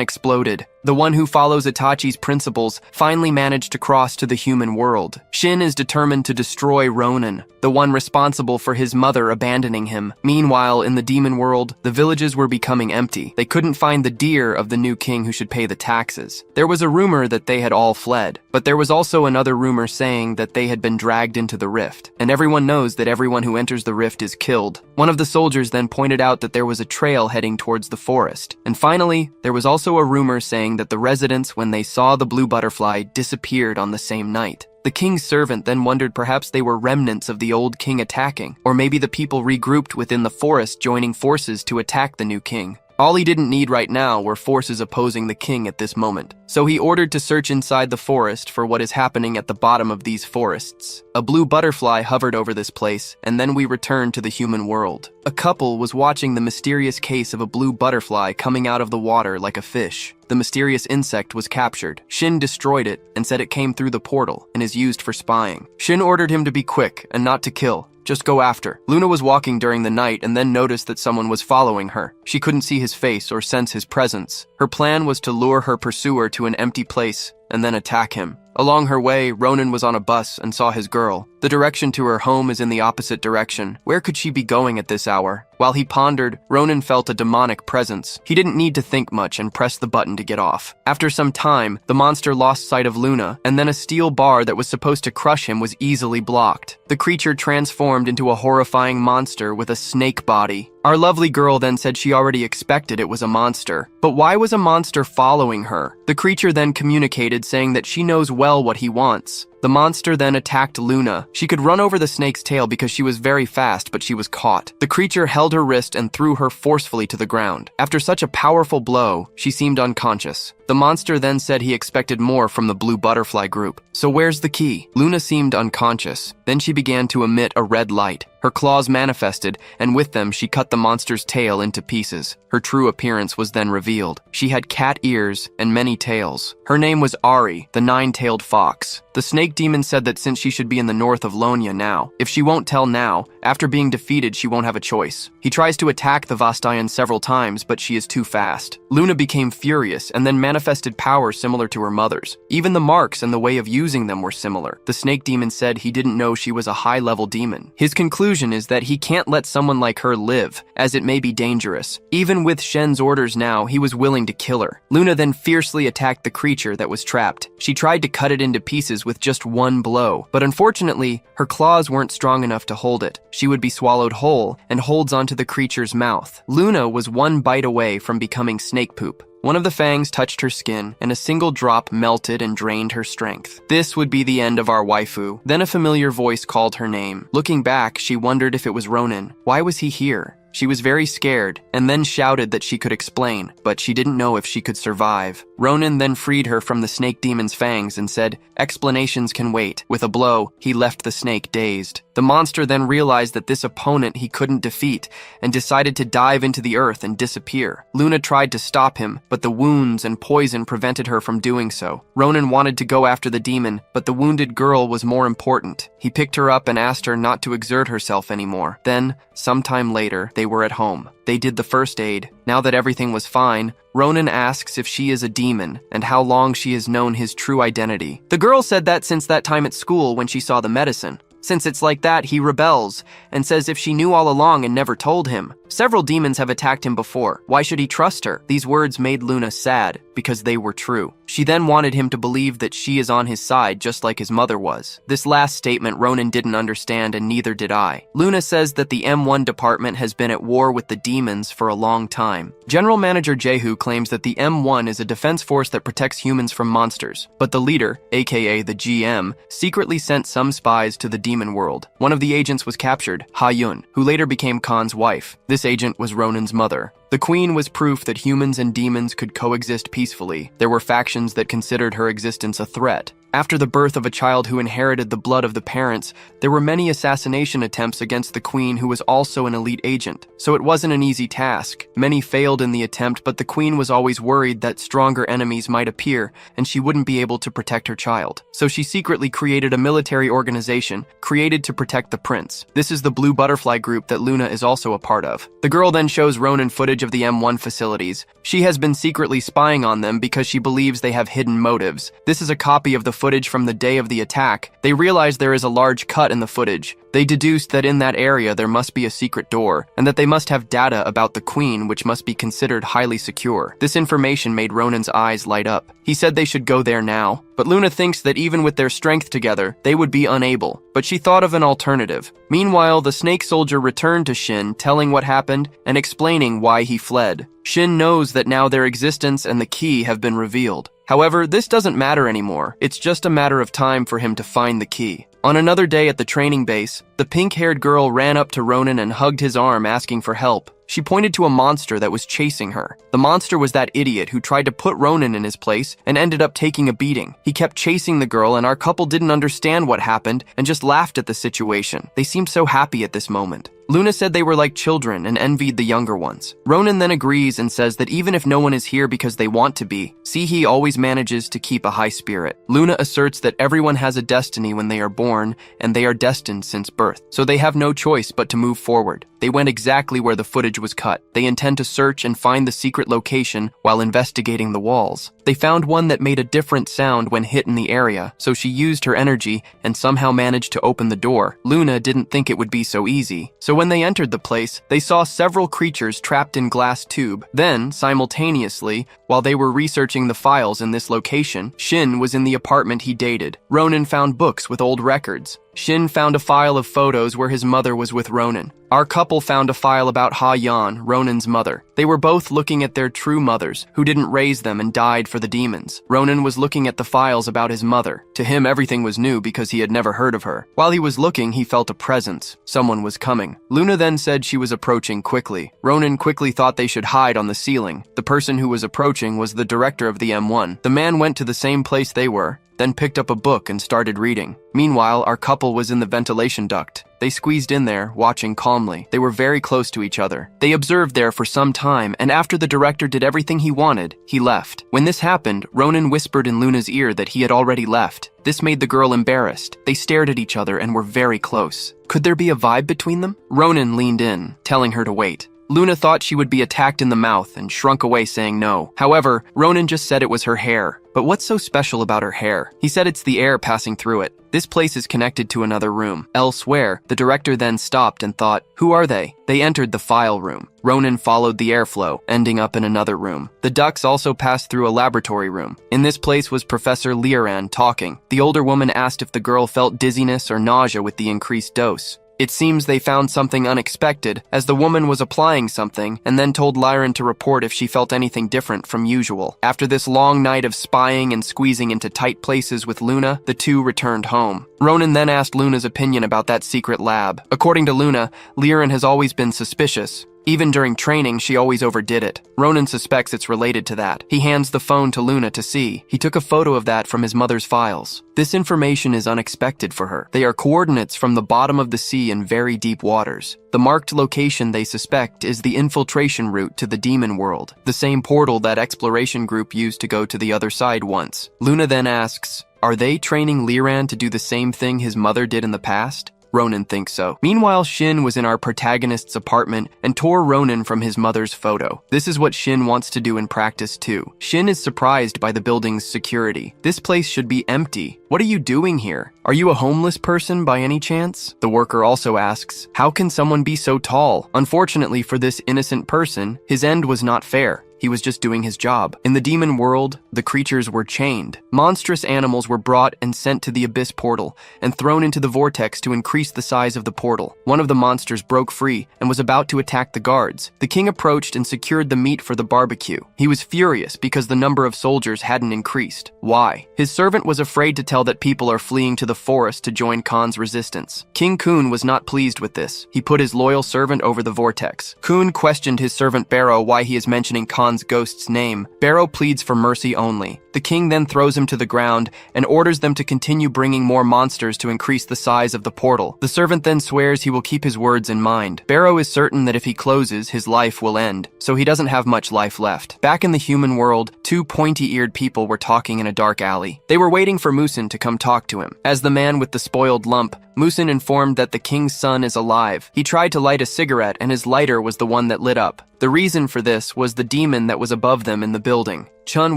exploded. The one who follows Itachi's principles finally managed to cross to the human world. Shin is determined to destroy Ronan, the one responsible for his mother abandoning him. Meanwhile, in the demon world, the villages were becoming empty. They couldn't find the deer of the new king who should pay the taxes. There was a rumor that they had all fled, but there was also another rumor saying that they had been dragged into the rift. And everyone knows that everyone who enters the rift is killed. One of the soldiers then pointed out that there was a trail heading towards the forest. And finally, there was also a rumor saying that the residents, when they saw the blue butterfly, disappeared on the same night. The king's servant then wondered perhaps they were remnants of the old king attacking, or maybe the people regrouped within the forest joining forces to attack the new king. All he didn't need right now were forces opposing the king at this moment. So he ordered to search inside the forest for what is happening at the bottom of these forests. A blue butterfly hovered over this place, and then we returned to the human world. A couple was watching the mysterious case of a blue butterfly coming out of the water like a fish. The mysterious insect was captured. Shin destroyed it and said it came through the portal and is used for spying. Shin ordered him to be quick and not to kill. Just go after. Luna was walking during the night and then noticed that someone was following her. She couldn't see his face or sense his presence. Her plan was to lure her pursuer to an empty place and then attack him. Along her way, Ronan was on a bus and saw his girl. The direction to her home is in the opposite direction. Where could she be going at this hour? While he pondered, Ronan felt a demonic presence. He didn't need to think much and pressed the button to get off. After some time, the monster lost sight of Luna, and then a steel bar that was supposed to crush him was easily blocked. The creature transformed into a horrifying monster with a snake body. Our lovely girl then said she already expected it was a monster. But why was a monster following her? The creature then communicated saying that she knows well what he wants. The monster then attacked Luna. She could run over the snake's tail because she was very fast, but she was caught. The creature held her wrist and threw her forcefully to the ground. After such a powerful blow, she seemed unconscious. The monster then said he expected more from the blue butterfly group. So where's the key? Luna seemed unconscious. Then she began to emit a red light. Her claws manifested, and with them she cut the monster's tail into pieces. Her true appearance was then revealed. She had cat ears and many tails. Her name was Ari, the nine-tailed fox. The snake demon said that since she should be in the north of Lonia now, if she won't tell now, after being defeated she won't have a choice. He tries to attack the Vastayan several times, but she is too fast. Luna became furious and then manifested power similar to her mother's. Even the marks and the way of using them were similar. The snake demon said he didn't know she was a high-level demon. His conclusion is that he can't let someone like her live, as it may be dangerous. Even with Shen's orders now, he was willing to kill her. Luna then fiercely attacked the creature that was trapped. She tried to cut it into pieces with just one blow, but unfortunately, her claws weren't strong enough to hold it. She would be swallowed whole and holds onto the creature's mouth. Luna was one bite away from becoming snake poop. One of the fangs touched her skin, and a single drop melted and drained her strength. This would be the end of our waifu. Then a familiar voice called her name. Looking back, she wondered if it was Ronin. Why was he here? She was very scared, and then shouted that she could explain, but she didn't know if she could survive. Ronin then freed her from the snake demon's fangs and said, "Explanations can wait." With a blow, he left the snake dazed. The monster then realized that this opponent he couldn't defeat, and decided to dive into the earth and disappear. Luna tried to stop him, but the wounds and poison prevented her from doing so. Ronin wanted to go after the demon, but the wounded girl was more important. He picked her up and asked her not to exert herself anymore. Then, sometime later, they were at home. They did the first aid. Now that everything was fine, Ronin asks if she is a demon and how long she has known his true identity. The girl said that since that time at school when she saw the medicine. Since it's like that, he rebels and says if she knew all along and never told him. Several demons have attacked him before. Why should he trust her? These words made Luna sad because they were true. She then wanted him to believe that she is on his side just like his mother was. This last statement Ronin didn't understand, and neither did I. Luna says that the M1 department has been at war with the demons for a long time. General Manager Jehu claims that the M1 is a defense force that protects humans from monsters, but the leader, aka the GM, secretly sent some spies to the demon world. One of the agents was captured, Ha Yun, who later became Khan's wife. This agent was Ronin's mother. The queen was proof that humans and demons could coexist peacefully. There were factions that considered her existence a threat. After the birth of a child who inherited the blood of the parents, there were many assassination attempts against the queen, who was also an elite agent. So it wasn't an easy task. Many failed in the attempt, but the queen was always worried that stronger enemies might appear and she wouldn't be able to protect her child. So she secretly created a military organization created to protect the prince. This is the Blue Butterfly group that Luna is also a part of. The girl then shows Ronin footage of the M1 facilities. She has been secretly spying on them because she believes they have hidden motives. This is a copy of the footage from the day of the attack. They realize there is a large cut in the footage. They deduced that in that area there must be a secret door, and that they must have data about the queen which must be considered highly secure. This information made Ronin's eyes light up. He said they should go there now, but Luna thinks that even with their strength together, they would be unable. But she thought of an alternative. Meanwhile, the snake soldier returned to Shin, telling what happened and explaining why he fled. Shin knows that now their existence and the key have been revealed. However, this doesn't matter anymore. It's just a matter of time for him to find the key. On another day at the training base, the pink-haired girl ran up to Ronin and hugged his arm, asking for help. She pointed to a monster that was chasing her. The monster was that idiot who tried to put Ronin in his place and ended up taking a beating. He kept chasing the girl, and our couple didn't understand what happened and just laughed at the situation. They seemed so happy at this moment. Luna said they were like children and envied the younger ones. Ronin then agrees and says that even if no one is here because they want to be, Sihi always manages to keep a high spirit. Luna asserts that everyone has a destiny when they are born, and they are destined since birth, so they have no choice but to move forward. They went exactly where the footage was cut. They intend to search and find the secret location while investigating the walls. They found one that made a different sound when hit in the area, so she used her energy and somehow managed to open the door. Luna didn't think it would be so easy. So when they entered the place, they saw several creatures trapped in glass tube. Then, simultaneously, while they were researching the files in this location, Shin was in the apartment he dated. Ronin found books with old records. Shin found a file of photos where his mother was with Ronan. Our couple found a file about Ha Yan, Ronan's mother. They were both looking at their true mothers, who didn't raise them and died for the demons. Ronan was looking at the files about his mother. To him, everything was new because he had never heard of her. While he was looking, he felt a presence. Someone was coming. Luna then said she was approaching quickly. Ronan quickly thought they should hide on the ceiling. The person who was approaching was the director of the M1. The man went to the same place they were, then picked up a book and started reading. Meanwhile, our couple was in the ventilation duct. They squeezed in there, watching calmly. They were very close to each other. They observed there for some time, and after the director did everything he wanted, he left. When this happened, Ronan whispered in Luna's ear that he had already left. This made the girl embarrassed. They stared at each other and were very close. Could there be a vibe between them? Ronan leaned in, telling her to wait. Luna thought she would be attacked in the mouth and shrunk away saying no. However, Ronan just said it was her hair. But what's so special about her hair? He said it's the air passing through it. This place is connected to another room. Elsewhere, the director then stopped and thought, who are they? They entered the file room. Ronan followed the airflow, ending up in another room. The ducts also passed through a laboratory room. In this place was Professor Liran talking. The older woman asked if the girl felt dizziness or nausea with the increased dose. It seems they found something unexpected, as the woman was applying something and then told Liran to report if she felt anything different from usual. After this long night of spying and squeezing into tight places with Luna, the two returned home. Ronan then asked Luna's opinion about that secret lab. According to Luna, Liran has always been suspicious. Even during training, she always overdid it. Ronan suspects it's related to that. He hands the phone to Luna to see. He took a photo of that from his mother's files. This information is unexpected for her. They are coordinates from the bottom of the sea in very deep waters. The marked location they suspect is the infiltration route to the demon world, the same portal that exploration group used to go to the other side once. Luna then asks, are they training Liran to do the same thing his mother did in the past? Ronan thinks so. Meanwhile, Shin was in our protagonist's apartment and tore Ronan from his mother's photo. This is what Shin wants to do in practice too. Shin is surprised by the building's security. This place should be empty. What are you doing here? Are you a homeless person by any chance? The worker also asks, how can someone be so tall? Unfortunately for this innocent person, his end was not fair. He was just doing his job. In the demon world, the creatures were chained. Monstrous animals were brought and sent to the abyss portal and thrown into the vortex to increase the size of the portal. One of the monsters broke free and was about to attack the guards. The king approached and secured the meat for the barbecue. He was furious because the number of soldiers hadn't increased. Why? His servant was afraid to tell that people are fleeing to the forest to join Khan's resistance. King Kun was not pleased with this. He put his loyal servant over the vortex. Kun questioned his servant Barrow why he is mentioning Khan's ghost's name. Barrow pleads for mercy only. The king then throws him to the ground and orders them to continue bringing more monsters to increase the size of the portal. The servant then swears he will keep his words in mind. Barrow is certain that if he closes, his life will end, so he doesn't have much life left. Back in the human world, two pointy-eared people were talking in a dark alley. They were waiting for Musin to come talk to him. As the man with the spoiled lump, Musin informed that the king's son is alive. He tried to light a cigarette and his lighter was the one that lit up. The reason for this was the demon that was above them in the building. Chun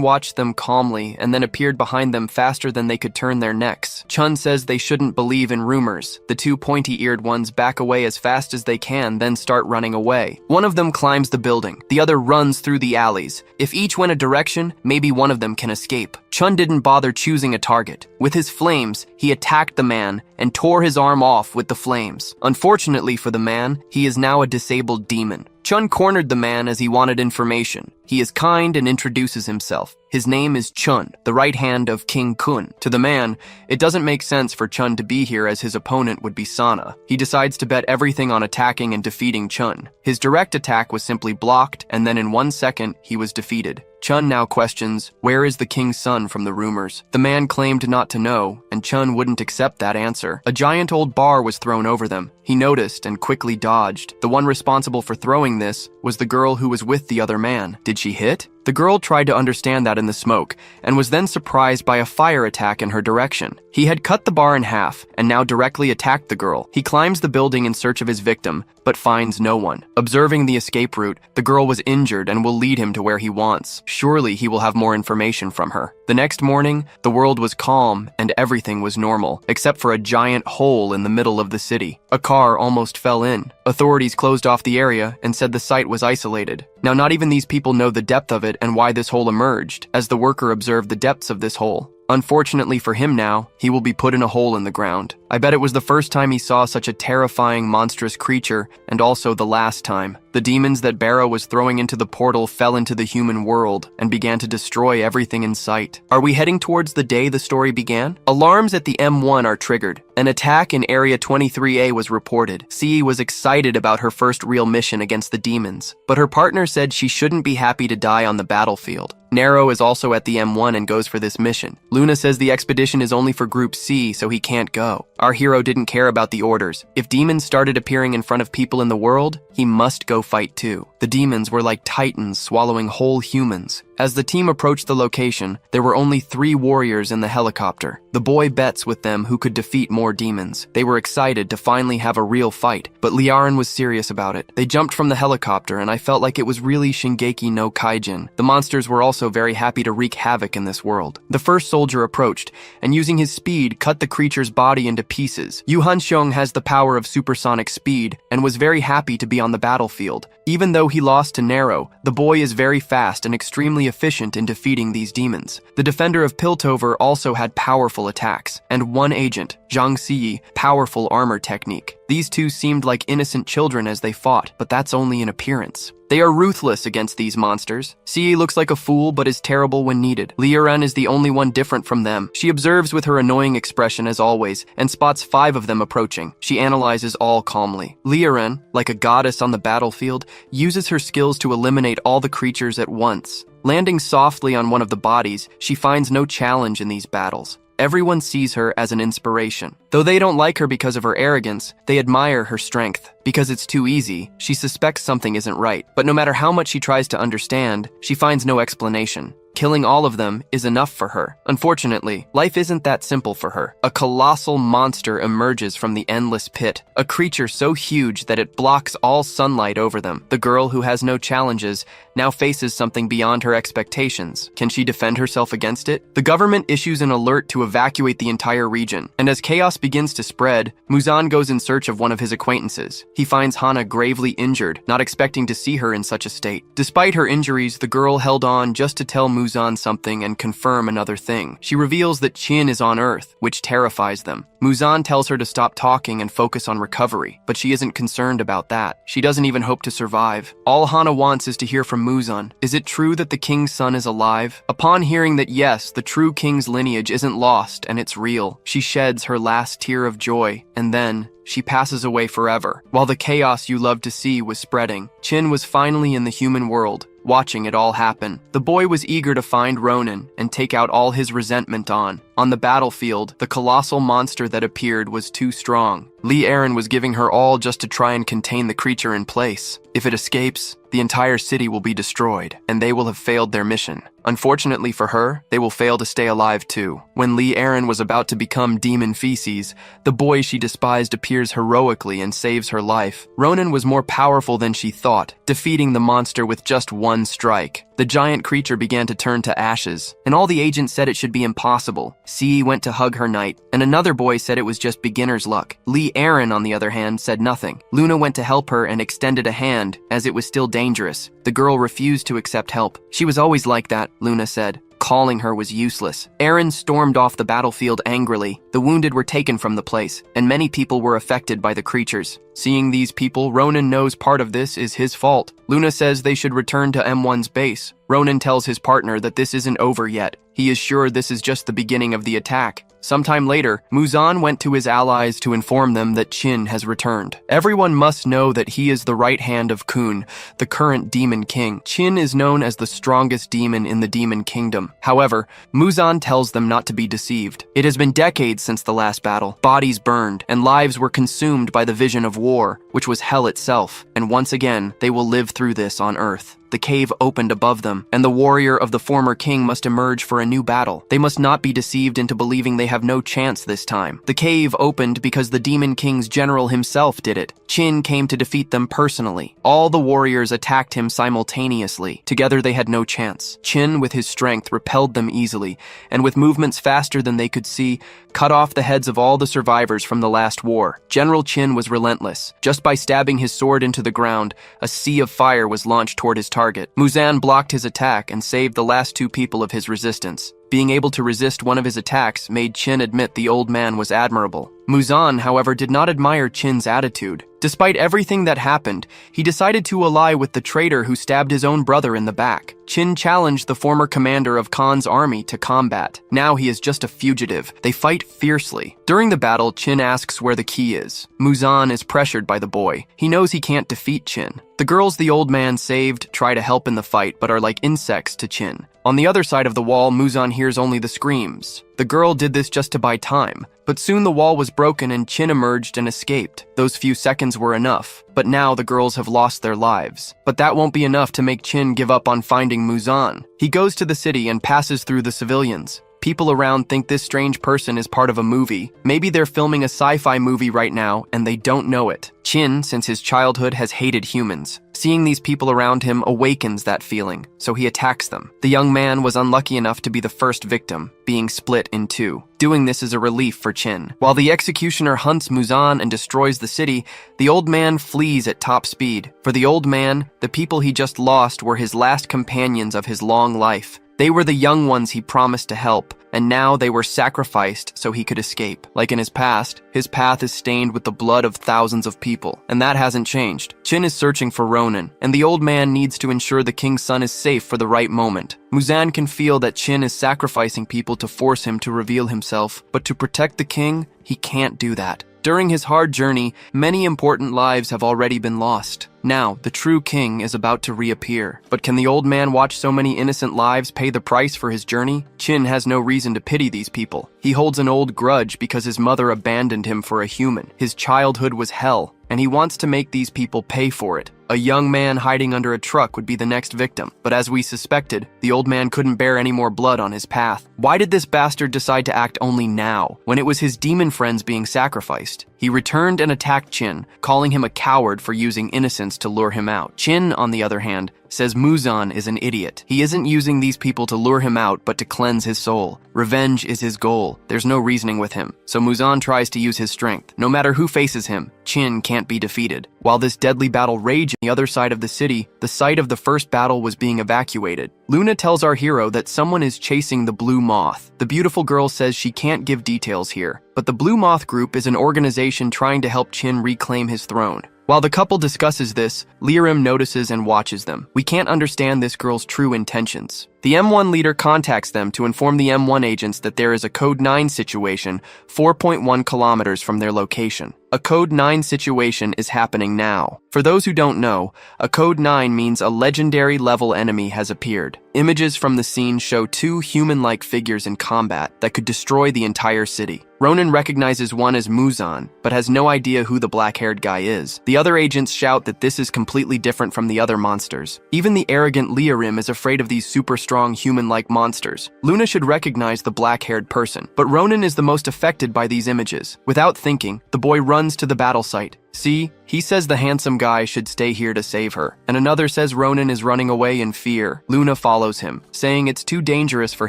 watched them calmly and then appeared behind them faster than they could turn their necks. Chun says they shouldn't believe in rumors. The two pointy-eared ones back away as fast as they can, then start running away. One of them climbs the building. The other runs through the alleys. If each went a direction, maybe one of them can escape. Chun didn't bother choosing a target. With his flames, he attacked the man and tore his arm off with the flames. Unfortunately for the man, he is now a disabled demon. Chun cornered the man as he wanted information. He is kind and introduces himself. His name is Chun, the right hand of King Kun. To the man, it doesn't make sense for Chun to be here as his opponent would be Sana. He decides to bet everything on attacking and defeating Chun. His direct attack was simply blocked, and then in 1 second, he was defeated. Chun now questions, where is the king's son from the rumors? The man claimed not to know, and Chun wouldn't accept that answer. A giant old bar was thrown over them. He noticed and quickly dodged. The one responsible for throwing this was the girl who was with the other man. Did she hit? The girl tried to understand that in the smoke, and was then surprised by a fire attack in her direction. He had cut the bar in half, and now directly attacked the girl. He climbs the building in search of his victim, but finds no one. Observing the escape route, the girl was injured and will lead him to where he wants. Surely he will have more information from her. The next morning, the world was calm and everything was normal, except for a giant hole in the middle of the city. A car almost fell in. Authorities closed off the area and said the site was isolated. Now, not even these people know the depth of it and why this hole emerged, as the worker observed the depths of this hole. Unfortunately for him now, he will be put in a hole in the ground. I bet it was the first time he saw such a terrifying, monstrous creature, and also the last time. The demons that Barrow was throwing into the portal fell into the human world and began to destroy everything in sight. Are we heading towards the day the story began? Alarms at the M1 are triggered. An attack in Area 23A was reported. CE was excited about her first real mission against the demons, but her partner said she shouldn't be happy to die on the battlefield. Nero is also at the M1 and goes for this mission. Luna says the expedition is only for Group C, so he can't go. Our hero didn't care about the orders. If demons started appearing in front of people in the world, he must go fight too. The demons were like titans swallowing whole humans. As the team approached the location, there were only 3 warriors in the helicopter. The boy bets with them who could defeat more demons. They were excited to finally have a real fight, but Liarin was serious about it. They jumped from the helicopter, and I felt like it was really Shingeki no Kyojin. The monsters were also very happy to wreak havoc in this world. The first soldier approached, and using his speed, cut the creature's body into pieces. Yu Hanxiong has the power of supersonic speed, and was very happy to be on the battlefield. Even though he lost to Nero, the boy is very fast and extremely efficient in defeating these demons. The defender of Piltover also had powerful attacks, and one agent, Zhang Ziyi, powerful armor technique. These two seemed like innocent children as they fought, but that's only in appearance. They are ruthless against these monsters. Ziyi looks like a fool but is terrible when needed. Liarin is the only one different from them. She observes with her annoying expression as always, and spots 5 of them approaching. She analyzes all calmly. Liarin, like a goddess on the battlefield, uses her skills to eliminate all the creatures at once. Landing softly on one of the bodies, she finds no challenge in these battles. Everyone sees her as an inspiration. Though they don't like her because of her arrogance, they admire her strength. Because it's too easy, she suspects something isn't right. But no matter how much she tries to understand, she finds no explanation. Killing all of them is enough for her. Unfortunately, life isn't that simple for her. A colossal monster emerges from the endless pit, a creature so huge that it blocks all sunlight over them. The girl, who has no challenges, now faces something beyond her expectations. Can she defend herself against it? The government issues an alert to evacuate the entire region, and as chaos begins to spread, Muzan goes in search of one of his acquaintances. He finds Hana gravely injured, not expecting to see her in such a state. Despite her injuries, the girl held on just to tell Muzan something and confirm another thing. She reveals that Qin is on Earth, which terrifies them. Muzan tells her to stop talking and focus on recovery, but she isn't concerned about that. She doesn't even hope to survive. All Hana wants is to hear from Muzan. Is it true that the king's son is alive? Upon hearing that yes, the true king's lineage isn't lost and it's real, she sheds her last tear of joy, and then she passes away forever. While the chaos you love to see was spreading, Qin was finally in the human world, watching it all happen. The boy was eager to find Ronan and take out all his resentment on. On the battlefield, the colossal monster that appeared was too strong. Liarin was giving her all just to try and contain the creature in place. If it escapes, the entire city will be destroyed, and they will have failed their mission. Unfortunately for her, they will fail to stay alive too. When Liarin was about to become demon feces, the boy she despised appears heroically and saves her life. Ronan was more powerful than she thought, defeating the monster with just one strike. The giant creature began to turn to ashes, and all the agents said it should be impossible. C went to hug her knight, and another boy said it was just beginner's luck. Liarin, on the other hand, said nothing. Luna went to help her and extended a hand, as it was still dangerous. The girl refused to accept help. She was always like that, Luna said. Calling her was useless. Eren stormed off the battlefield angrily. The wounded were taken from the place, and many people were affected by the creatures. Seeing these people, Ronan knows part of this is his fault. Luna says they should return to M1's base. Ronan tells his partner that this isn't over yet. He is sure this is just the beginning of the attack. Sometime later, Muzan went to his allies to inform them that Qin has returned. Everyone must know that he is the right hand of Kun, the current demon king. Qin is known as the strongest demon in the demon kingdom. However, Muzan tells them not to be deceived. It has been decades since the last battle. Bodies burned, and lives were consumed by the vision of war, which was hell itself. And once again, they will live through this on Earth. The cave opened above them, and the warrior of the former king must emerge for a new battle. They must not be deceived into believing they have no chance this time. The cave opened because the demon king's general himself did it. Qin came to defeat them personally. All the warriors attacked him simultaneously. Together they had no chance. Qin, with his strength, repelled them easily, and with movements faster than they could see, cut off the heads of all the survivors from the last war. General Qin was relentless. Just by stabbing his sword into the ground, a sea of fire was launched toward his target. Muzan blocked his attack and saved the last two people of his resistance. Being able to resist one of his attacks made Qin admit the old man was admirable. Muzan, however, did not admire Qin's attitude. Despite everything that happened, he decided to ally with the traitor who stabbed his own brother in the back. Qin challenged the former commander of Khan's army to combat. Now he is just a fugitive. They fight fiercely. During the battle, Qin asks where the key is. Muzan is pressured by the boy. He knows he can't defeat Qin. The girls the old man saved try to help in the fight but are like insects to Qin. On the other side of the wall, Muzan hears only the screams. The girl did this just to buy time, but soon the wall was broken and Qin emerged and escaped. Those few seconds were enough, but now the girls have lost their lives. But that won't be enough to make Qin give up on finding Muzan. He goes to the city and passes through the civilians. People around think this strange person is part of a movie. Maybe they're filming a sci-fi movie right now and they don't know it. Qin, since his childhood, has hated humans. Seeing these people around him awakens that feeling, so he attacks them. The young man was unlucky enough to be the first victim, being split in two. Doing this is a relief for Qin. While the executioner hunts Muzan and destroys the city, the old man flees at top speed. For the old man, the people he just lost were his last companions of his long life. They were the young ones he promised to help, and now they were sacrificed so he could escape. Like in his past, his path is stained with the blood of thousands of people, and that hasn't changed. Qin is searching for Ronin, and the old man needs to ensure the king's son is safe for the right moment. Muzan can feel that Qin is sacrificing people to force him to reveal himself, but to protect the king, he can't do that. During his hard journey, many important lives have already been lost. Now, the true king is about to reappear. But can the old man watch so many innocent lives pay the price for his journey? Qin has no reason to pity these people. He holds an old grudge because his mother abandoned him for a human. His childhood was hell, and he wants to make these people pay for it. A young man hiding under a truck would be the next victim, but as we suspected, the old man couldn't bear any more blood on his path. Why did this bastard decide to act only now, when it was his demon friends being sacrificed? He returned and attacked Qin, calling him a coward for using innocence to lure him out. Qin, on the other hand, says Muzan is an idiot. He isn't using these people to lure him out, but to cleanse his soul. Revenge is his goal. There's no reasoning with him. So Muzan tries to use his strength. No matter who faces him, Qin can't be defeated. While this deadly battle raged on the other side of the city, the site of the first battle was being evacuated. Luna tells our hero that someone is chasing the Blue Moth. The beautiful girl says she can't give details here, but the Blue Moth Group is an organization trying to help Qin reclaim his throne. While the couple discusses this, Lirim notices and watches them. We can't understand this girl's true intentions. The M1 leader contacts them to inform the M1 agents that there is a Code 9 situation 4.1 kilometers from their location. A Code 9 situation is happening now. For those who don't know, a Code 9 means a legendary level enemy has appeared. Images from the scene show two human-like figures in combat that could destroy the entire city. Ronin recognizes one as Muzan, but has no idea who the black-haired guy is. The other agents shout that this is completely different from the other monsters. Even the arrogant Lirim is afraid of these super strong human-like monsters. Luna should recognize the black-haired person, but Ronin is the most affected by these images. Without thinking, the boy runs to the battle site. See, he says the handsome guy should stay here to save her, and another says Ronin is running away in fear. Luna follows him, saying it's too dangerous for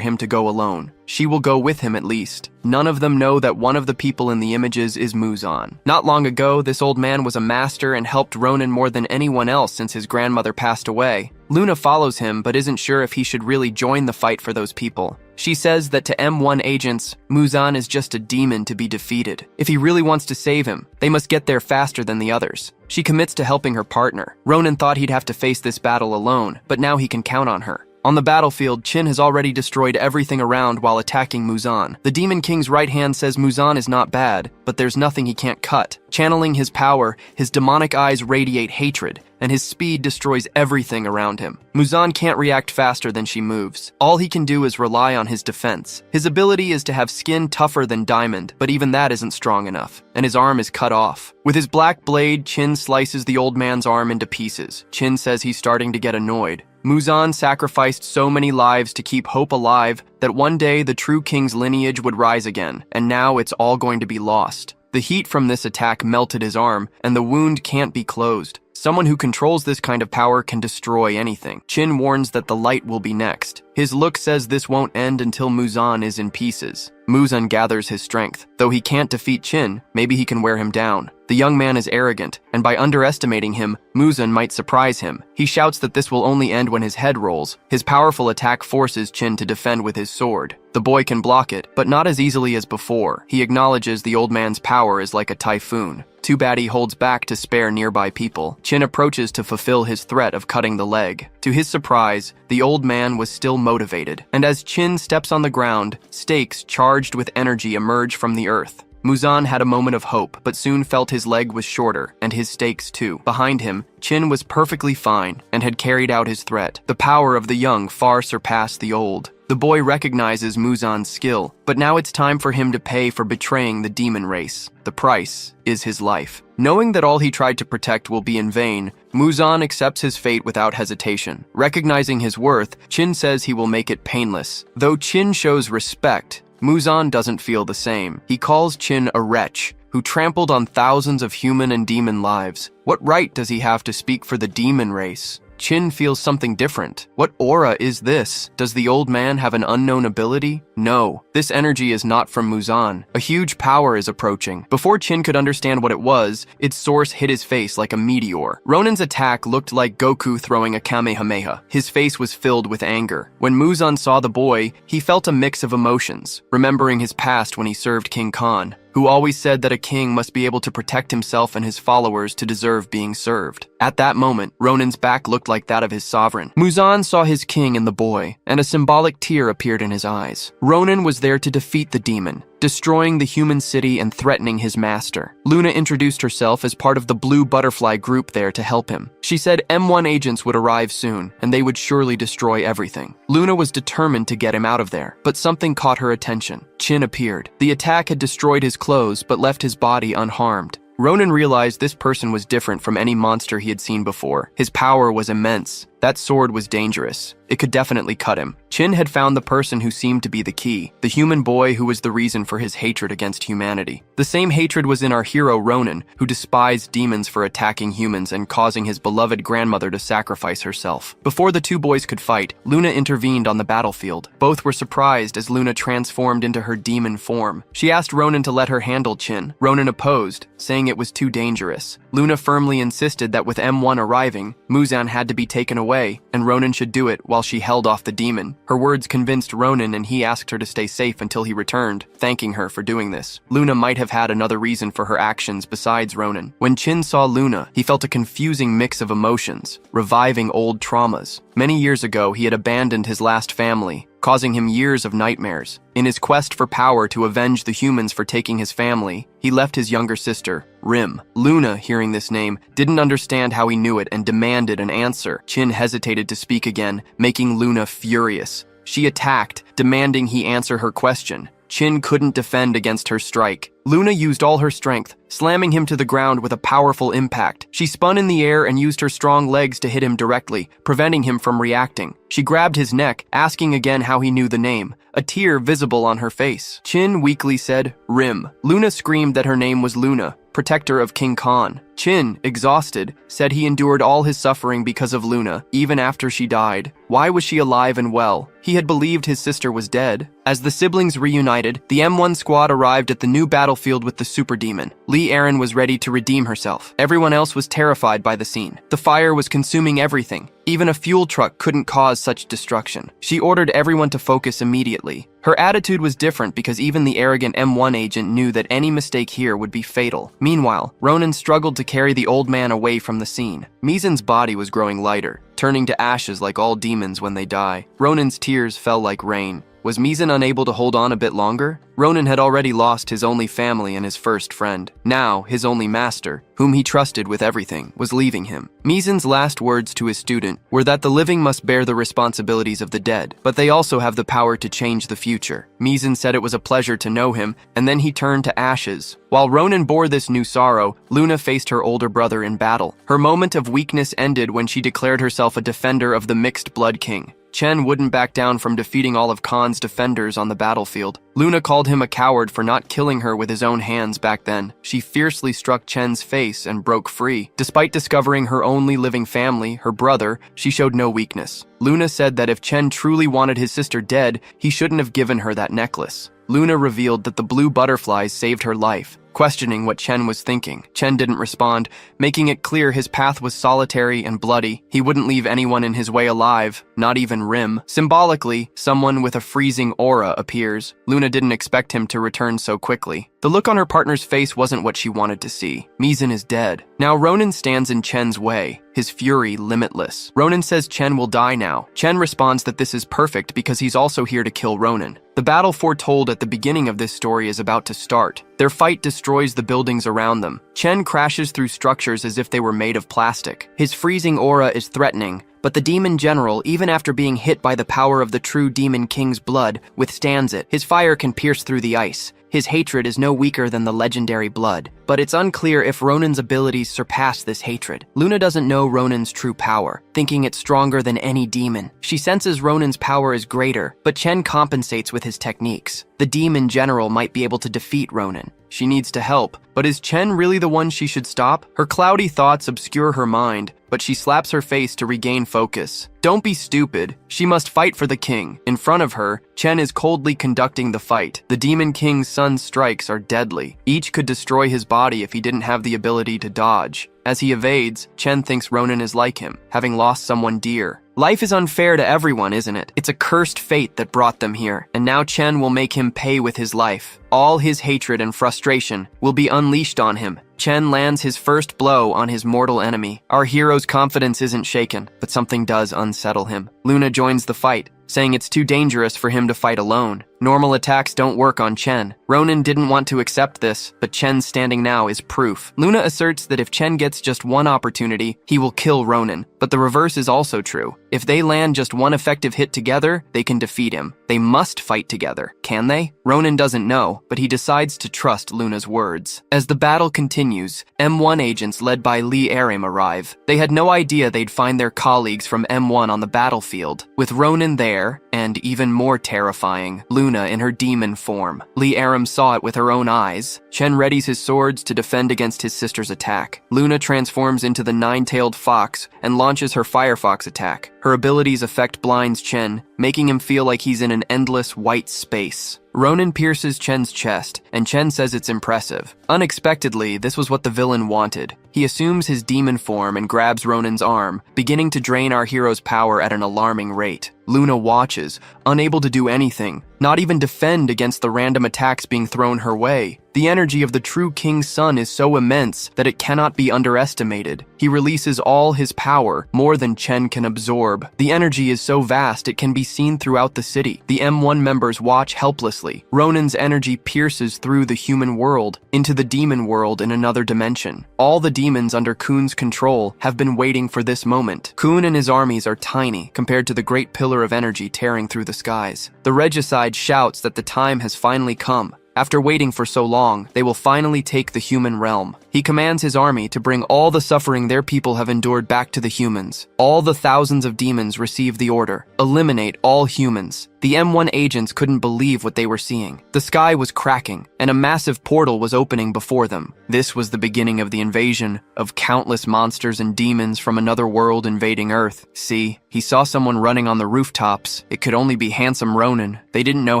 him to go alone. She will go with him at least. None of them know that one of the people in the images is Muzan. Not long ago, this old man was a master and helped Ronin more than anyone else since his grandmother passed away. Luna follows him but isn't sure if he should really join the fight for those people. She says that to M1 agents, Muzan is just a demon to be defeated. If he really wants to save him, they must get there faster than the others. She commits to helping her partner. Ronin thought he'd have to face this battle alone, but now he can count on her. On the battlefield, Qin has already destroyed everything around while attacking Muzan. The Demon King's right hand says Muzan is not bad, but there's nothing he can't cut. Channeling his power, his demonic eyes radiate hatred, and his speed destroys everything around him. Muzan can't react faster than she moves. All he can do is rely on his defense. His ability is to have skin tougher than diamond, but even that isn't strong enough, and his arm is cut off. With his black blade, Qin slices the old man's arm into pieces. Qin says he's starting to get annoyed. Muzan sacrificed so many lives to keep hope alive that one day the true king's lineage would rise again, and now it's all going to be lost. The heat from this attack melted his arm, and the wound can't be closed. Someone who controls this kind of power can destroy anything. Qin warns that the light will be next. His look says this won't end until Muzan is in pieces. Muzan gathers his strength. Though he can't defeat Qin, maybe he can wear him down. The young man is arrogant, and by underestimating him, Muzan might surprise him. He shouts that this will only end when his head rolls. His powerful attack forces Qin to defend with his sword. The boy can block it, but not as easily as before. He acknowledges the old man's power is like a typhoon. Too bad he holds back to spare nearby people. Qin approaches to fulfill his threat of cutting the leg. To his surprise, the old man was still motivated, and as Qin steps on the ground, stakes charged with energy emerge from the earth. Muzan had a moment of hope, but soon felt his leg was shorter, and his stakes too. Behind him, Qin was perfectly fine and had carried out his threat. The power of the young far surpassed the old. The boy recognizes Muzan's skill, but now it's time for him to pay for betraying the demon race. The price is his life. Knowing that all he tried to protect will be in vain, Muzan accepts his fate without hesitation. Recognizing his worth, Qin says he will make it painless. Though Qin shows respect, Muzan doesn't feel the same. He calls Qin a wretch who trampled on thousands of human and demon lives. What right does he have to speak for the demon race? Qin feels something different. What aura is this? Does the old man have an unknown ability? No, this energy is not from Muzan. A huge power is approaching. Before Qin could understand what it was, its source hit his face like a meteor. Ronin's attack looked like Goku throwing a Kamehameha. His face was filled with anger. When Muzan saw the boy, he felt a mix of emotions, remembering his past when he served King Khan, who always said that a king must be able to protect himself and his followers to deserve being served. At that moment, Ronin's back looked like that of his sovereign. Muzan saw his king in the boy, and a symbolic tear appeared in his eyes. Ronin was there to defeat the demon, destroying the human city and threatening his master. Luna introduced herself as part of the Blue Butterfly group there to help him. She said M1 agents would arrive soon, and they would surely destroy everything. Luna was determined to get him out of there, but something caught her attention. Qin appeared. The attack had destroyed his clothes, but left his body unharmed. Ronin realized this person was different from any monster he had seen before. His power was immense. That sword was dangerous. It could definitely cut him. Qin had found the person who seemed to be the key, the human boy who was the reason for his hatred against humanity. The same hatred was in our hero Ronin, who despised demons for attacking humans and causing his beloved grandmother to sacrifice herself. Before the two boys could fight, Luna intervened on the battlefield. Both were surprised as Luna transformed into her demon form. She asked Ronin to let her handle Qin. Ronin opposed, saying it was too dangerous. Luna firmly insisted that with M1 arriving, Muzan had to be taken away, and Ronin should do it while she held off the demon. Her words convinced Ronin, and he asked her to stay safe until he returned, thanking her for doing this. Luna might have had another reason for her actions besides Ronin. When Qin saw Luna, he felt a confusing mix of emotions, reviving old traumas. Many years ago, he had abandoned his last family, causing him years of nightmares. In his quest for power to avenge the humans for taking his family, he left his younger sister, Rim. Luna, hearing this name, didn't understand how he knew it and demanded an answer. Qin hesitated to speak again, making Luna furious. She attacked, demanding he answer her question. Qin couldn't defend against her strike. Luna used all her strength, slamming him to the ground with a powerful impact. She spun in the air and used her strong legs to hit him directly, preventing him from reacting. She grabbed his neck, asking again how he knew the name, a tear visible on her face. Qin weakly said, Rim. Luna screamed that her name was Luna, protector of King Khan. Qin, exhausted, said he endured all his suffering because of Luna, even after she died. Why was she alive and well? He had believed his sister was dead. As the siblings reunited, the M1 squad arrived at the new battlefield with the super demon. Lee Aaron was ready to redeem herself. Everyone else was terrified by the scene. The fire was consuming everything. Even a fuel truck couldn't cause such destruction. She ordered everyone to focus immediately. Her attitude was different because even the arrogant M1 agent knew that any mistake here would be fatal. Meanwhile, Ronin struggled to carry the old man away from the scene. Mizan's body was growing lighter, turning to ashes like all demons when they die. Ronin's tears fell like rain. Was Mizan unable to hold on a bit longer? Ronin had already lost his only family and his first friend. Now, his only master, whom he trusted with everything, was leaving him. Mizan's last words to his student were that the living must bear the responsibilities of the dead, but they also have the power to change the future. Mizan said it was a pleasure to know him, and then he turned to ashes. While Ronin bore this new sorrow, Luna faced her older brother in battle. Her moment of weakness ended when she declared herself a defender of the mixed blood king. Chen wouldn't back down from defeating all of Khan's defenders on the battlefield. Luna called him a coward for not killing her with his own hands back then. She fiercely struck Chen's face and broke free. Despite discovering her only living family, her brother, she showed no weakness. Luna said that if Chen truly wanted his sister dead, he shouldn't have given her that necklace. Luna revealed that the blue butterflies saved her life. Questioning what Chen was thinking, Chen didn't respond, making it clear his path was solitary and bloody. He wouldn't leave anyone in his way alive, not even Rim. Symbolically, someone with a freezing aura appears. Luna didn't expect him to return so quickly. The look on her partner's face wasn't what she wanted to see. Mizan is dead. Now Ronan stands in Chen's way, his fury limitless. Ronan says Chen will die now. Chen responds that this is perfect because he's also here to kill Ronan. The battle foretold at the beginning of this story is about to start. Their fight destroys the buildings around them. Chen crashes through structures as if they were made of plastic. His freezing aura is threatening, but the demon general, even after being hit by the power of the true demon king's blood, withstands it. His fire can pierce through the ice. His hatred is no weaker than the legendary blood. But it's unclear if Ronan's abilities surpass this hatred. Luna doesn't know Ronan's true power, thinking it's stronger than any demon. She senses Ronan's power is greater, but Chen compensates with his techniques. The demon general might be able to defeat Ronan. She needs to help, but is Chen really the one she should stop? Her cloudy thoughts obscure her mind, but she slaps her face to regain focus. Don't be stupid. She must fight for the king. In front of her, Chen is coldly conducting the fight. The demon king's sun's strikes are deadly. Each could destroy his body if he didn't have the ability to dodge. As he evades, Chen thinks Ronan is like him, having lost someone dear. Life is unfair to everyone, isn't it? It's a cursed fate that brought them here, and now Chen will make him pay with his life. All his hatred and frustration will be unleashed on him. Chen lands his first blow on his mortal enemy. Our hero's confidence isn't shaken, but something does unsettle him. Luna joins the fight, saying it's too dangerous for him to fight alone. Normal attacks don't work on Chen. Ronan didn't want to accept this, but Chen's standing now is proof. Luna asserts that if Chen gets just one opportunity, he will kill Ronan. But the reverse is also true. If they land just one effective hit together, they can defeat him. They must fight together, can they? Ronan doesn't know, but he decides to trust Luna's words. As the battle continues, M1 agents led by Lee Arim arrive. They had no idea they'd find their colleagues from M1 on the battlefield. With Ronan there, and even more terrifying, Luna in her demon form. Lee Arim saw it with her own eyes. Chen readies his swords to defend against his sister's attack. Luna transforms into the nine-tailed fox and launches her Firefox attack. Her abilities affect blinds Chen, making him feel like he's in an endless white space. Ronan pierces Chen's chest, and Chen says it's impressive. Unexpectedly, this was what the villain wanted. He assumes his demon form and grabs Ronan's arm, beginning to drain our hero's power at an alarming rate. Luna watches, unable to do anything, not even defend against the random attacks being thrown her way. The energy of the true king's son is so immense that it cannot be underestimated. He releases all his power, more than Chen can absorb. The energy is so vast it can be seen throughout the city. The M1 members watch helplessly. Ronan's energy pierces through the human world, into the demon world in another dimension. All the demons under Kun's control have been waiting for this moment. Kun and his armies are tiny compared to the great pillar of energy tearing through the skies. The regicide shouts that the time has finally come. After waiting for so long, they will finally take the human realm. He commands his army to bring all the suffering their people have endured back to the humans. All the thousands of demons receive the order. Eliminate all humans. The M1 agents couldn't believe what they were seeing. The sky was cracking, and a massive portal was opening before them. This was the beginning of the invasion of countless monsters and demons from another world invading Earth. See, he saw someone running on the rooftops. It could only be handsome Ronan. They didn't know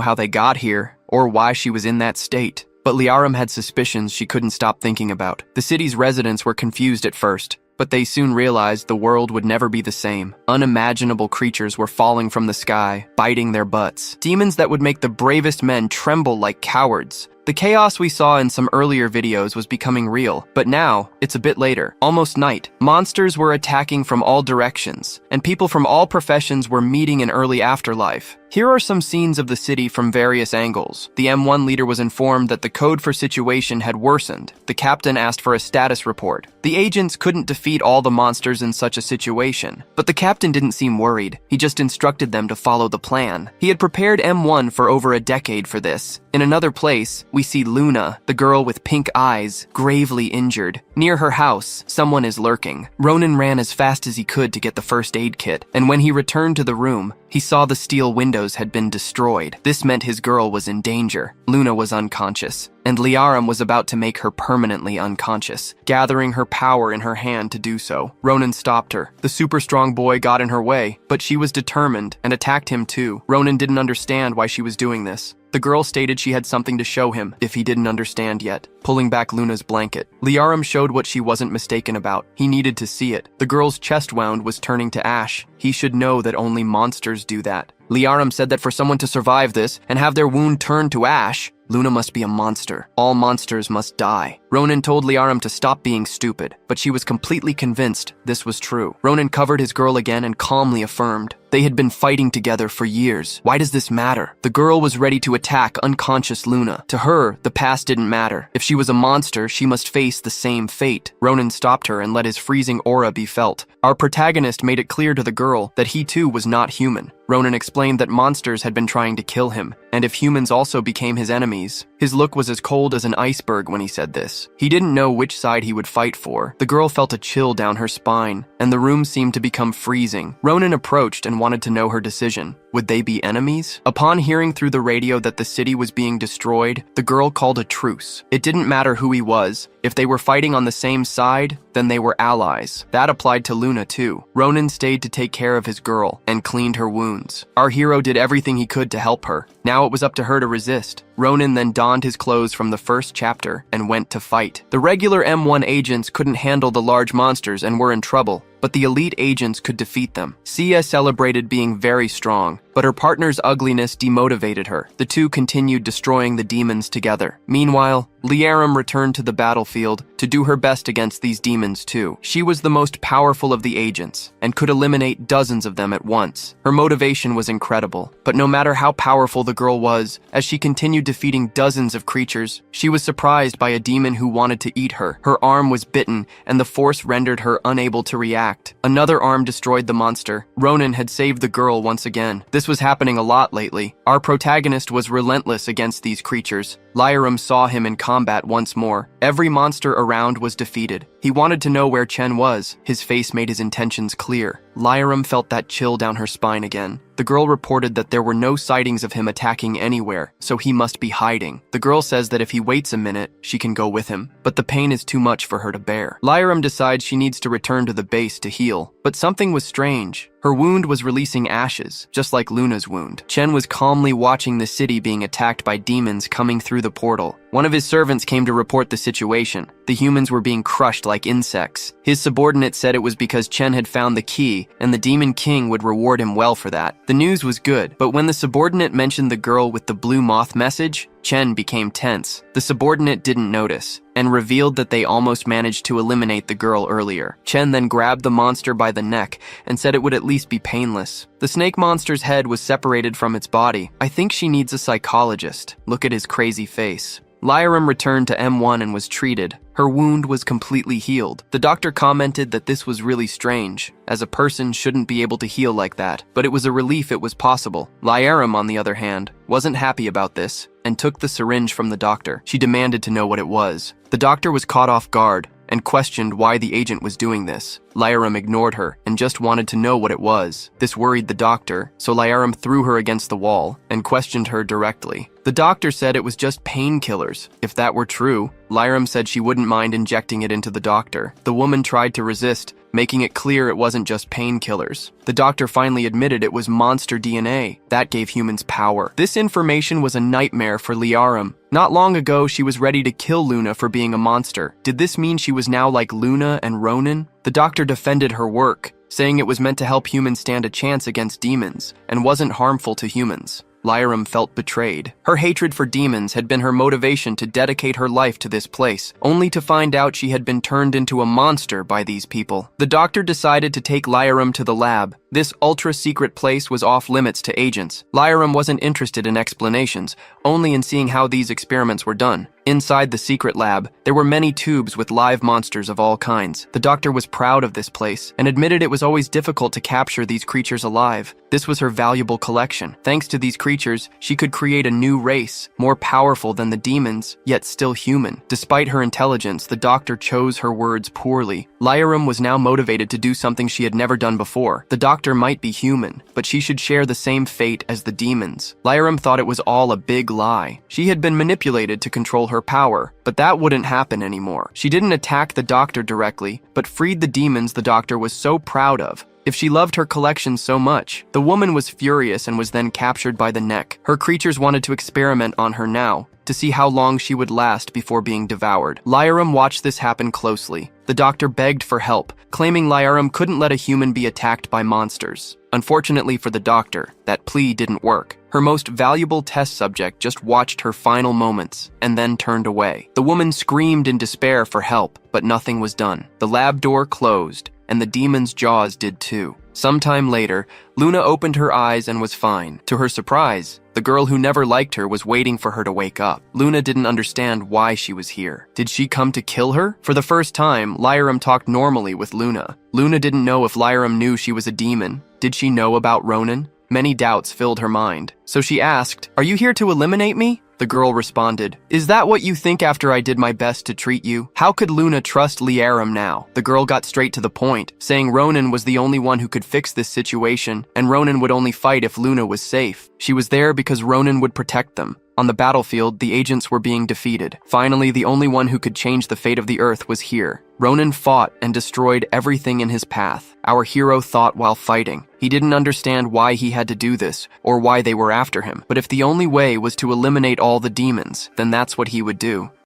how they got here, or why she was in that state. But Liarim had suspicions she couldn't stop thinking about. The city's residents were confused at first, but they soon realized the world would never be the same. Unimaginable creatures were falling from the sky, biting their butts. Demons that would make the bravest men tremble like cowards. The chaos we saw in some earlier videos was becoming real, but now, it's a bit later, almost night. Monsters were attacking from all directions, and people from all professions were meeting in early afterlife. Here are some scenes of the city from various angles. The M1 leader was informed that the code for situation had worsened. The captain asked for a status report. The agents couldn't defeat all the monsters in such a situation, but the captain didn't seem worried. He just instructed them to follow the plan. He had prepared M1 for over a decade for this. In another place, we see Luna, the girl with pink eyes, gravely injured. Near her house, someone is lurking. Ronan ran as fast as he could to get the first aid kit, and when he returned to the room, he saw the steel windows had been destroyed. This meant his girl was in danger. Luna was unconscious, and Liarum was about to make her permanently unconscious, gathering her power in her hand to do so. Ronan stopped her. The super strong boy got in her way, but she was determined and attacked him too. Ronan didn't understand why she was doing this. The girl stated she had something to show him if he didn't understand yet, pulling back Luna's blanket. Liarum showed what she wasn't mistaken about. He needed to see it. The girl's chest wound was turning to ash. He should know that only monsters do that. Liarum said that for someone to survive this and have their wound turn to ash, Luna must be a monster. All monsters must die. Ronan told Liarum to stop being stupid, but she was completely convinced this was true. Ronan covered his girl again and calmly affirmed. They had been fighting together for years. Why does this matter? The girl was ready to attack unconscious Luna. To her, the past didn't matter. If she was a monster, she must face the same fate. Ronan stopped her and let his freezing aura be felt. Our protagonist made it clear to the girl that he too was not human. Ronan explained that monsters had been trying to kill him, and if humans also became his enemies. His look was as cold as an iceberg when he said this. He didn't know which side he would fight for. The girl felt a chill down her spine, and the room seemed to become freezing. Ronan approached and wanted to know her decision. Would they be enemies? Upon hearing through the radio that the city was being destroyed, the girl called a truce. It didn't matter who he was. If they were fighting on the same side, then they were allies. That applied to Luna too. Ronan stayed to take care of his girl and cleaned her wounds. Our hero did everything he could to help her. Now it was up to her to resist. Ronan then donned his clothes from the first chapter and went to fight. The regular M1 agents couldn't handle the large monsters and were in trouble, but the elite agents could defeat them. Sia celebrated being very strong, but her partner's ugliness demotivated her. The two continued destroying the demons together. Meanwhile, Liarum returned to the battlefield to do her best against these demons too. She was the most powerful of the agents and could eliminate dozens of them at once. Her motivation was incredible, but no matter how powerful the girl was, as she continued defeating dozens of creatures, she was surprised by a demon who wanted to eat her. Her arm was bitten, and the force rendered her unable to react. Another arm destroyed the monster. Ronan had saved the girl once again. This was happening a lot lately. Our protagonist was relentless against these creatures. Liarum saw him in combat once more. Every monster around was defeated. He wanted to know where Chen was. His face made his intentions clear. Liarum felt that chill down her spine again. The girl reported that there were no sightings of him attacking anywhere, so he must be hiding. The girl says that if he waits a minute, she can go with him, but the pain is too much for her to bear. Liarum decides she needs to return to the base to heal, but something was strange. Her wound was releasing ashes, just like Luna's wound. Chen was calmly watching the city being attacked by demons coming through the portal. One of his servants came to report the situation. The humans were being crushed like insects. His subordinate said it was because Chen had found the key, and the Demon King would reward him well for that. The news was good, but when the subordinate mentioned the girl with the blue moth message, Chen became tense. The subordinate didn't notice, and revealed that they almost managed to eliminate the girl earlier. Chen then grabbed the monster by the neck and said it would at least be painless. The snake monster's head was separated from its body. I think she needs a psychologist. Look at his crazy face. Liarum returned to M1 and was treated. Her wound was completely healed. The doctor commented that this was really strange, as a person shouldn't be able to heal like that, but it was a relief it was possible. Liarum, on the other hand, wasn't happy about this and took the syringe from the doctor. She demanded to know what it was. The doctor was caught off guard and questioned why the agent was doing this. Liarum ignored her and just wanted to know what it was. This worried the doctor, so Liarum threw her against the wall and questioned her directly. The doctor said it was just painkillers. If that were true, Liarum said she wouldn't mind injecting it into the doctor. The woman tried to resist, making it clear it wasn't just painkillers. The doctor finally admitted it was monster DNA. That gave humans power. This information was a nightmare for Liarum. Not long ago, she was ready to kill Luna for being a monster. Did this mean she was now like Luna and Ronan? The doctor defended her work, saying it was meant to help humans stand a chance against demons and wasn't harmful to humans. Liarum felt betrayed. Her hatred for demons had been her motivation to dedicate her life to this place, only to find out she had been turned into a monster by these people. The doctor decided to take Liarum to the lab. This ultra-secret place was off-limits to agents. Liarum wasn't interested in explanations, only in seeing how these experiments were done. Inside the secret lab, there were many tubes with live monsters of all kinds. The doctor was proud of this place and admitted it was always difficult to capture these creatures alive. This was her valuable collection. Thanks to these creatures, she could create a new race, more powerful than the demons, yet still human. Despite her intelligence, the doctor chose her words poorly. Lyram was now motivated to do something she had never done before. The doctor might be human, but she should share the same fate as the demons. Lyram thought it was all a big lie. She had been manipulated to control her power, but that wouldn't happen anymore. She didn't attack the doctor directly, but freed the demons the doctor was so proud of. If she loved her collection so much, the woman was furious and was then captured by the neck. Her creatures wanted to experiment on her now, to see how long she would last before being devoured. Lyram watched this happen closely. The doctor begged for help, claiming Lyram couldn't let a human be attacked by monsters. Unfortunately for the doctor, that plea didn't work. Her most valuable test subject just watched her final moments and then turned away. The woman screamed in despair for help, but nothing was done. The lab door closed, and the demon's jaws did too. Sometime later, Luna opened her eyes and was fine. To her surprise, the girl who never liked her was waiting for her to wake up. Luna didn't understand why she was here. Did she come to kill her? For the first time, Lyram talked normally with Luna. Luna didn't know if Lyram knew she was a demon. Did she know about Ronan? Many doubts filled her mind. So she asked, "Are you here to eliminate me?" The girl responded, "Is that what you think after I did my best to treat you?" How could Luna trust Lyram now? The girl got straight to the point, saying Ronan was the only one who could fix this situation, and Ronan would only fight if Luna was safe. She was there because Ronan would protect them. On the battlefield, the agents were being defeated. Finally, the only one who could change the fate of the Earth was here. Ronan fought and destroyed everything in his path. Our hero thought while fighting. He didn't understand why he had to do this, or why they were after him. But if the only way was to eliminate all the demons, then that's what he would do.